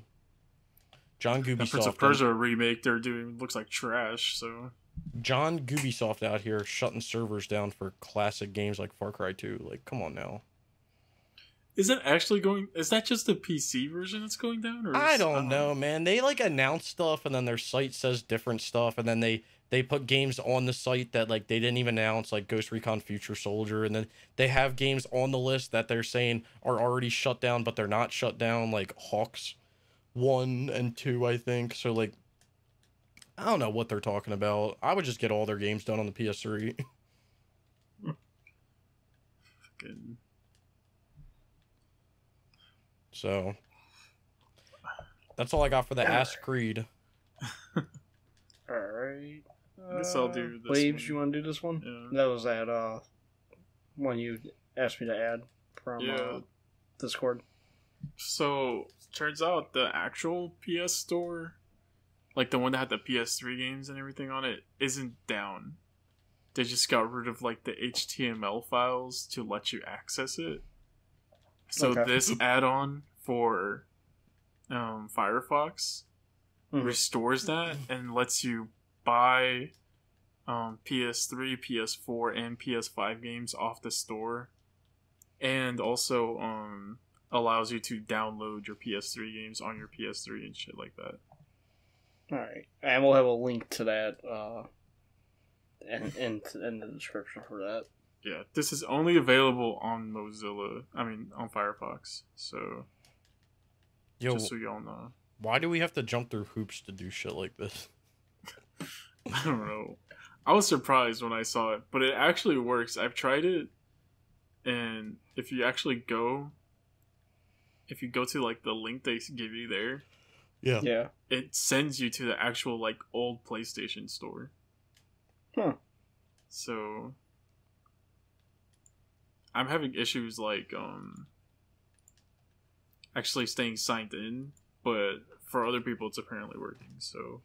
John Ubisoft. That Prince of Persia remake they're doing looks like trash. So John Ubisoft out here shutting servers down for classic games like Far Cry 2. Like, come on now. Is that actually going? Is that just the PC version that's going down? Or I don't know, man. They like announce stuff, and then their site says different stuff, and then they put games on the site that like they didn't even announce, like Ghost Recon Future Soldier, and then they have games on the list that they're saying are already shut down, but they're not shut down, like Hawks 1 and 2, I think. So like, I don't know what they're talking about. I would just get all their games done on the PS3. Fucking. So that's all I got for the Ask Creed. Alright. I guess I'll do this Waves, one. you want to do this one? Yeah. That was that one you asked me to add from Discord. So, turns out the actual PS Store, like the one that had the PS3 games and everything on it, isn't down. They just got rid of like the HTML files to let you access it. So this add-on for Firefox restores that and lets you buy PS3, PS4, and PS5 games off the store, and also allows you to download your PS3 games on your PS3 and shit like that. Alright. And we'll have a link to that in the description for that. Yeah, this is only available on on Firefox. So, just so y'all know. Why do we have to jump through hoops to do shit like this? I don't know. I was surprised when I saw it, but it actually works. I've tried it, and if you go to like the link they give you there, Yeah. it sends you to the actual like old PlayStation store. Huh. So I'm having issues like actually staying signed in, but for other people it's apparently working. So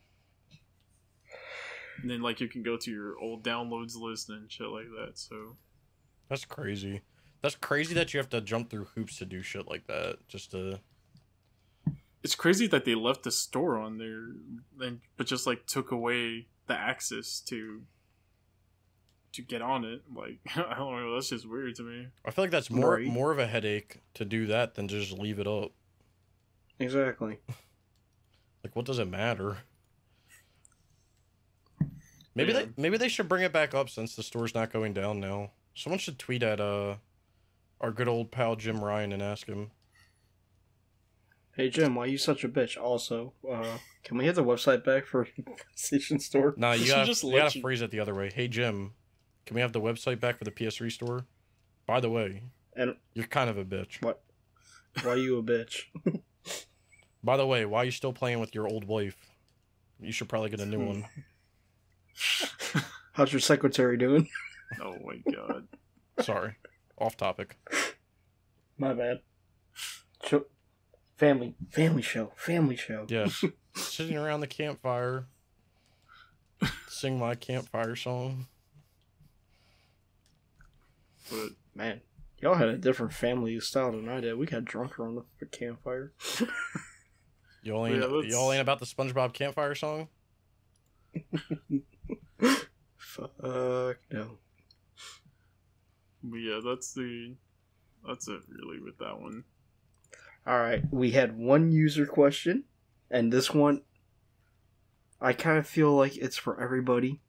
and then like you can go to your old downloads list and shit like that. So That's crazy. That's crazy that you have to jump through hoops to do shit like that just to. it's crazy that they left the store on there, but just like took away the access to get on it. Like I don't know, that's just weird to me. I feel like that's Right. more of a headache to do that than just leave it up. Exactly. Like, what does it matter? Maybe Yeah. maybe they should bring it back up since the store's not going down now. Someone should tweet at our good old pal Jim Ryan and ask him. Hey Jim, why you such a bitch? Also, can we have the website back for PlayStation Store? Nah, you Should gotta, just you let gotta you- phrase it the other way. Hey Jim, can we have the website back for the PS3 store? By the way, And you're kind of a bitch. what? Why you a bitch? By the way, why are you still playing with your old wife? You should probably get a new one. How's your secretary doing? Oh my god. Sorry, off topic. My bad. Family show. Yeah, sitting around the campfire, sing my campfire song. But Man, y'all had a different family style than I did. We got drunk around the campfire. Y'all ain't, Yeah, let's- y'all ain't about the SpongeBob campfire song? Fuck no. But yeah, that's it really with that one. Alright, we had one user question, and this one, I kind of feel like it's for everybody.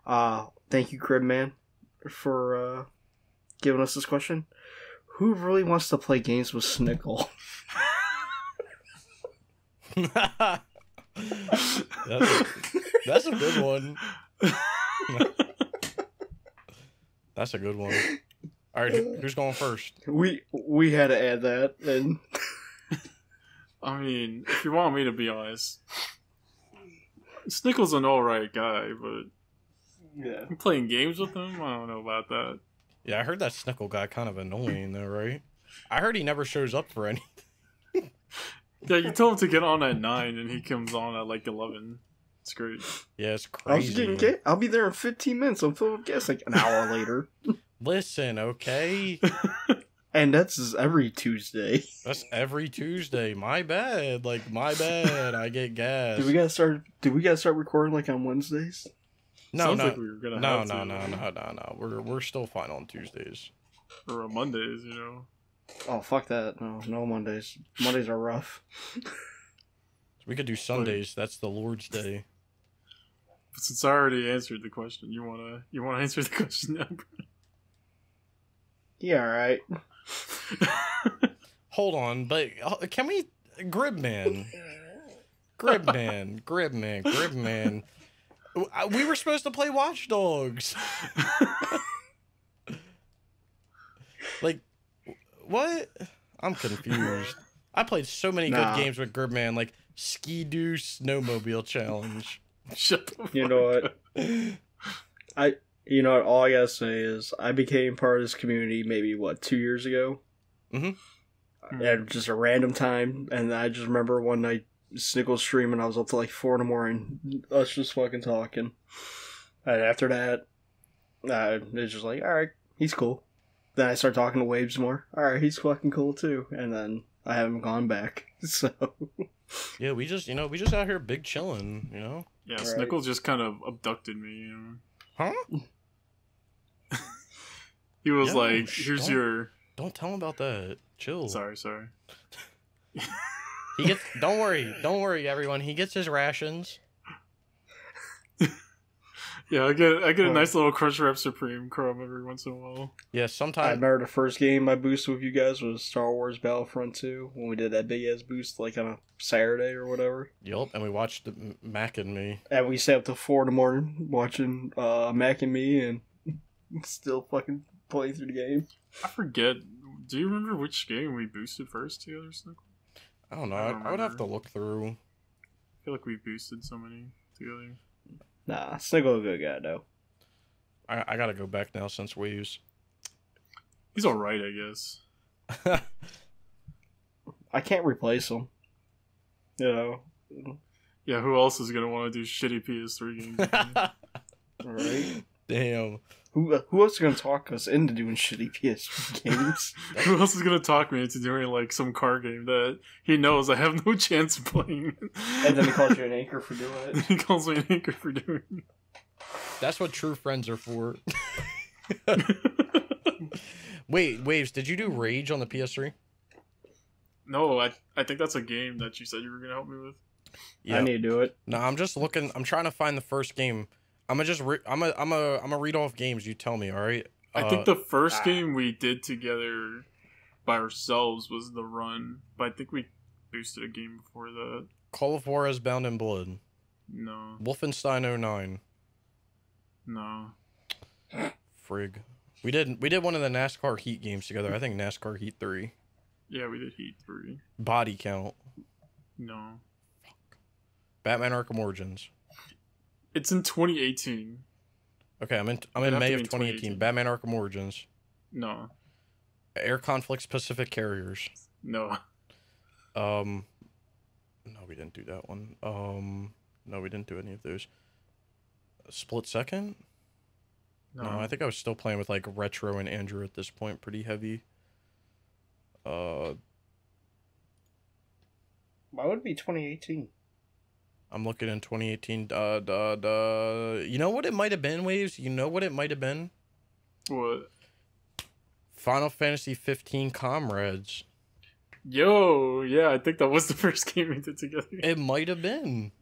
Thank you, Cribman, for giving us this question. Who really wants to play games with Snickle? That's a good one. That's a good one. All right, who's going first? We had to add that, and I mean, if you want me to be honest, Snickle's an alright guy, but yeah, playing games with him, I don't know about that. Yeah, I heard that Snickle guy kind of annoying though, right? I heard he never shows up for any. Yeah, you told him to get on at 9 and he comes on at like 11. It's great. Yeah, it's I was crazy. getting I'll be there in 15 minutes. I'm filling up gas like an hour later, Listen, okay? and that's every Tuesday. That's every Tuesday. My bad. Like, my bad. I get gas. Do we gotta start recording like on Wednesdays? No, Sounds no. like we were gonna No, have no, to. no. We're still fine on Tuesdays. Or on Mondays, you know. Oh fuck that! No Mondays. Mondays are rough. We could do Sundays. That's the Lord's Day. But since I already answered the question, you wanna answer the question now? Yeah, all right. Hold on, but can we... Gribman. We were supposed to play Watch Dogs. Like, what? I'm confused. I played so many Nah. good games with Gribman, like Ski-Doo Snowmobile Challenge. Shut the You know fuck what? up. You know what? All I gotta say is I became part of this community maybe 2 years ago. Mhm. At just a random time, and I just remember one night Snickle streaming. I was up to like 4 in the morning, us just fucking talking. And after that, it's just like, all right, he's cool. Then I start talking to Waves more. All right, he's fucking cool too. And then I haven't gone back. So Yeah, we just out here big chilling, you know? Yeah, Right. Snickle just kind of abducted me, you know. Huh? He was Yo, like, here's don't- your... Don't tell him about that. Chill. Sorry. He gets. Don't worry, everyone. He gets his rations. Yeah, Yeah, I get a nice little Crunchwrap Supreme crumb every once in a while. Yeah, I sometimes. remember the first game I boosted with you guys was Star Wars Battlefront 2 when we did that big ass boost like on a Saturday or whatever. Yup, and we watched Mac and Me. And we stayed up till 4 in the morning watching Mac and Me and still fucking playing through the game. I forget. Do you remember which game we boosted first together, Snickle? I don't know. I don't I would have to remember. look through. I feel like we boosted so many together. Nah, Snickle's a good guy though. I gotta go back now since Waves. He's alright, I guess. I can't replace him. You know. Yeah, who else is gonna want to do shitty PS3 games? Right? Damn. Who else is gonna talk us into doing shitty PS games? Who else is gonna talk me into doing like some car game that he knows I have no chance of playing? And then he calls you an anchor for doing it. He calls me an anchor for doing it. That's what true friends are for. Wait, Waves, did you do Rage on the PS3? No, I think that's a game that you said you were gonna help me with. Yeah. I need to do it. No, I'm just looking. I'm trying to find the first game. I'm gonna read off games. You tell me, all right? I think the first game we did together by ourselves was The Run, but I think we boosted a game before that. Call of Juarez Bound in Blood. No, Wolfenstein 09. no. Frig. We did one of the NASCAR Heat games together. I think NASCAR Heat 3. Yeah, we did Heat 3. Body Count. No. Batman Arkham Origins. It's in 2018. Okay, I'm in It'd have May to of be in 2018. 2018. Batman Arkham Origins. No. Air Conflicts Pacific Carriers. No. No, we didn't do that one. No, we didn't do any of those. Split Second? No, I think I was still playing with like Retro and Andrew at this point, pretty heavy. Why would it be 2018? I'm looking in 2018. You know what it might have been, Waves? You know what it might have been? What? Final Fantasy 15 Comrades. Yo, yeah, I think that was the first game we did together. It might have been.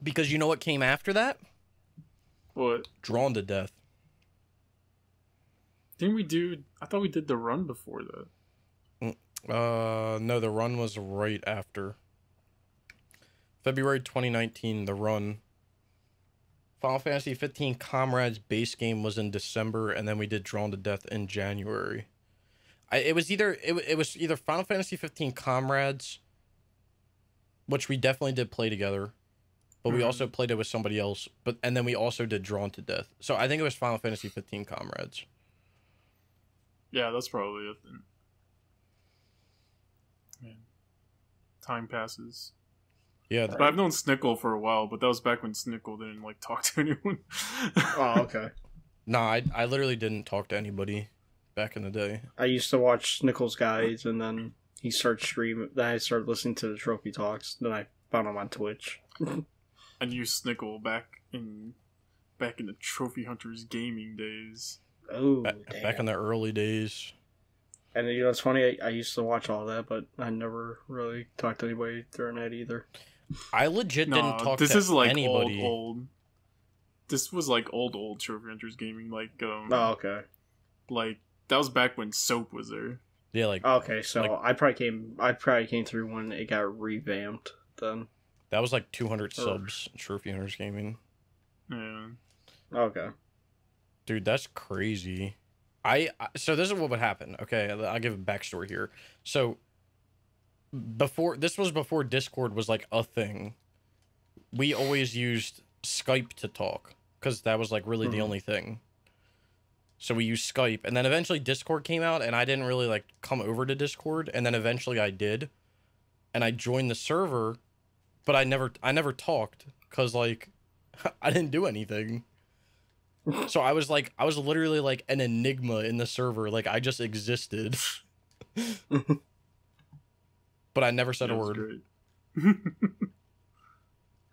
Because you know what came after that? What? Drawn to Death. Didn't we do... I thought we did The Run before that. No, The Run was right after. February 2019, The Run. Final Fantasy 15 Comrades base game was in December, and then we did Drawn to Death in January. It was either Final Fantasy 15 Comrades, which we definitely did play together, but we also played it with somebody else. And then we also did Drawn to Death. So I think it was Final Fantasy 15 Comrades. Yeah, that's probably it then. Man. Time passes. Yeah, But I've known Snickle for a while, but that was back when Snickle didn't like talk to anyone. Oh, okay. nah, I literally didn't talk to anybody back in the day. I used to watch Nichols guides, and then he started streaming. Then I started listening to the Trophy Talks. Then I found him on Twitch. I knew Snickle back in the Trophy Hunters gaming days. Oh, Back in the early days. And you know, it's funny. I used to watch all that, but I never really talked to anybody during that either. I legit didn't talk this to is like anybody. old. This was like old Trophy Hunters gaming. Like Oh, okay. like that was back when Soap was there. Yeah, like Okay, so like- I probably came through when it got revamped. Then that was like 200 subs. Trophy Hunters Gaming. Yeah. okay. Dude, that's crazy. So this is what would happen. Okay, I'll give a backstory here. So before Discord was like a thing, we always used Skype to talk because that was like really the only thing. So we used Skype, and then eventually Discord came out, and I didn't really like come over to Discord, and then eventually I did, and I joined the server, but I never talked because like I didn't do anything. So I was literally like an enigma in the server. Like I just existed. But I never said a word. Great.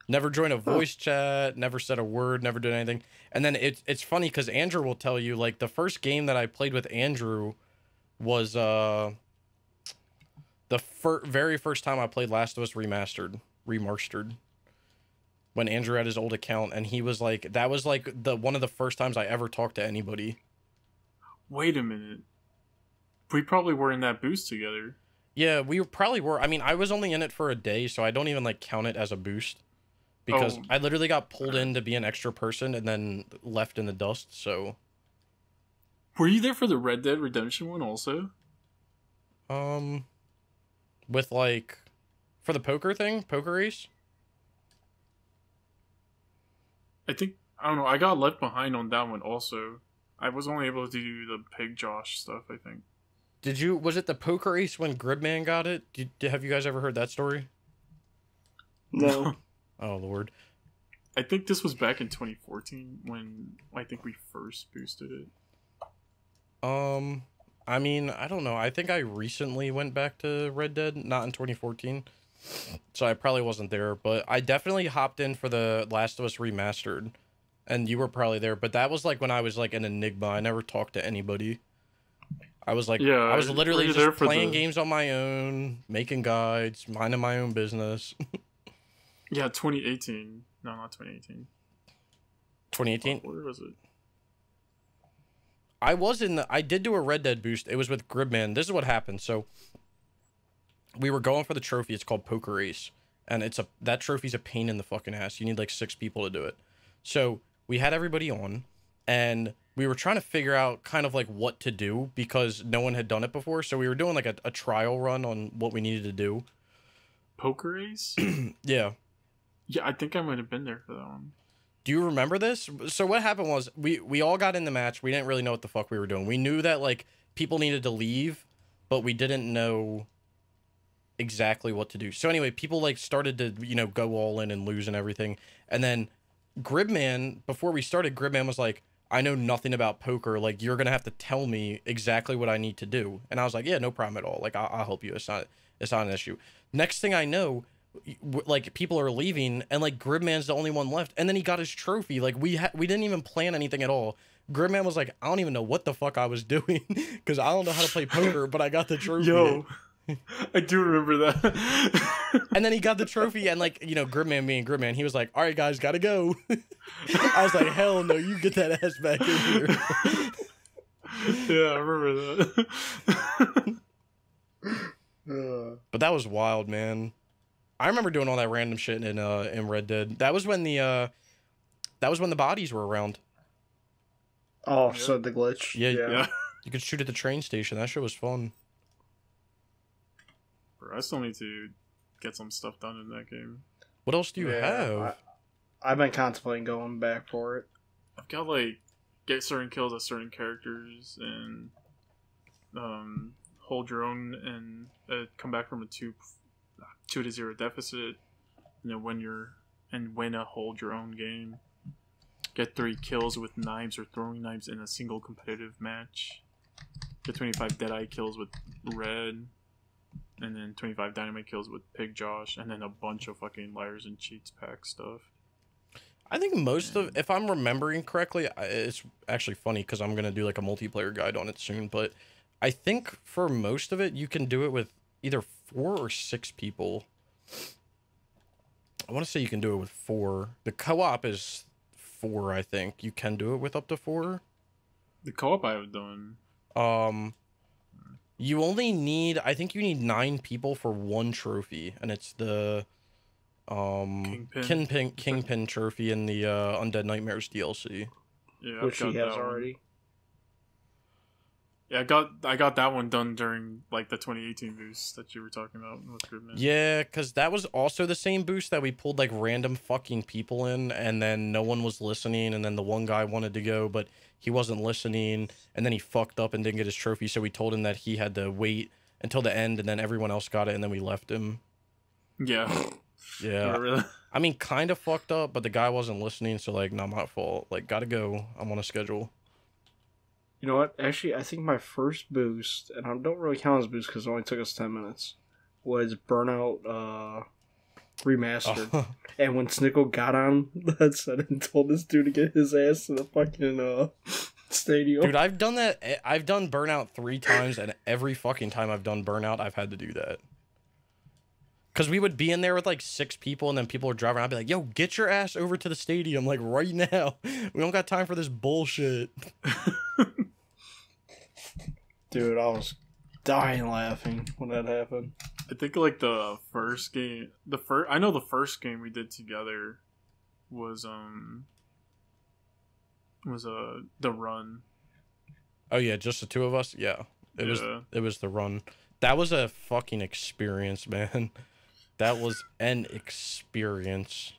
Never joined a voice chat, never said a word, never did anything. And then it's funny because Andrew will tell you, like, the first game that I played with Andrew was the very first time I played Last of Us Remastered. when Andrew had his old account, and he was like, that was like one of the first times I ever talked to anybody. Wait a minute. We probably were in that boost together. Yeah, we probably were. I mean, I was only in it for a day, so I don't even like count it as a boost. Because I literally got pulled in to be an extra person and then left in the dust, so... Were you there for the Red Dead Redemption one also? With like... For the poker thing? Poker race? I don't know, I got left behind on that one also. I was only able to do the Pig Josh stuff, I think. Was it the poker race when Gridman got it? Have you guys ever heard that story? No. Oh, Lord. I think this was back in 2014 when I think we first boosted it. I mean, I don't know. I think I recently went back to Red Dead, not in 2014. So I probably wasn't there, but I definitely hopped in for the Last of Us Remastered. And you were probably there, but that was like when I was like an enigma. I never talked to anybody. I was like, I was literally just playing games on my own, making guides, minding my own business. Yeah, 2018. No, not 2018. 2018? Where was it? I did do a Red Dead boost. It was with Gridman. This is what happened. So we were going for the trophy. It's called Poker Ace. And that trophy's a pain in the fucking ass. You need like 6 people to do it. So we had everybody on, and we were trying to figure out kind of like what to do because no one had done it before. So we were doing like a trial run on what we needed to do. Poker Ace? Yeah. Yeah, I think I might have been there for that one. Do you remember this? So what happened was we all got in the match. We didn't really know what the fuck we were doing. We knew that like people needed to leave, but we didn't know exactly what to do. So anyway, people like started to, go all in and lose and everything. And then Gridman, before we started, Gridman was like, I know nothing about poker. Like, you're going to have to tell me exactly what I need to do. And I was like, yeah, no problem at all. Like, I'll help you. It's not an issue. Next thing I know, like people are leaving and like Gridman's the only one left, and then he got his trophy. Like we didn't even plan anything at all. Gridman was like, I don't even know what the fuck I was doing because I don't know how to play poker, but I got the trophy. Yo, I do remember that. And then he got the trophy, and like Gridman being Gridman, he was like, all right guys, gotta go. I was like, hell no, you get that ass back in here. Yeah, I remember that. But that was wild, man. I remember doing all that random shit in Red Dead. That was when the bodies were around. Oh, yeah. So the glitch. Yeah. You could shoot at the train station. That shit was fun. Bro, I still need to get some stuff done in that game. What else do you have? I've been contemplating going back for it. I've got like get certain kills at certain characters and hold your own and come back from a 2-0 deficit, and then win a hold your own game. Get 3 kills with knives or throwing knives in a single competitive match. Get 25 Deadeye kills with Red, and then 25 Dynamite kills with Pig Josh, and then a bunch of fucking Liars and Cheats pack stuff. I think if I'm remembering correctly, it's actually funny because I'm gonna do like a multiplayer guide on it soon, but I think for most of it you can do it with either 4 or 6 people. I want to say you can do it with 4. The co-op is 4, I think. You can do it with up to 4. The co-op I have done. You only need, I think you need 9 people for 1 trophy, and it's the Kingpin trophy in the Undead Nightmares DLC. Yeah, which he has already. Yeah, I got that one done during like the 2018 boost that you were talking about with Gridman. Yeah, because that was also the same boost that we pulled like random fucking people in, and then no one was listening, and then the one guy wanted to go, but he wasn't listening, and then he fucked up and didn't get his trophy, so we told him that he had to wait until the end, and then everyone else got it, and then we left him. Yeah. Yeah. Really? I mean, kind of fucked up, but the guy wasn't listening, so like, not my fault. Like, gotta go. I'm on a schedule. You know what? Actually, I think my first boost, and I don't really count as boost because it only took us 10 minutes, was Burnout Remastered. Oh. And when Snickle got on that set and told this dude to get his ass to the fucking stadium. Dude, I've done that. I've done Burnout 3 times, and every fucking time I've done Burnout, I've had to do that. Because we would be in there with like 6 people, and then people would drive around. I'd be like, yo, get your ass over to the stadium, like right now. We don't got time for this bullshit. Dude, I was dying laughing when that happened. I think like the first game, I know the first game we did together was the run. Oh yeah, just the 2 of us. Yeah, it was the run. That was a fucking experience, man. That was an experience.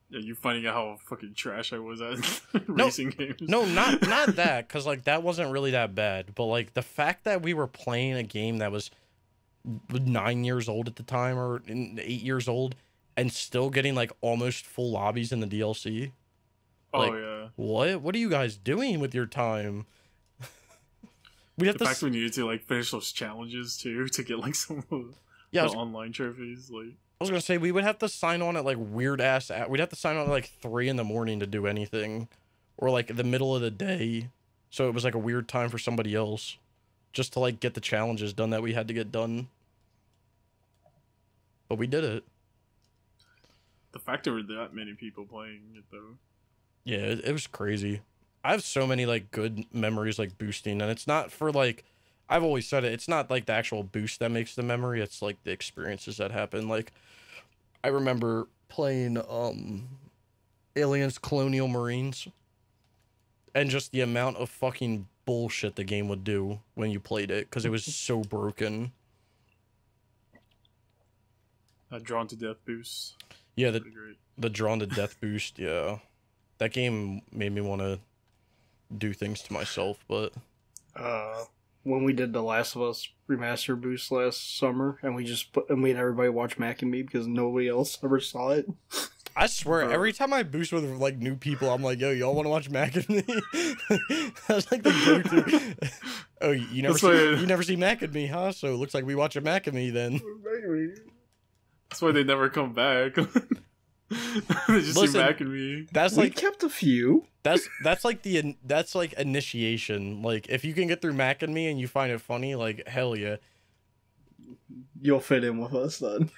Yeah, you finding out how fucking trash I was at racing games. No, not that, because like that wasn't really that bad. But like the fact that we were playing a game that was 9 years old at the time, or 8 years old, and still getting like almost full lobbies in the DLC. Like, oh yeah. What are you guys doing with your time? We have the fact we needed to like finish those challenges too to get like some of the online trophies. Like I was gonna say, we would have to sign on at like weird ass. We'd have to sign on at like 3 in the morning to do anything, or like the middle of the day. So it was like a weird time for somebody else, just to like get the challenges done that we had to get done. But we did it. The fact there were that many people playing it though. Yeah, it was crazy. I have so many like good memories like boosting, and it's not for like, I've always said it, it's not like the actual boost that makes the memory, it's like the experiences that happen. Like I remember playing Aliens Colonial Marines, and just the amount of fucking bullshit the game would do when you played it, because it was so broken. Drawn to Death boost. Yeah, the Drawn to Death boost, yeah. That game made me want to do things to myself, but when we did the Last of Us remaster boost last summer, and we just made everybody watch Mac and Me because nobody else ever saw it. I swear, every time I boost with like new people, I'm like, yo, y'all want to watch Mac and Me? That's like the go-to. Oh, you never see Mac and Me, huh? So it looks like we watch a Mac and Me then. That's why they never come back. They just see Mac and Me. We kept a few. That's like initiation. Like if you can get through Mac and Me and you find it funny, like hell yeah, you'll fit in with us then.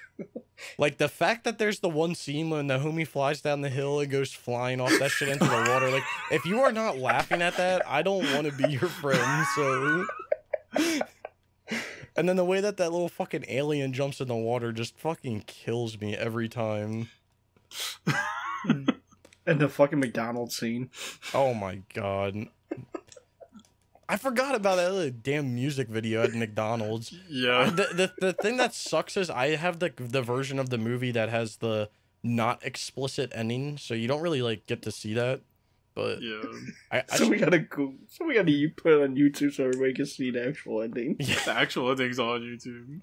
Like the fact that there's the one scene when the homie flies down the hill and goes flying off that shit into the water. Like if you are not laughing at that, I don't want to be your friend. So. And then the way that little fucking alien jumps in the water just fucking kills me every time. And the fucking McDonald's scene. Oh my god. I forgot about that little damn music video at McDonald's. Yeah. The thing that sucks is I have the version of the movie that has the not explicit ending, so you don't really like get to see that. But yeah, we gotta put it on YouTube so everybody can see the actual ending. Yeah, the actual ending's on YouTube.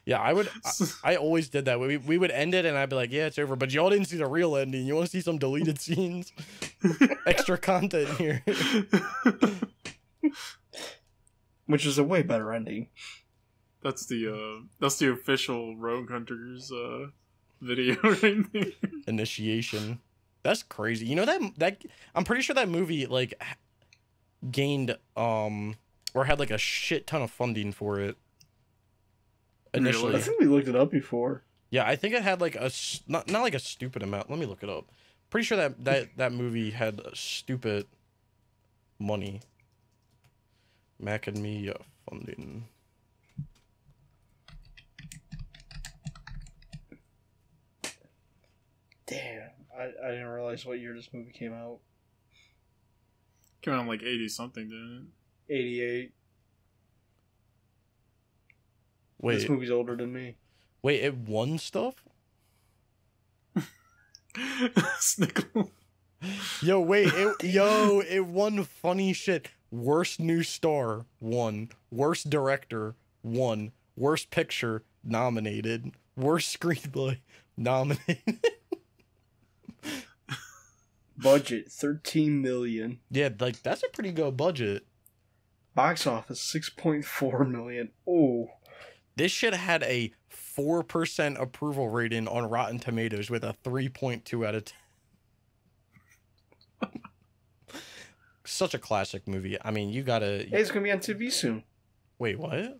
Yeah, I always did that. We would end it and I'd be like, yeah, it's over. But y'all didn't see the real ending. You want to see some deleted scenes? Extra content here. Which is a way better ending. That's the official Rogue Hunters video right there. Initiation. That's crazy. You know that I'm pretty sure that movie like gained or had like a shit ton of funding for it initially. Really? I think we looked it up before. Yeah, I think it had like not like a stupid amount. Let me look it up. Pretty sure that movie had stupid money. Mac and Me funding. Damn. I didn't realize what year this movie came out. Came out in like 80 something, didn't it? 88. Wait. This movie's older than me. Wait, it won stuff? Snickle. Yo, wait, it won funny shit. Worst new star, won. Worst director, won. Worst picture, nominated. Worst screenplay, nominated. Budget, $13 million. Yeah, like, that's a pretty good budget. Box office, $6.4 million. Oh. This shit had a 4% approval rating on Rotten Tomatoes with a 3.2 out of 10. Such a classic movie. I mean, you gotta... Hey, it's gonna be on TV soon. Wait, what?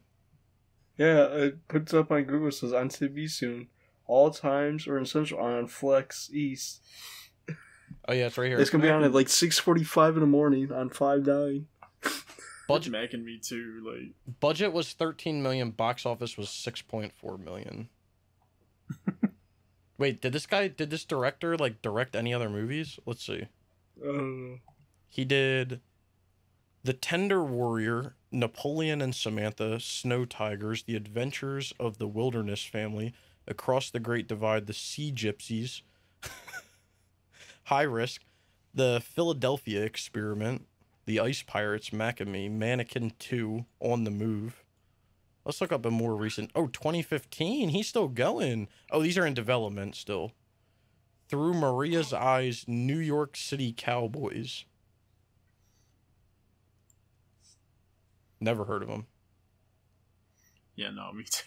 Yeah, it puts up on Google. It says on TV soon. All times or in Central on Flex East. Oh yeah, it's right here. It's gonna be on at like 6:45 in the morning on 5/9. Budget Mac and Me Too. Like, budget was 13 million. Box office was 6.4 million. Wait, did this director like direct any other movies? Let's see. He did The Tender Warrior, Napoleon and Samantha, Snow Tigers, The Adventures of the Wilderness Family, Across the Great Divide, The Sea Gypsies, High Risk, The Philadelphia Experiment, The Ice Pirates, Macamee, Mannequin 2, On the Move. Let's look up a more recent... Oh, 2015. He's still going. Oh, these are in development still. Through Maria's Eyes, New York City Cowboys. Never heard of him. yeah, no, me too.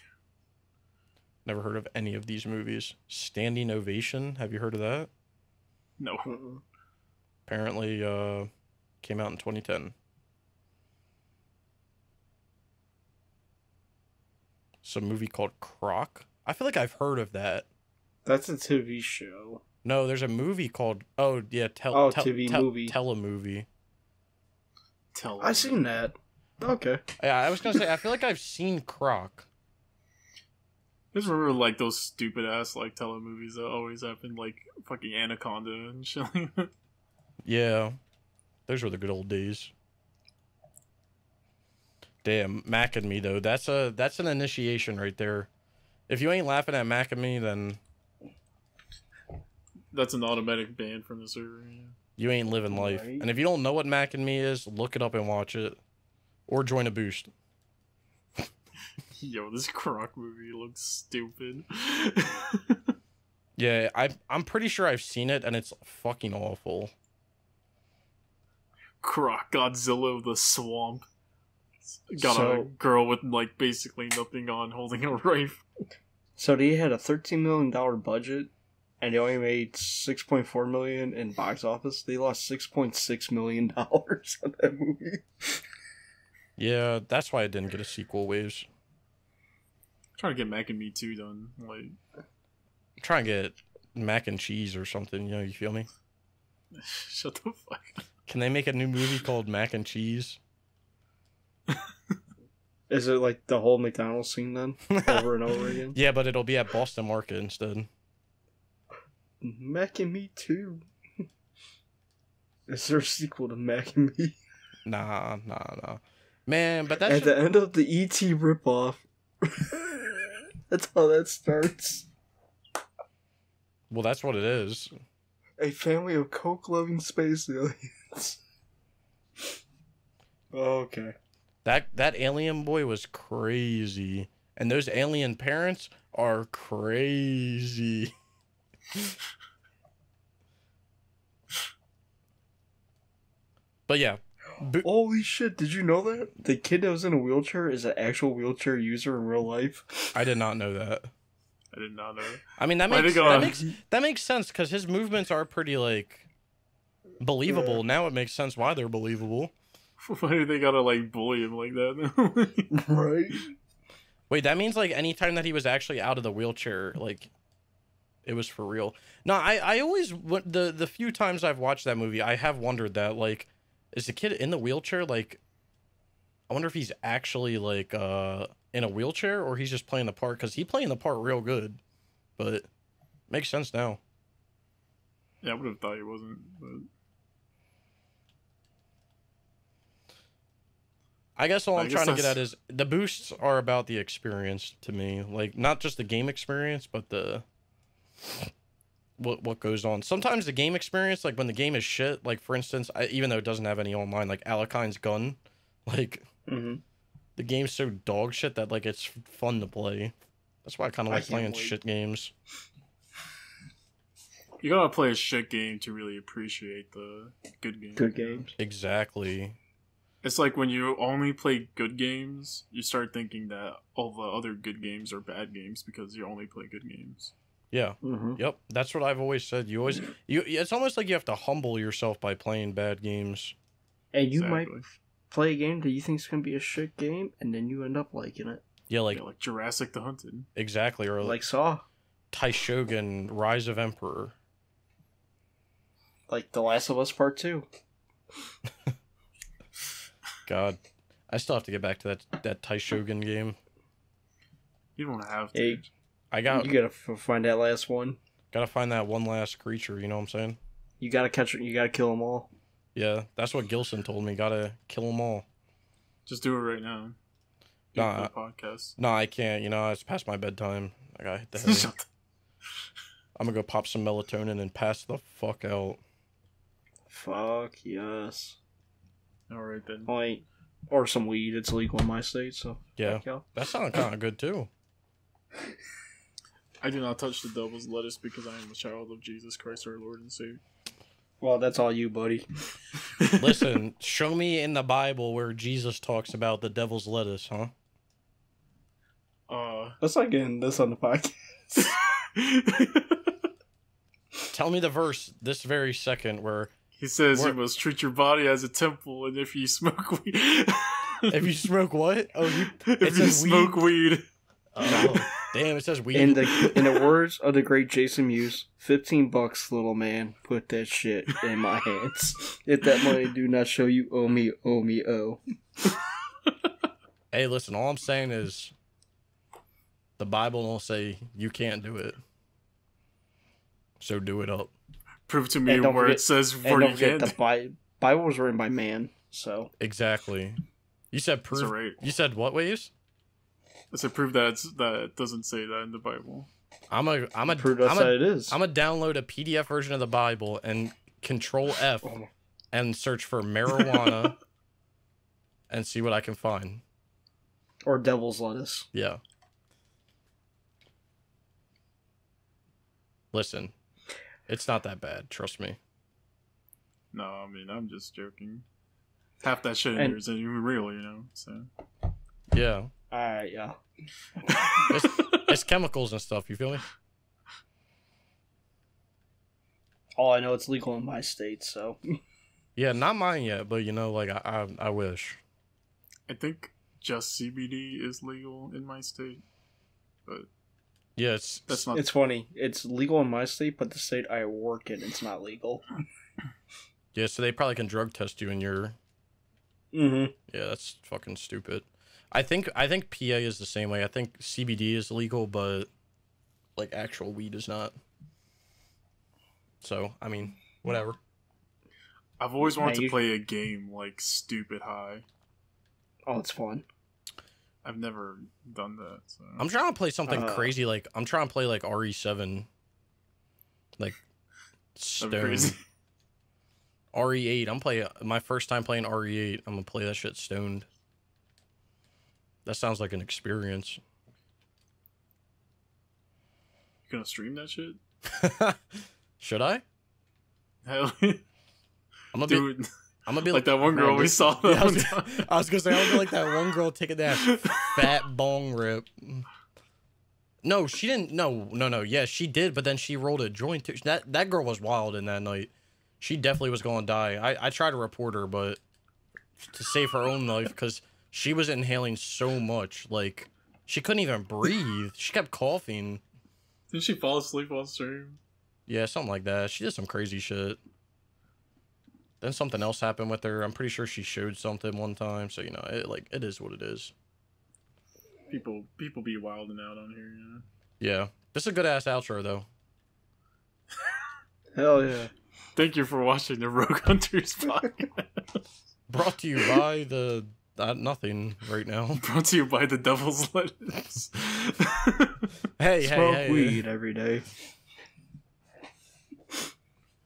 Never heard of any of these movies. Standing Ovation. Have you heard of that? No. Apparently, came out in 2010. Some movie called Croc. I feel like I've heard of that. That's a TV show. No, there's a movie called... Oh, yeah. TV movie. Telemovie. I seen that. Okay. Yeah, I was going to say, I feel like I've seen Croc. I just remember, like, those stupid-ass, like, telemovies that always happen, like, fucking Anaconda and shit like that. Yeah. Those were the good old days. Damn, Mac and Me, though. That's an initiation right there. If you ain't laughing at Mac and Me, then... That's an automatic ban from the server, yeah. You ain't living life. Right. And if you don't know what Mac and Me is, look it up and watch it. Or join a boost. Yo, this Croc movie looks stupid. Yeah, I'm pretty sure I've seen it, and it's fucking awful. Croc, Godzilla of the Swamp. Got a girl with, like, basically nothing on holding a rifle. So they had a $13 million budget, and they only made $6.4 million in box office. They lost $6.6 million on that movie. Yeah, that's why I didn't get a sequel, Waves. Trying to get Mac and Me Too done. Like, I'm trying to get mac and cheese or something, you know, you feel me? shut the fuck up. Can they make a new movie called Mac and Cheese? Is it like the whole McDonald's scene then? Over and over again? Yeah, but it'll be at Boston Market instead. Mac and Me Too. Is there a sequel to Mac and Me? Nah. Man, but that's... At the end of the E.T. ripoff. That's how that starts. Well, that's what it is. A family of coke-loving space aliens. Okay. That alien boy was crazy. And those alien parents are crazy. But yeah. Holy shit, did you know that? The kid that was in a wheelchair is an actual wheelchair user in real life? I did not know that. I did not know. I mean, that makes sense, because his movements are pretty, like, believable. Yeah. Now it makes sense why they're believable. Why do they gotta, like, bully him like that? Right? Wait, that means, like, anytime that he was actually out of the wheelchair, like, it was for real. No, I always... The few times I've watched that movie, I have wondered that, like, is the kid in the wheelchair, like... I wonder if he's actually, like, in a wheelchair, or he's just playing the part, because he's playing the part real good. But, makes sense now. Yeah, I would have thought he wasn't, but... I guess all I'm trying to get at is the boosts are about the experience to me. Like, not just the game experience, but the what goes on. Sometimes the game experience, like when the game is shit, like for instance, even though it doesn't have any online, like Alakine's Gun, like the game's so dog shit that like it's fun to play. That's why I kind of like playing shit games. You gotta play a shit game to really appreciate the good games. Good games. Exactly. It's like when you only play good games, you start thinking that all the other good games are bad games because you only play good games. Yeah. Yep. That's what I've always said. It's almost like you have to humble yourself by playing bad games. And you might play a game that you think is going to be a shit game, and then you end up liking it. Yeah, like Jurassic the Hunted. exactly, or Like Saw. Taishogun, Rise of Emperor. Like The Last of Us Part 2. God, I still have to get back to that Taishogun game. You don't have to. Hey, You gotta find that last one. gotta find that one last creature. You know what I'm saying? You gotta catch it. You gotta kill them all. Yeah, that's what Gilson told me. Gotta kill them all. Just do it right now. Nah, the podcast. No, I can't. You know, it's past my bedtime. I gotta hit the head. Shut the- I'm gonna go pop some melatonin and pass the fuck out. Fuck yes. All right then. Like, or some weed. It's legal in my state, so Yeah, yeah. that sounds kind of good too. I do not touch the devil's lettuce because I am a child of Jesus Christ, our Lord and Savior. Well, that's all you, buddy. Listen, show me in the Bible where Jesus talks about the devil's lettuce, huh? Let's not get into this on the podcast. Tell me the verse this very second where He says you must treat your body as a temple, and if you smoke weed, if you smoke what? Oh, if you smoke weed. Oh, damn! It says weed. In the words of the great Jason Mewes, $15, little man. Put that shit in my hands. If that money do not show you owe me, oh. Hey, listen. All I'm saying is, the Bible don't say you can't do it. So do it up. Prove to me where it says where you can't. The Bible was written by man, so exactly. You said prove. Right. You said what, Waves? I said prove that it doesn't say that in the Bible. prove that it is. I'm gonna download a PDF version of the Bible and Control F and search for marijuana and see what I can find. Or devil's lettuce. Yeah. Listen, it's not that bad. Trust me. No, I mean I'm just joking. Half that shit in here isn't even real, you know. So yeah. Alright, yeah. It's chemicals and stuff. You feel me? All I know, it's legal in my state, so. Yeah, not mine yet, but you know, like I wish. I think just CBD is legal in my state, but yeah, that's not. It's funny. It's legal in my state, but the state I work in, it's not legal. Yeah, so they probably can drug test you in your. Mm-hmm. Yeah, that's fucking stupid. I think PA is the same way. I think CBD is legal, but like actual weed is not. So I mean, whatever. I've always wanted to play a game like Stupid High. Oh, it's fun. I've never done that. So. I'm trying to play something crazy. Like I'm trying to play like RE7, like Stone. RE8. I'm playing my first time playing RE8. I'm gonna play that shit stoned. That sounds like an experience. You gonna stream that shit? Should I? Hell yeah. I'm gonna be like that one girl we saw. Yeah, I was gonna say I'm gonna be like that one girl taking that fat bong rip. No, she didn't. No. Yeah, she did, but then she rolled a joint too. That girl was wild in that night. She definitely was gonna die. I tried to report her, but to save her own life because she was inhaling so much, like she couldn't even breathe. She kept coughing. Didn't she fall asleep on stream? Yeah, something like that. She did some crazy shit. Then something else happened with her. I'm pretty sure she showed something one time. So, you know, it is what it is. People be wilding out on here, you know? Yeah. This is a good-ass outro, though. Hell yeah. Thank you for watching the Rogue Hunters podcast. Brought to you by the... nothing right now. Brought to you by the Devil's Lettuce. Smoke weed every day.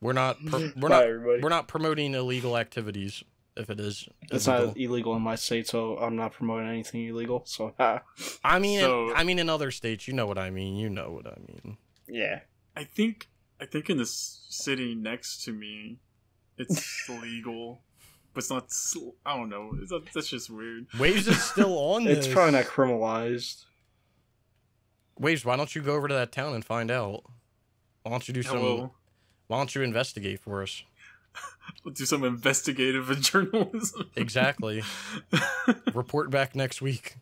We're not promoting illegal activities. If it is, it's not illegal in my state, so I'm not promoting anything illegal. So I mean, in other states, you know what I mean. You know what I mean. Yeah. I think in the city next to me, it's legal, but it's not. I don't know. That's just weird. Waves is still on this. It's probably not criminalized. Waves, why don't you go over to that town and find out? Why don't you do some? Why don't you investigate for us? We'll do some investigative journalism. Exactly. Report back next week.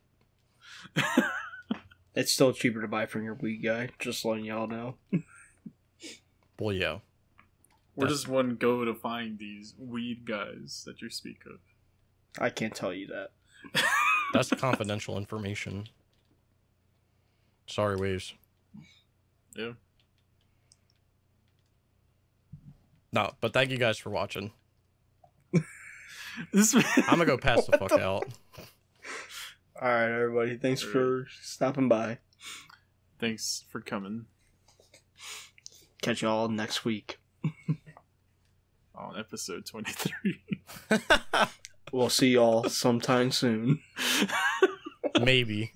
It's still cheaper to buy from your weed guy. Just letting y'all know. Well, yeah. Where does one go to find these weed guys that you speak of? I can't tell you that. That's confidential information. Sorry, Waves. Yeah. No, but thank you guys for watching. This I'm gonna go pass the fuck out. Alright, everybody. Thanks for stopping by. Thanks for coming. Catch y'all next week. On episode 23. We'll see y'all sometime soon. Maybe.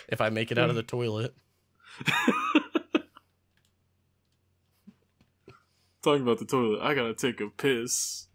If I make it out of the toilet. Talking about the toilet, I gotta take a piss.